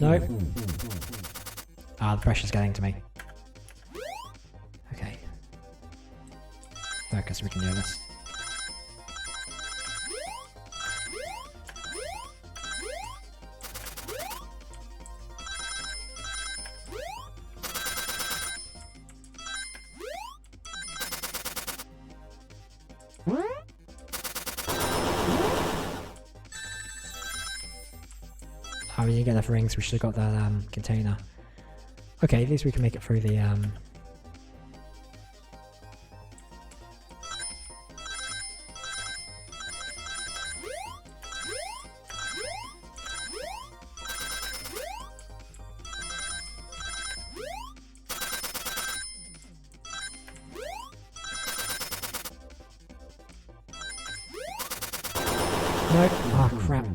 Nope. Ah, the pressure's getting to me. Okay. Focus, we can do this. Oh, we didn't get enough rings, we should have got that container. Okay, at least we can make it through the No. Oh, crap.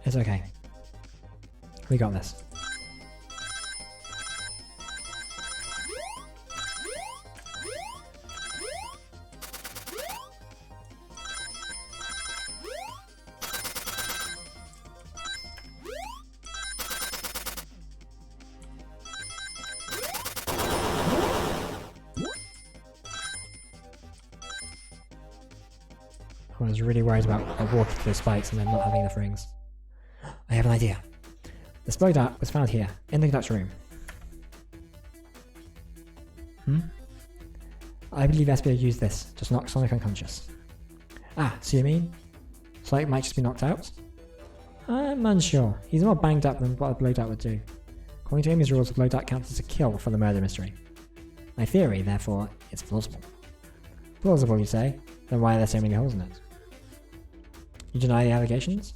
It's okay. We got this. I was really worried about walking through the spikes and then not having enough rings. I have an idea. The spike dart was found here, in the conductor room. I believe SBO used this to knock Sonic unconscious. Ah, so you mean Sonic might just be knocked out? I'm unsure. He's more banged up than what a blow dart would do. According to Amy's rules, a blow dart counts as a kill for the murder mystery. My theory, therefore, is plausible. Plausible, you say? Then why are there so many holes in it? You deny the allegations?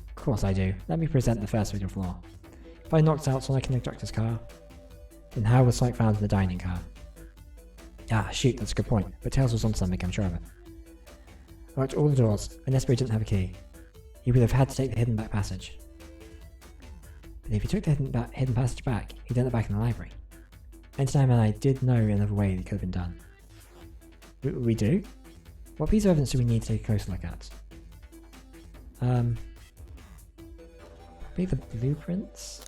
Of course I do. Let me present the first fatal flaw. If I knocked out Sonic in the conductor's car, then how was Sonic found in the dining car? Ah, shoot, that's a good point. But Tails was on something, I'm sure of it. I locked all the doors, and Esprit didn't have a key. He would have had to take the hidden back passage. But if he took the hidden passage back, he'd end up back in the library. Einstein and I did know another way it could have been done. We do? What piece of evidence do we need to take a closer look at? Probably the blueprints?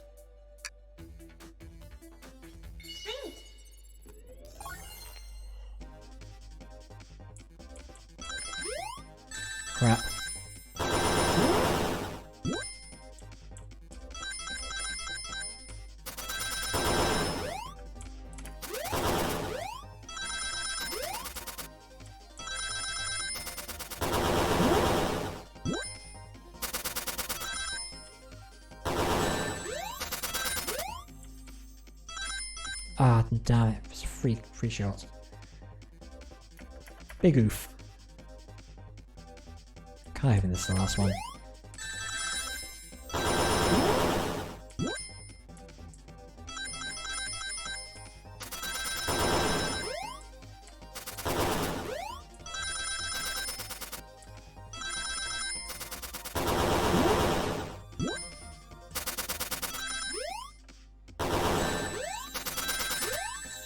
Crap. Ah, damn it. It's a free shot. Big oof. Can't even this is the last one.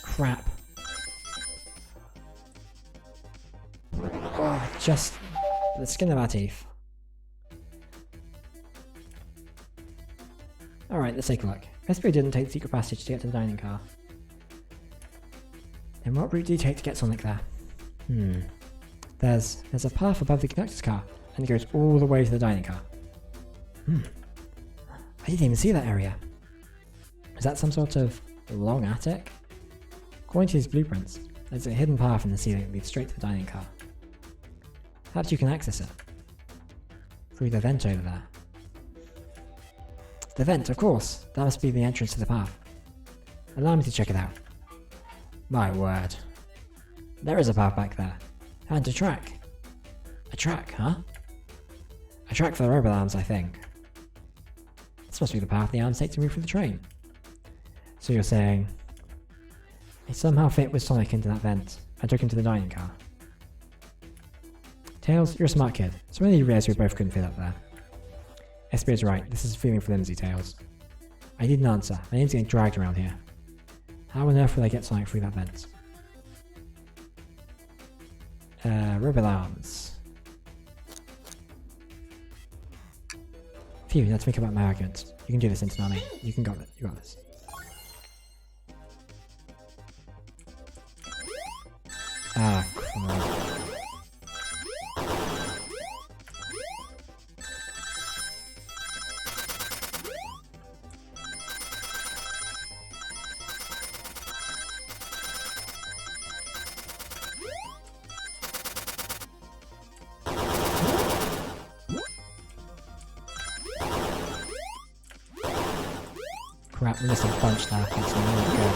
Crap. Oh, just the skin of our teeth. Alright, let's take a look. Esprit didn't take the secret passage to get to the dining car. Then what route did he take to get Sonic there? There's a path above the conductor's car, and it goes all the way to the dining car. I didn't even see that area. Is that some sort of long attic? According to his blueprints, there's a hidden path in the ceiling that leads straight to the dining car. Perhaps you can access it. Through the vent over there. The vent, of course! That must be the entrance to the path. Allow me to check it out. My word. There is a path back there. And a track. A track, huh? A track for the robot arms, I think. This must be the path the arms take to move through the train. So you're saying they somehow fit with Sonic into that vent and took him to the dining car. Tails, you're a smart kid. It's really rare we both couldn't fit up there. Esprit is right, this is feeling flimsy, Tails. I need an answer. My name's getting dragged around here. How on earth will I get Sonic through that vent? Robot arms. Phew, let's think about my argument. You can do this, Intanami. You got it. You got this. Ah, crap. Crap, we missed a bunch there. That's really good.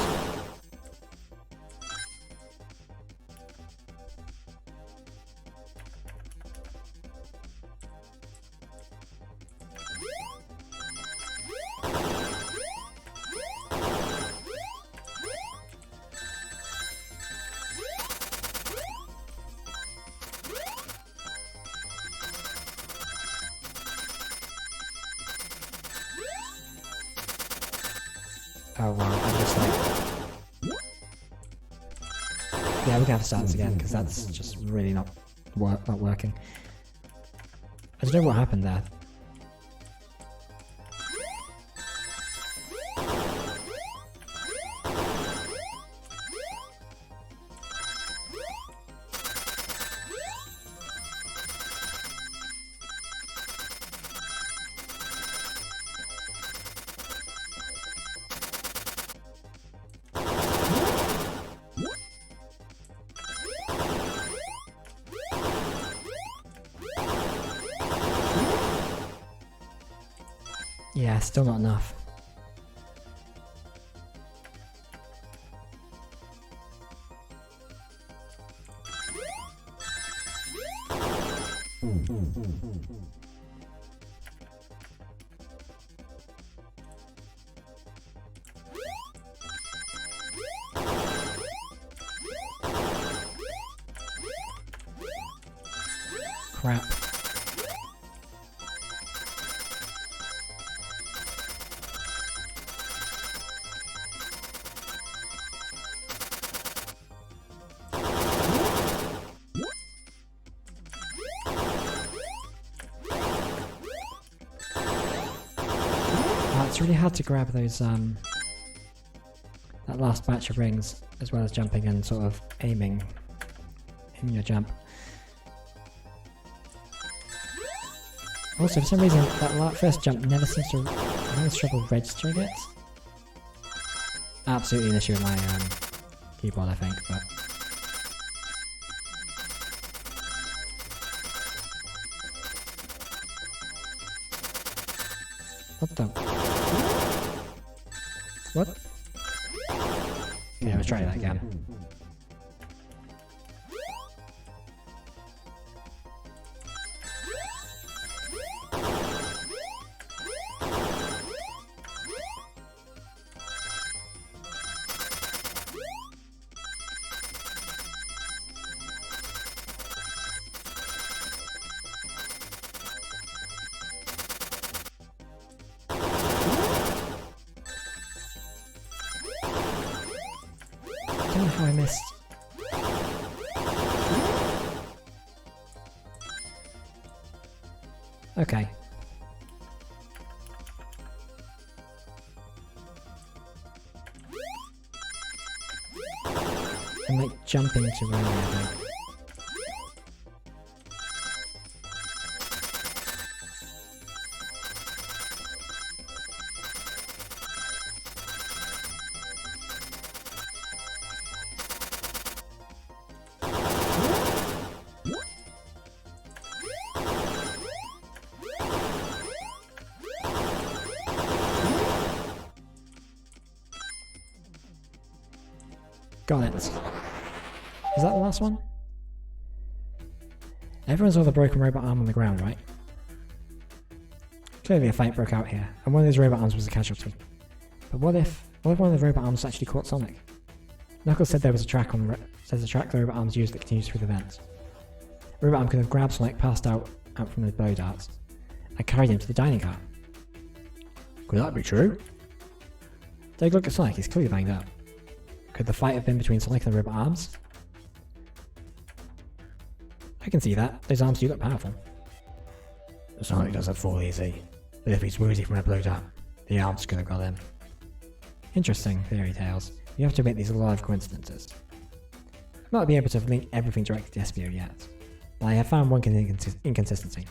Oh well, I'm just like... Yeah, we're gonna have to start this again, because that's just really not working. I don't know what happened there. Yeah, still not enough. Crap. It's really hard to grab those that last batch of rings, as well as jumping and sort of aiming in your jump. Also, for some reason, that first jump never seems to have trouble registering it. Absolutely an issue with my keyboard, I think, but... What the... What? Okay, let's try that again. I don't know how I missed. Okay. I'm like jumping too early, I think. Got it. Is that the last one? Everyone saw the broken robot arm on the ground, right? Clearly a fight broke out here, and one of those robot arms was a casualty. But what if one of the robot arms actually caught Sonic? Knuckles said there was a track on the track the robot arms used that continues through the vents. The robot arm could have grabbed Sonic passed out from the blow darts and carried him to the dining car. Could that be true? Take a look at Sonic, he's clearly banged up. Could the fight have been between Sonic and the robot arms? I can see that. Those arms do look powerful. Sonic doesn't fall easy, but if he's woozy from a blow dart, the arms could have got him. Interesting theory tales. You have to admit these are a lot of coincidences. I've not been able to link everything directly to SBO yet, but I have found one inconsistency.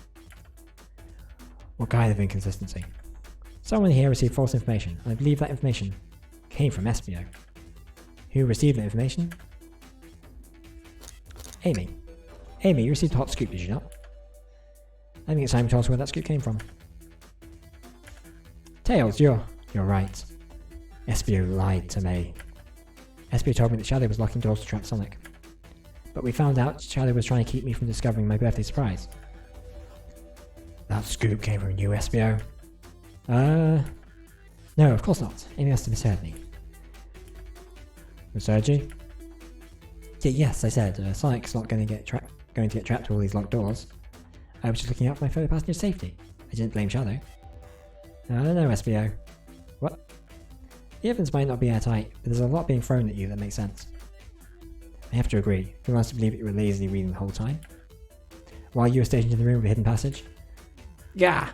What kind of inconsistency? Someone here received false information, and I believe that information came from SBO. Who received the information? Amy. Amy, you received a hot scoop, did you not? I think it's time to tell us where that scoop came from. Tails, you're right. SBO lied to me. SBO told me that Shadow was locking doors to trap Sonic. But we found out Shadow was trying to keep me from discovering my birthday surprise. That scoop came from you, SBO? No, of course not. Amy must have misheard me. Misheard you? Yeah, yes, I said, Sonic's not going to get trapped to all these locked doors. I was just looking out for my fellow passenger's safety. I didn't blame Shadow. I don't know, SBO. What? The evidence might not be airtight, but there's a lot being thrown at you that makes sense. I have to agree, who wants to believe that you were lazily reading the whole time? While you were stationed in the room with a hidden passage? Gah!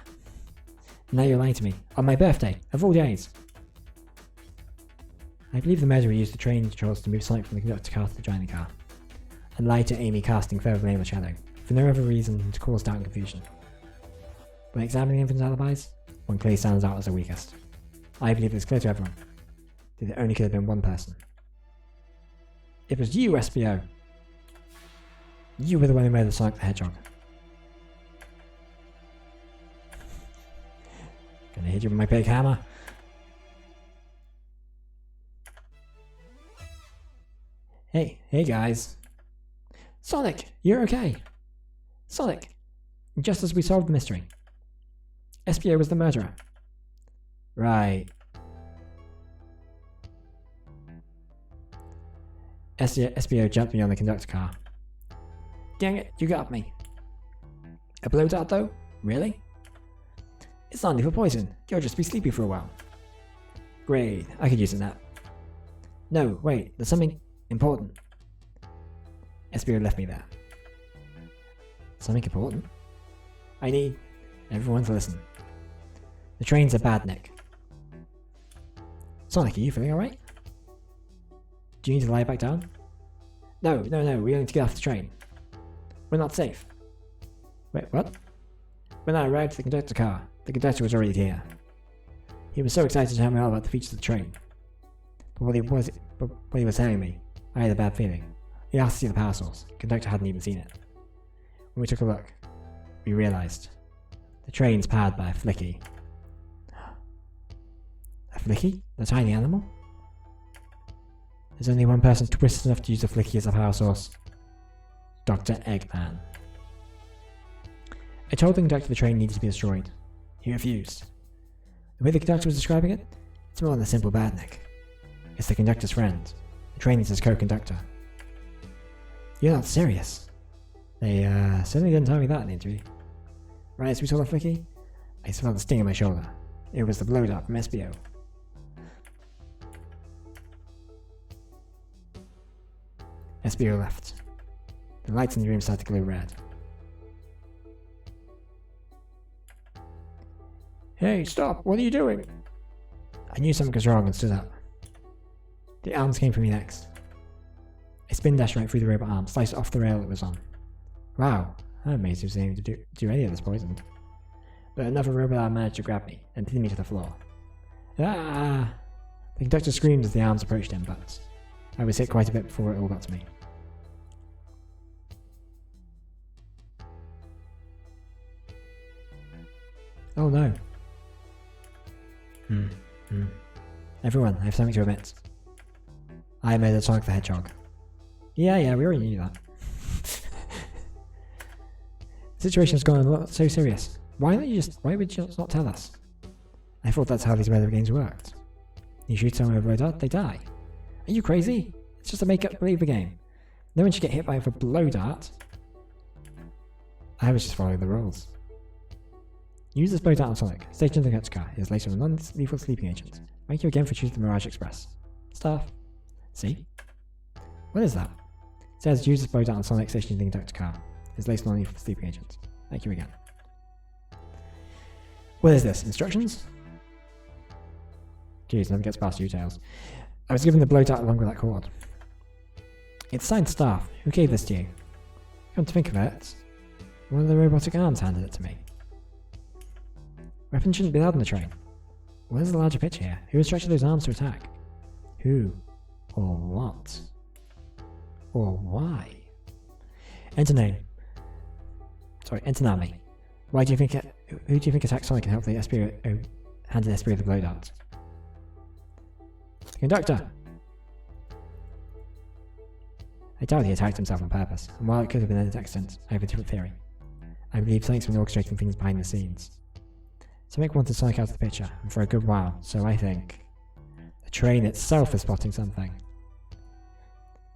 Now you're lying to me. On my birthday, of all days! I believe the murderer used the train controls to move Sonic from the conductor car to the driving car, and lied to Amy, casting further blame on Shadow, for no other reason than to cause doubt and confusion. When examining everyone's alibis, one clearly stands out as the weakest. I believe it's clear to everyone that there only could have been one person. It was you, SBO! You were the one who murdered Sonic the Hedgehog. Gonna hit you with my big hammer. Hey guys. Sonic, you're okay. Sonic, just as we solved the mystery. SBO was the murderer. Right. SBO jumped me on the conductor car. Dang it, you got me. A blow dart though? Really? It's not lethal poison. You'll just be sleepy for a while. Great, I could use a nap. No, wait, there's something important. SBO left me there. Something important? I need everyone to listen. The train's a bad nick. Sonic, are you feeling alright? Do you need to lie back down? No, we need to get off the train. We're not safe. Wait, what? When I arrived at the conductor car, the conductor was already here. He was so excited to tell me all about the features of the train. But what he was telling me, I had a bad feeling. He asked to see the power source. The conductor hadn't even seen it. When we took a look, we realised the train's powered by a flicky. A flicky? The tiny animal? There's only one person twisted enough to use the flicky as a power source. Dr. Eggman. I told the conductor the train needed to be destroyed. He refused. The way the conductor was describing it, it's more than a simple badnik. It's the conductor's friend. The train is his co-conductor. You're not serious. They certainly didn't tell me that in the interview. Right as we saw the flicky, I felt a sting in my shoulder. It was the blow dart from SBO. SBO left. The lights in the room started to glow red. Hey, stop! What are you doing? I knew something was wrong and stood up. The arms came for me next. I spin dashed right through the robot arm, sliced off the rail it was on. Wow, I'm amazed he was able to do any of this poisoned. But another robot arm managed to grab me and pin me to the floor. Ah! The conductor screamed as the arms approached him, but I was hit quite a bit before it all got to me. Oh no. Everyone, I have something to admit. I murdered Sonic the Hedgehog. Yeah, we already knew that. The situation's gone a lot so serious. Why would you just not tell us? I thought that's how these murder games worked. You shoot someone with a blow dart, they die. Are you crazy? It's just a make-up-believe game. No one should get hit by a blow dart. I was just following the rules. Use this blow dart on Sonic. Station the conductor car. It is laced with a non-lethal sleeping agent. Thank you again for choosing the Mirage Express. Staff. See? What is that? It says use this blow dart on Sonic stationed in the conductor car. It is laced with non-lethal sleeping agent. Thank you again. What is this? Instructions? Jeez, nothing gets past you, Tails. I was given the blow dart along with that cord. It's signed staff. Who gave this to you? Come to think of it, one of the robotic arms handed it to me. Weapons shouldn't be allowed on the train. What is the larger picture here? Who instructed those arms to attack? Who? Or what? Or why? Enter name. Sorry, enter Nami. Who do you think attacked Sonic and helped the SBO handed SBO the blow dart? Conductor! I doubt he attacked himself on purpose, and while it could have been an accident, I have a different theory. I believe Sonic's been orchestrating things behind the scenes. Sonic wanted Sonic out of the picture, and for a good while, so I think the train itself is spotting something.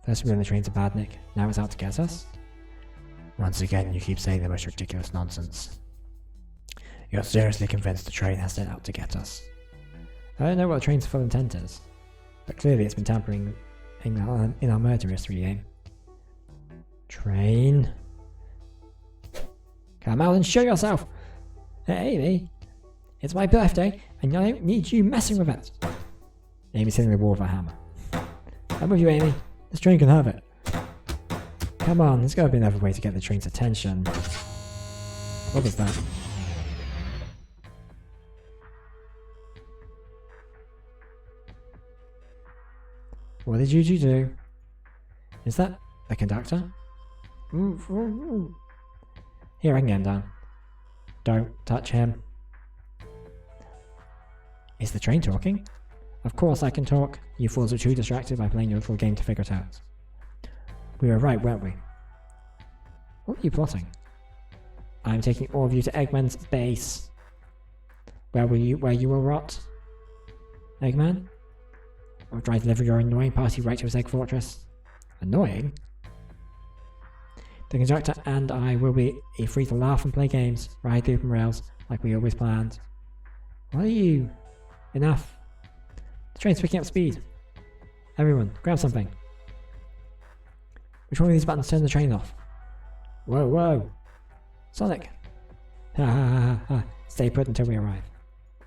First we learned the train's a badnik, now it's out to get us? Once again, you keep saying the most ridiculous nonsense. You're seriously convinced the train has set out to get us? I don't know what the train's full intent is, but clearly it's been tampering in our murder mystery game. Train. Come out and show yourself! Hey, Amy. It's my birthday, and I don't need you messing with it. Amy's hitting the wall with a hammer. I'm with you, Amy. This train can have it. Come on, there's got to be another way to get the train's attention. What was that? What did you do? Is that the conductor? Here, I can get him down. Don't touch him. Is the train talking? Of course I can talk. You fools are too distracted by playing your little game to figure it out. We were right, weren't we? What are you plotting? I'm taking all of you to Eggman's base. Where you will rot? Eggman? Or try to deliver your annoying party right to his egg fortress? Annoying? The conductor and I will be free to laugh and play games, ride the open rails, like we always planned. What are you? Enough. The train's picking up speed. Everyone, grab something. Which one of these buttons turn the train off? Whoa, whoa. Sonic. Ha ha ha ha ha. Stay put until we arrive.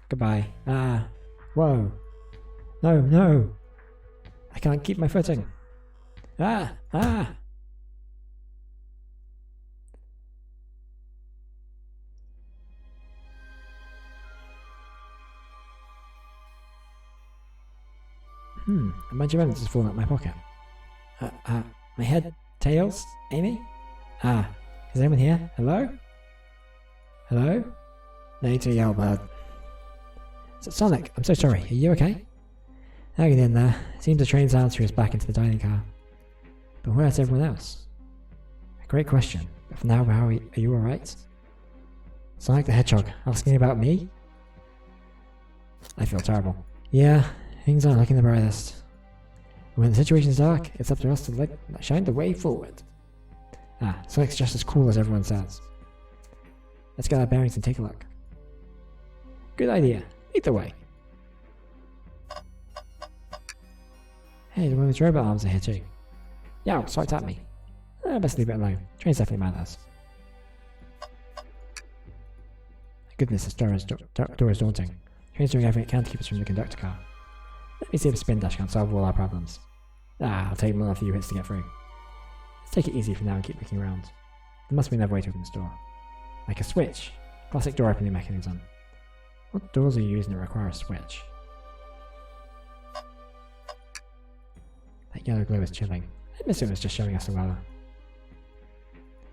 Goodbye. Ah. Whoa. No, no. I can't keep my footing. Ah, ah. A bunch of evidence has fallen out of my pocket. My head, tails, Amy? Is anyone here? Hello? Hello? No need to yell, bud. Sonic, I'm so sorry. Are you okay? Hanging in there. Seems the train's answer is back into the dining car. But where's everyone else? A great question. But for now, are you alright? Sonic the Hedgehog, asking about me? I feel terrible. Yeah, things aren't looking the brightest. When the situation's dark, it's up to us to shine the way forward. Sonic's just as cool as everyone says. Let's get our bearings and take a look. Good idea. Lead the way. Hey, the one with robot arms are here too. Yeah, so at me. Best leave it alone. Train's definitely mad at us. Goodness, this door is daunting. Train's doing everything it can to keep us from the conductor car. Let me see if a spin dash can solve all our problems. I'll take more than a few hits to get through. Let's take it easy for now and keep looking around. There must be another way to open this door. Like a switch. Classic door opening mechanism. What doors are you using that require a switch? That yellow glow is chilling. I miss it was just showing us the weather.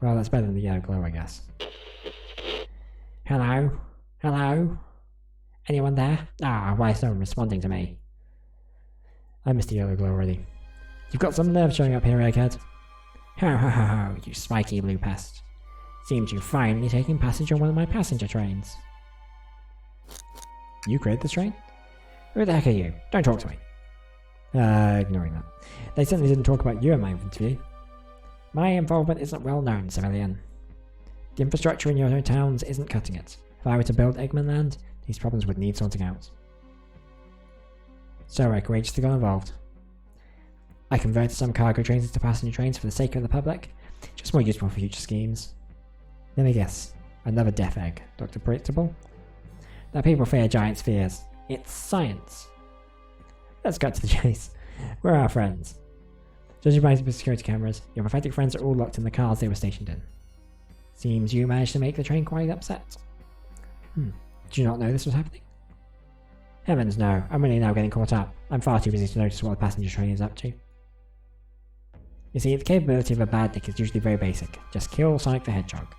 Well, that's better than the yellow glow, I guess. Hello? Hello? Anyone there? Why is no one responding to me? I missed the yellow glow already. You've got some nerve showing up here, Egghead. Ho ho ho ho, you spiky blue pest. Seems you've finally taken passage on one of my passenger trains. You created this train? Who the heck are you? Don't talk to me. Ignoring that. They certainly didn't talk about you in my interview. My involvement isn't well known, civilian. The infrastructure in your own towns isn't cutting it. If I were to build Eggman Land, these problems would need sorting out. So I courageously got involved. I converted some cargo trains into passenger trains for the sake of the public, just more useful for future schemes. Let me guess, another death egg, Dr. Predictable? Now people fear giants' fears. It's science. Let's cut to the chase. We're our friends. Judging by the security cameras, your pathetic friends are all locked in the cars they were stationed in. Seems you managed to make the train quite upset. Did you not know this was happening? Heavens no, I'm really now getting caught up. I'm far too busy to notice what the passenger train is up to. You see, the capability of a bad dick is usually very basic. Just kill Sonic the Hedgehog.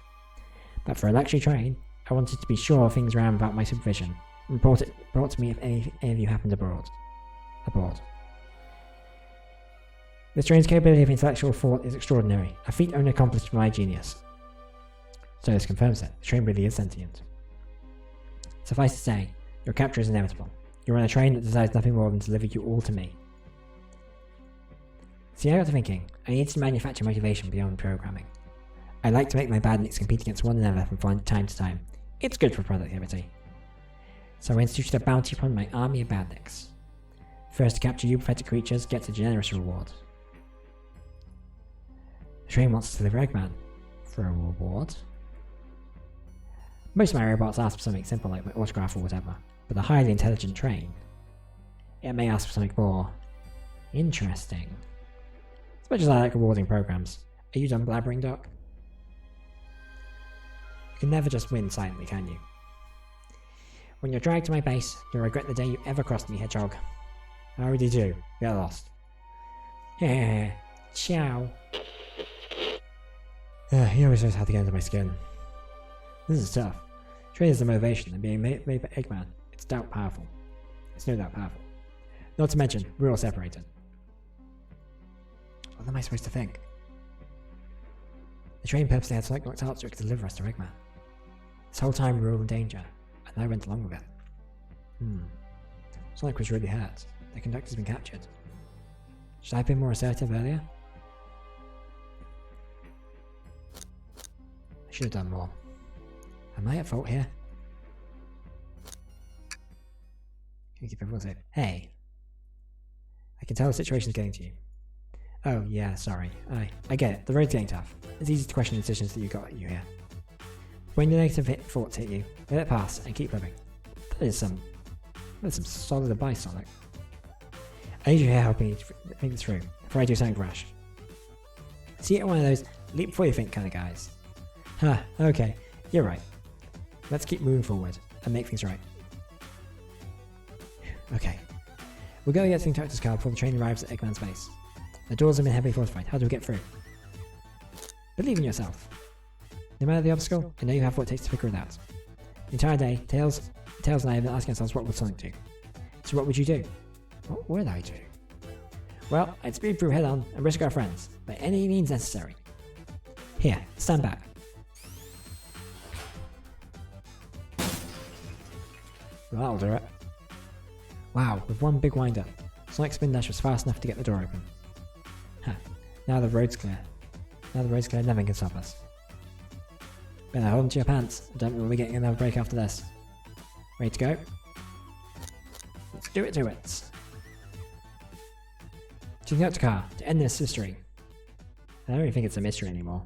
But for a luxury train, I wanted to be sure things ran without my supervision, and brought to me if any of you happened aboard. This train's capability of intellectual thought is extraordinary, a feat only accomplished by my genius. So this confirms it, the train really is sentient. Suffice to say, your capture is inevitable. You're on a train that desires nothing more than to deliver you all to me. See, I got to thinking, I need to manufacture motivation beyond programming. I like to make my badniks compete against one another from time to time. It's good for productivity. So I instituted a bounty upon my army of badniks. First to capture you pathetic creatures gets a generous reward. The train wants to deliver Eggman. For a reward? Most of my robots ask for something simple like my autograph or whatever, but the highly intelligent train, it may ask for something more interesting. As much as I like rewarding programs, are you done blabbering, Doc? You can never just win silently, can you? When you're dragged to my base, you'll regret the day you ever crossed me, Hedgehog. I already do. Get lost. Ciao. He always knows how to get under my skin. This is tough. Train is the motivation, and being made by Eggman, it's no doubt powerful. Not to mention, we're all separated. What am I supposed to think? The train purposely had Sonic knocked out so it could deliver us to Eggman. This whole time we were all in danger, and I went along with it. Sonic was really hurt. The conductor's been captured. Should I have been more assertive earlier? I should have done more. Am I at fault here? Can you keep everyone safe? Hey! I can tell the situation's getting to you. Oh, yeah, sorry. I get it. The road's getting tough. It's easy to question the decisions that you here. When the negative thoughts hit you, let it pass and keep living. That is some solid advice, Sonic. I need you here helping me think this through before I do something rash. See, you're one of those leap before you think kind of guys. Okay, you're right. Let's keep moving forward and make things right. Okay. We'll go get the conductor's car before the train arrives at Eggman's base. The doors have been heavily fortified. How do we get through? Believe in yourself. No matter the obstacle, I know you have what it takes to figure it out. The entire day, Tails and I have been asking ourselves what would Sonic do. So what would you do? What would I do? Well, I'd speed through head on and risk our friends, by any means necessary. Here, stand back. Well, that'll do it. Wow, with one big wind-up, Sonic's spin dash was fast enough to get the door open. Now the road's clear. Nothing can stop us. Better hold onto your pants. Don't we'll be getting another break after this. Ready to go? Let's do it to it. To the conductor car, to end this mystery. I don't even think it's a mystery anymore.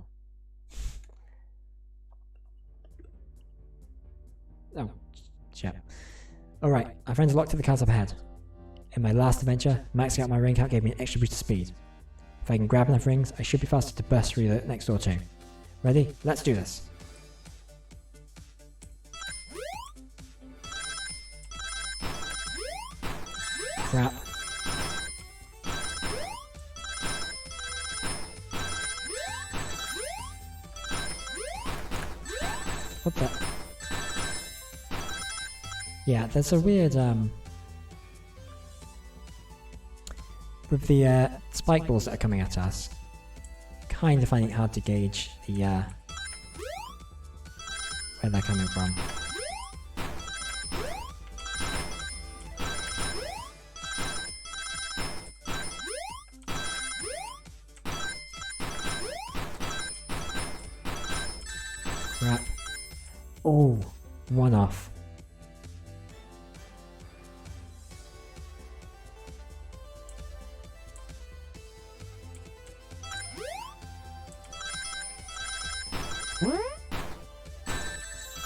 Oh, shit. Alright, our friends are locked to the cars up ahead. In my last adventure, maxing out my ring count gave me an extra boost of speed. If I can grab enough rings, I should be faster to burst through the next door too. Ready? Let's do this. Crap. What the? Yeah, there's a weird, with the spike balls that are coming at us, kind of finding it hard to gauge the, where they're coming from. Crap. Oh, one off.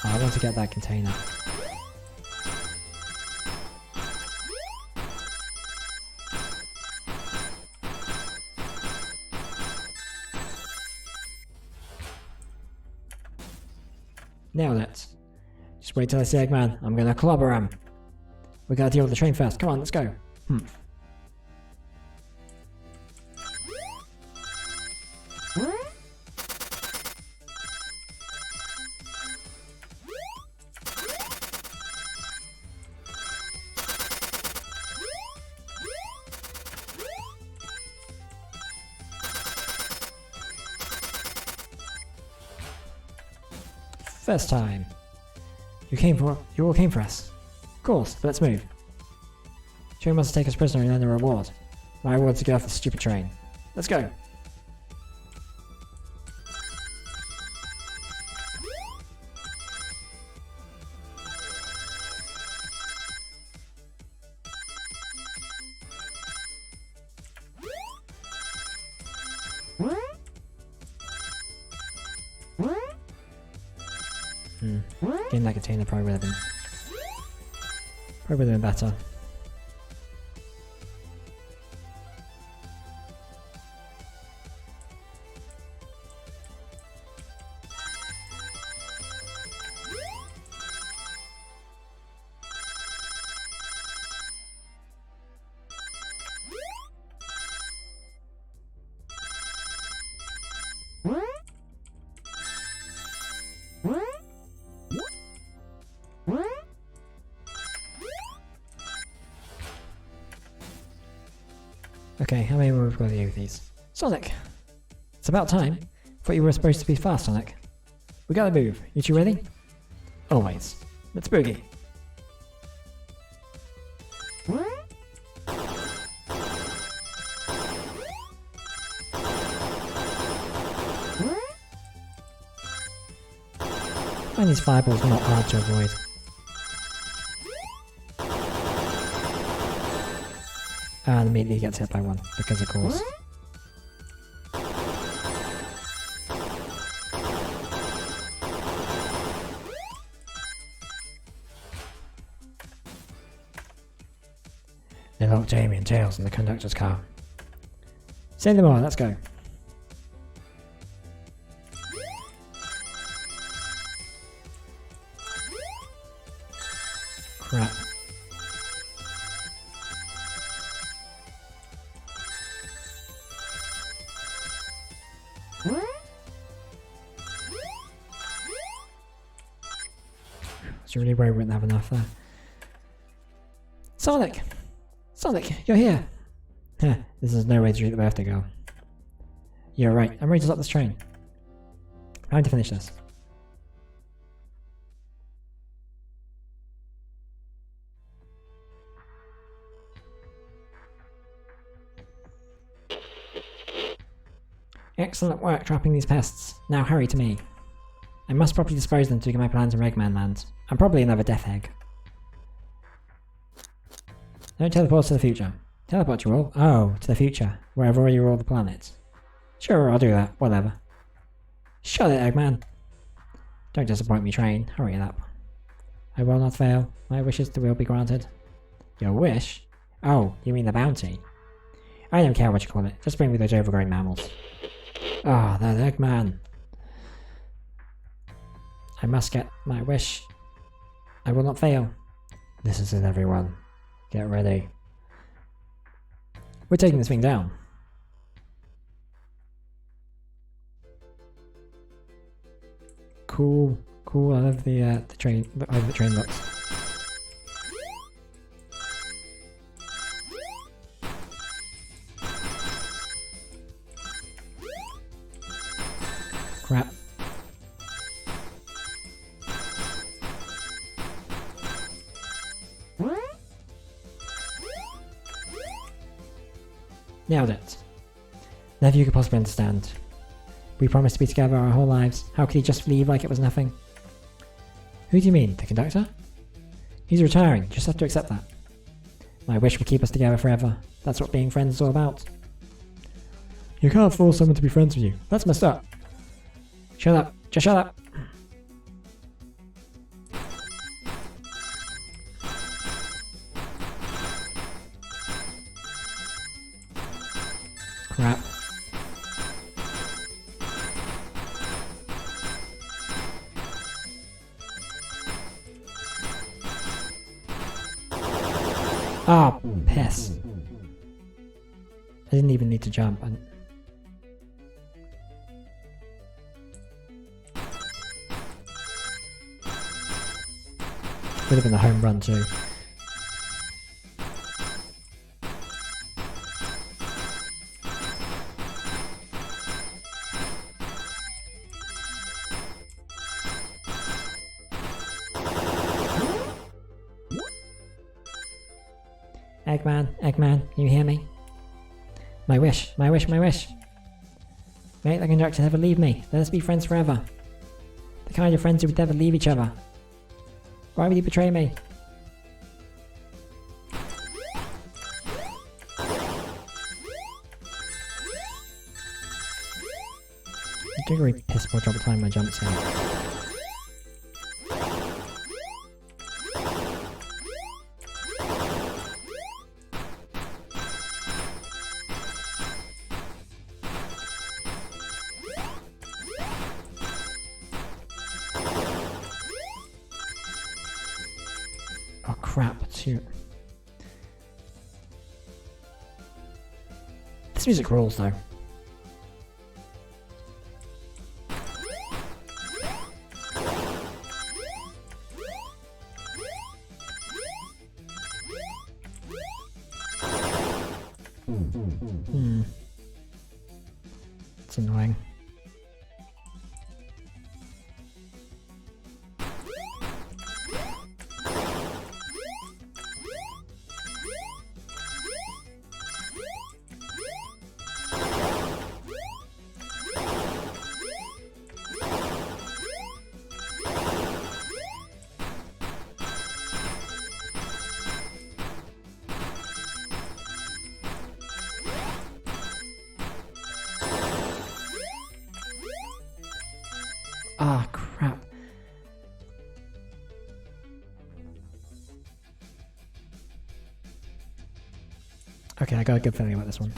I want to get that container. Nailed it. Just wait till I see Eggman. I'm gonna clobber him. We gotta deal with the train first. Come on, let's go. First time. You all came for us. Of course, but let's move. Train wants to take us prisoner and earn a reward. My reward is to get off this stupid train. Let's go. Getting that container probably would have been better. Okay, how many more we've got to do with these? Sonic! It's about time. Thought you were supposed to be fast, Sonic. We gotta move. You two ready? Always. Let's boogie. And these fireballs are not hard to avoid. And immediately gets hit by one, because of course. They locked Jamie and Tails in the conductor's car. Save them all, let's go. Crap. I was really worried we wouldn't have enough there. Sonic! Sonic, you're here! Heh, this is no way to treat the birthday girl. You're right, I'm ready to stop this train. Time to finish this. Excellent work trapping these pests. Now hurry to me. I must properly dispose them to begin my plans in Eggman Land. And probably another Death Egg. Don't teleport to the future. Teleport you all? Oh, to the future, where I've already ruled the planet. Sure, I'll do that, whatever. Shut it, Eggman. Don't disappoint me, train. Hurry it up. I will not fail. My wishes will be granted. Your wish? Oh, you mean the bounty? I don't care what you call it. Just bring me those overgrown mammals. Ah, that Eggman. I must get my wish. I will not fail. This is it, everyone. Get ready. We're taking this thing down. Cool, cool. I love the train. I love the train looks. Crap. Nailed it. Never you could possibly understand. We promised to be together our whole lives. How could he just leave like it was nothing? Who do you mean? The conductor? He's retiring. Just have to accept that. My wish will keep us together forever. That's what being friends is all about. You can't force someone to be friends with you. That's messed up. Shut up. Just shut up. Crap. Ah, oh, piss. I didn't even need to jump. Would have been a home run too. Eggman, Eggman, can you hear me? My wish, my wish, my wish. Make the conductor never leave me. Let us be friends forever. The kind of friends who would never leave each other. Why would you betray me? I'm doing a really piss poor job of timing my jumps here. crap, too. This music rules, though. It's annoying. Ah, crap. Okay, I got a good feeling about this one.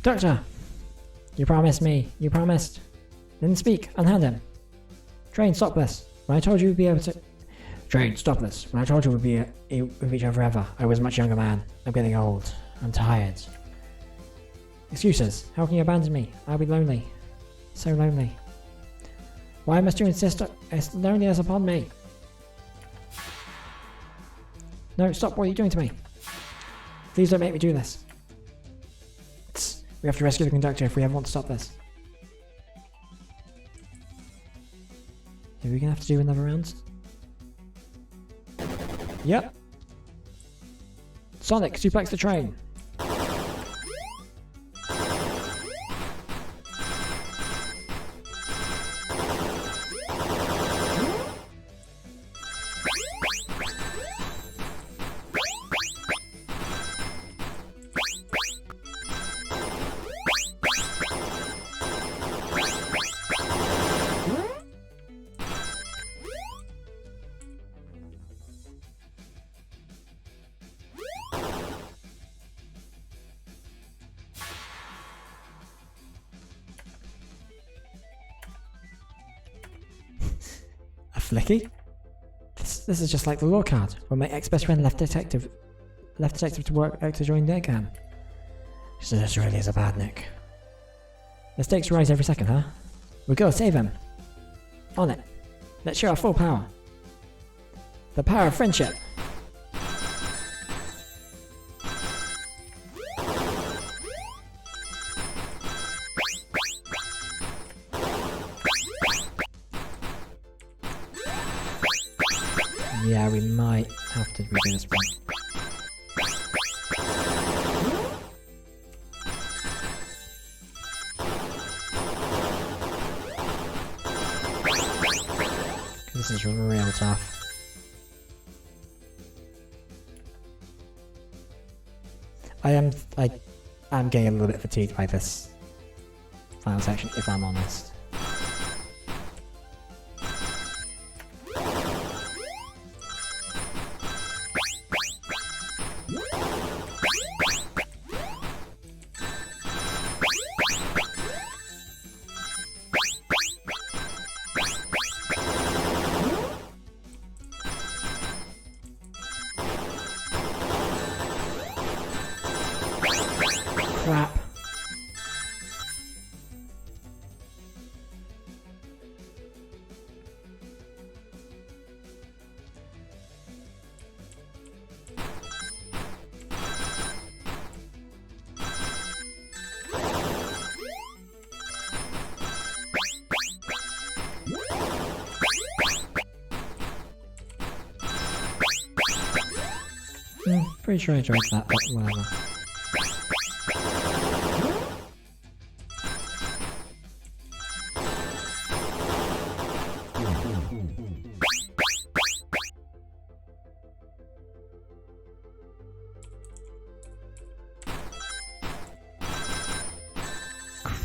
Doctor! You promised me. You promised. Didn't speak. Unhand him. Train, stop this. When I told you we'd be able to... Train, stop this. When I told you we'd be with each other forever, I was a much younger man. I'm getting old. I'm tired. Excuses. How can you abandon me? I'll be lonely. So lonely. Why must you insist on loneliness upon me? No, stop. What are you doing to me? Please don't make me do this. We have to rescue the conductor if we ever want to stop this. Are we gonna have to do another round? Yep. Sonic, suplex the train. Flicky? This is just like the law card, where my ex-best friend left detective to work to join their gang. So this really is a bad nick. The stakes rise every second, huh? We gotta save him. On it. Let's show our full power. The power of friendship. Yeah, we might have to redo this one. This is real tough. I'm getting a little bit fatigued by this final section, if I'm honest. Crap. Pretty sure I enjoyed that, but whatever.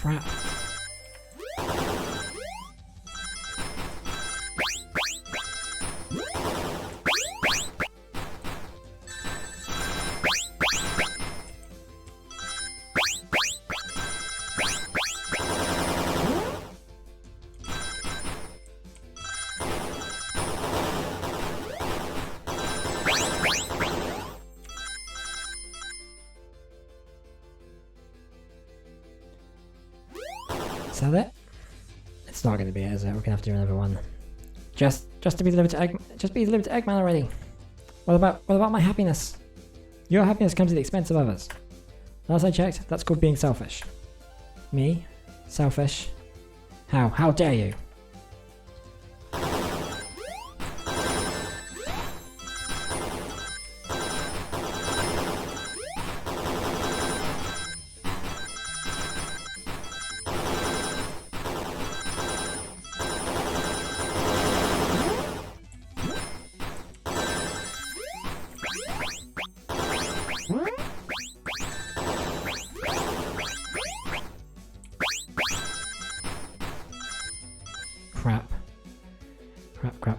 Crap. Is that it? It's not going to be it, is it? We're going to have to do another one. Just to be delivered to Eggman already. What about my happiness? Your happiness comes at the expense of others. Last I checked, that's called being selfish. Me? Selfish? How dare you?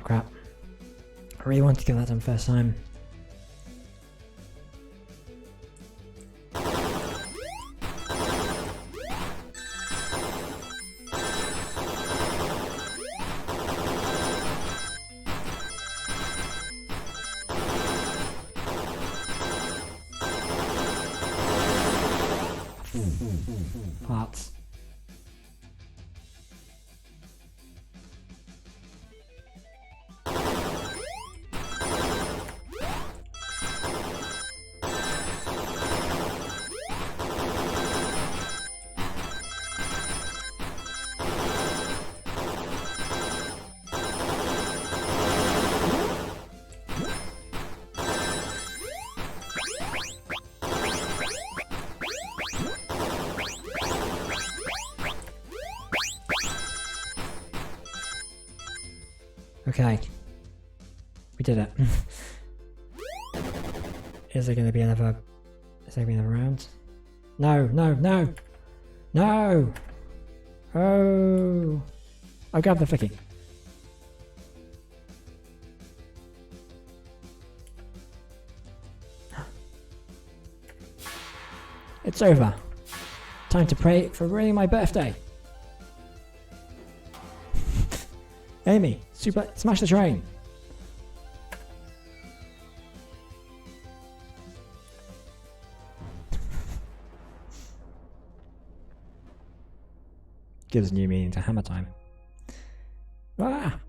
Crap. I really wanted to get that done first time. Parts. Okay. We did it. Is there gonna be another round? No! Oh! I grabbed the flicky. It's over. Time to pray for really my birthday. Amy, smash the train. Gives new meaning to hammer time. Ah!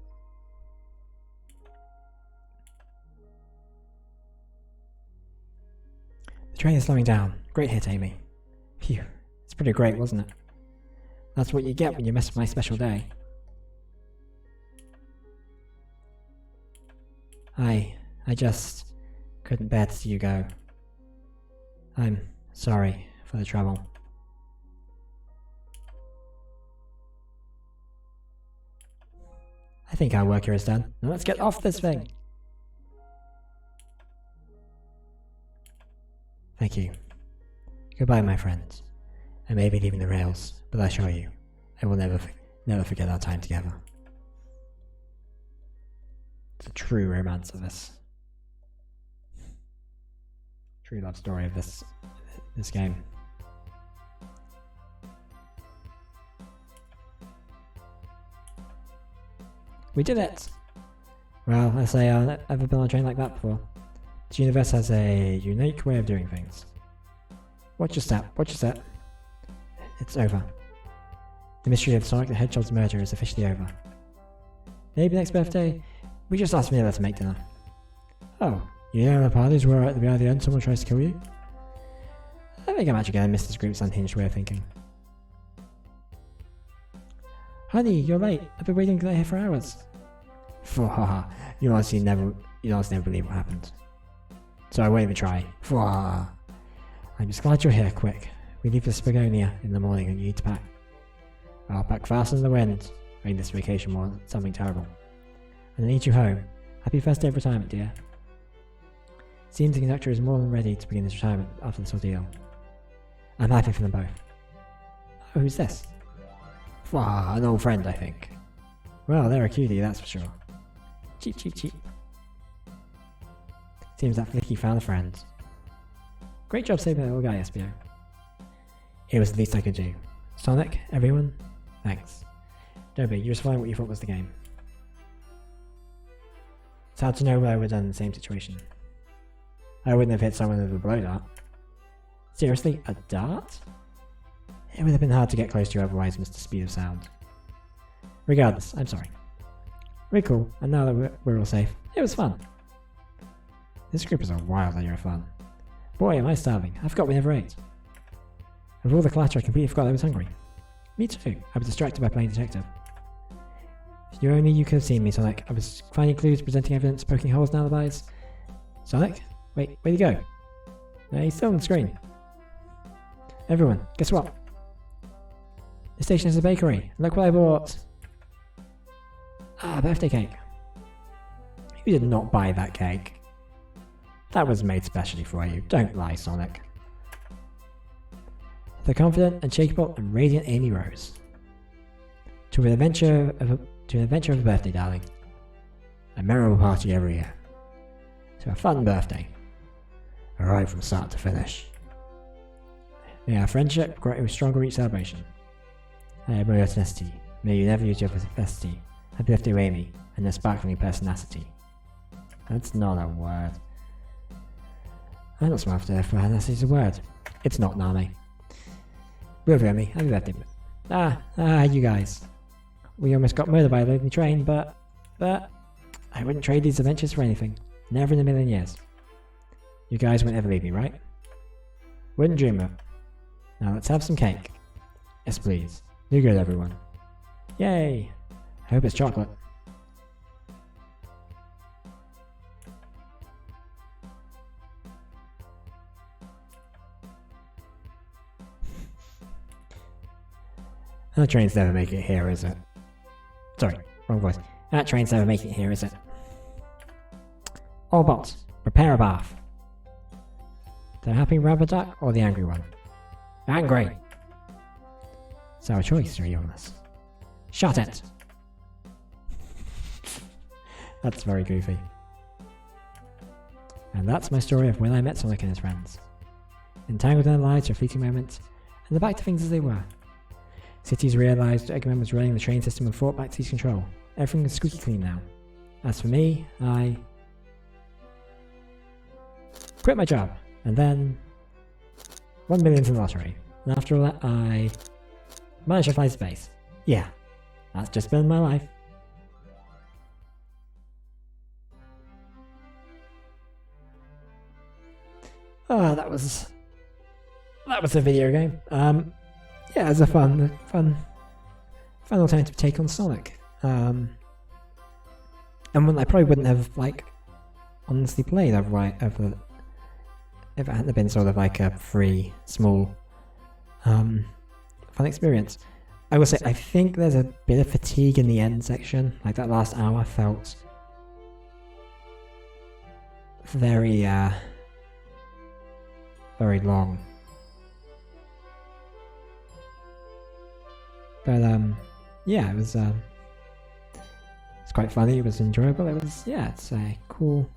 The train is slowing down. Great hit, Amy. Phew. It's pretty great, wasn't it? That's what you get when you mess with my special day. I just couldn't bear to see you go. I'm sorry for the trouble. I think our work here is done. Now let's get off this thing. Thank you. Goodbye, my friends. I may be leaving the rails, but I assure you, I will never forget our time together. The true romance of this. True love story of this game. We did it! Well, I say I've never been on a train like that before. This universe has a unique way of doing things. Watch your step. It's over. The mystery of Sonic the Hedgehog's murder is officially over. Maybe next birthday, we just ask Mila to make dinner. Oh, you know the parties where at the very end someone tries to kill you? I think I'm actually going to miss this group's unhinged way of thinking. Honey, you're late. I've been waiting here for hours. Haha, you honestly never believe what happened. so I won't even try. Fwah. I'm just glad you're here, quick. We leave for Spagonia in the morning and you need to pack. I'll pack faster than the wind. I mean, this vacation was something terrible. And I need you home. Happy first day of retirement, dear. Seems the conductor is more than ready to begin his retirement after this ordeal. I'm happy for them both. Oh, who's this? Fwah, an old friend, I think. Well, they're a cutie, that's for sure. Cheep, cheep, cheep. Seems that Flicky found a friend. Great job saving that little guy, SBO. It was the least I could do. Sonic, everyone, thanks. Dobby, you were surviving what you thought was the game. It's hard to know what I would have done in the same situation. I wouldn't have hit someone with a blow dart. Seriously, a dart? It would have been hard to get close to you otherwise, Mr. Speed of Sound. Regardless, I'm sorry. We're cool, and now that we're all safe, it was fun. This group is a wild idea of fun. Boy, am I starving. I forgot we never ate. With all the clatter, I completely forgot I was hungry. Me too. I was distracted by playing detective. If you only you could have seen me, Sonic. I was finding clues, presenting evidence, poking holes in alibis. Sonic? Wait, where'd he go? No, he's still on the screen. Everyone, guess what? The station is a bakery. Look what I bought. Ah, birthday cake. You did not buy that cake. That was made specially for you. Don't lie, Sonic. The confident, unshakable, and radiant Amy Rose. To an adventure of a birthday, darling. A memorable party every year. To a fun birthday. Alright from start to finish. May our friendship grow stronger each celebration. I admire your tenacity. May you never use your festivity. Happy birthday, Amy, and your sparkling personality. That's not a word. I'm not smart enough for unless it's a word. It's not, Nami. Really, Amy, happy birthday. You guys. We almost got murdered by a loading train, but I wouldn't trade these adventures for anything. Never in a million years. You guys wouldn't ever leave me, right? Wouldn't dream of it. Now let's have some cake. Yes, please. Do good, everyone. Yay! I hope it's chocolate. That train's never making it here, is it? Sorry, wrong voice. That train's never making it here, is it? All bots, prepare a bath. The happy rubber duck or the angry one? Angry! It's our choice, to be honest. Shut it! That's very goofy. And that's my story of when I met Sonic and his friends. Entangled in their lives for a fleeting moment, and they're back to things as they were. Cities realised Eggman was running the train system and fought back to seize control. Everything is squeaky clean now. As for me, I quit my job, and then 1 million's in the lottery. And after all that, I managed to fly to space. Yeah, that's just been my life. Oh, that was a video game. Yeah, it was a fun alternative take on Sonic. And one I probably wouldn't have honestly played if it hadn't been sort of like a free, small, fun experience. I will say, I think there's a bit of fatigue in the end section. Like that last hour felt very, very long. But yeah, it was it's quite funny. It was enjoyable. It was it's a cool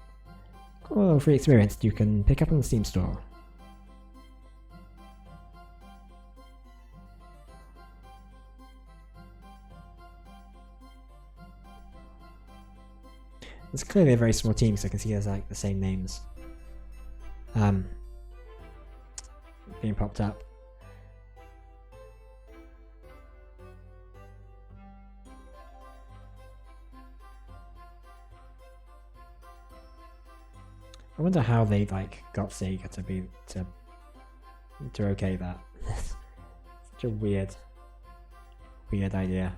little free experience you can pick up on the Steam store. It's clearly a very small team, so I can see there's like the same names being popped up. I wonder how they got Sega to okay that. Such a weird idea.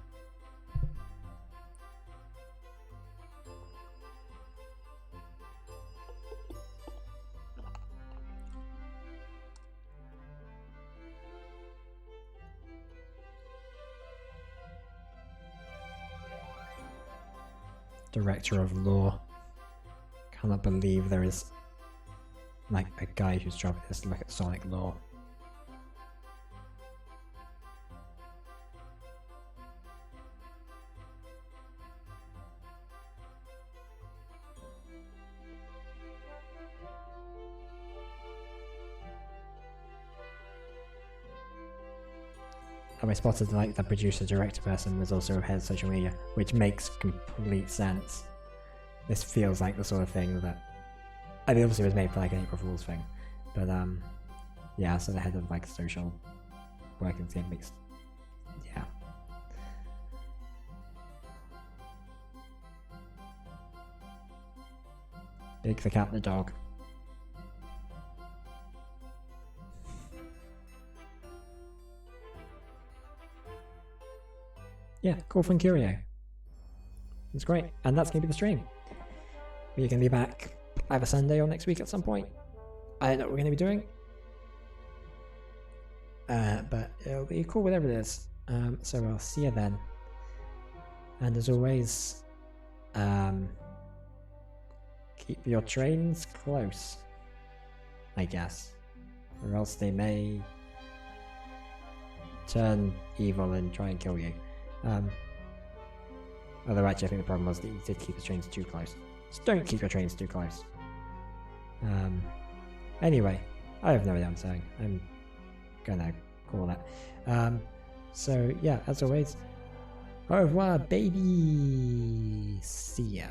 Director of Law. Cannot believe there is like a guy whose job is to look at Sonic law. And I spotted like the producer director person was also head of social media, which makes complete sense. This feels like the sort of thing that, I mean, obviously it was made for like an April Fool's thing, but yeah, so the head of like social working team makes, yeah. Big the cat and the dog. Yeah, cool from Curio. It's great, and that's going to be the stream. We're going to be back either Sunday or next week at some point. I don't know what we're going to be doing. But it'll be cool whatever it is. So I'll see you then. And as always, keep your trains close, I guess. Or else they may turn evil and try and kill you. Although actually I think the problem was that you did keep the trains too close. So don't keep your trains too close. Anyway, I have no idea what I'm saying. I'm gonna call that. So yeah, as always, au revoir baby! See ya!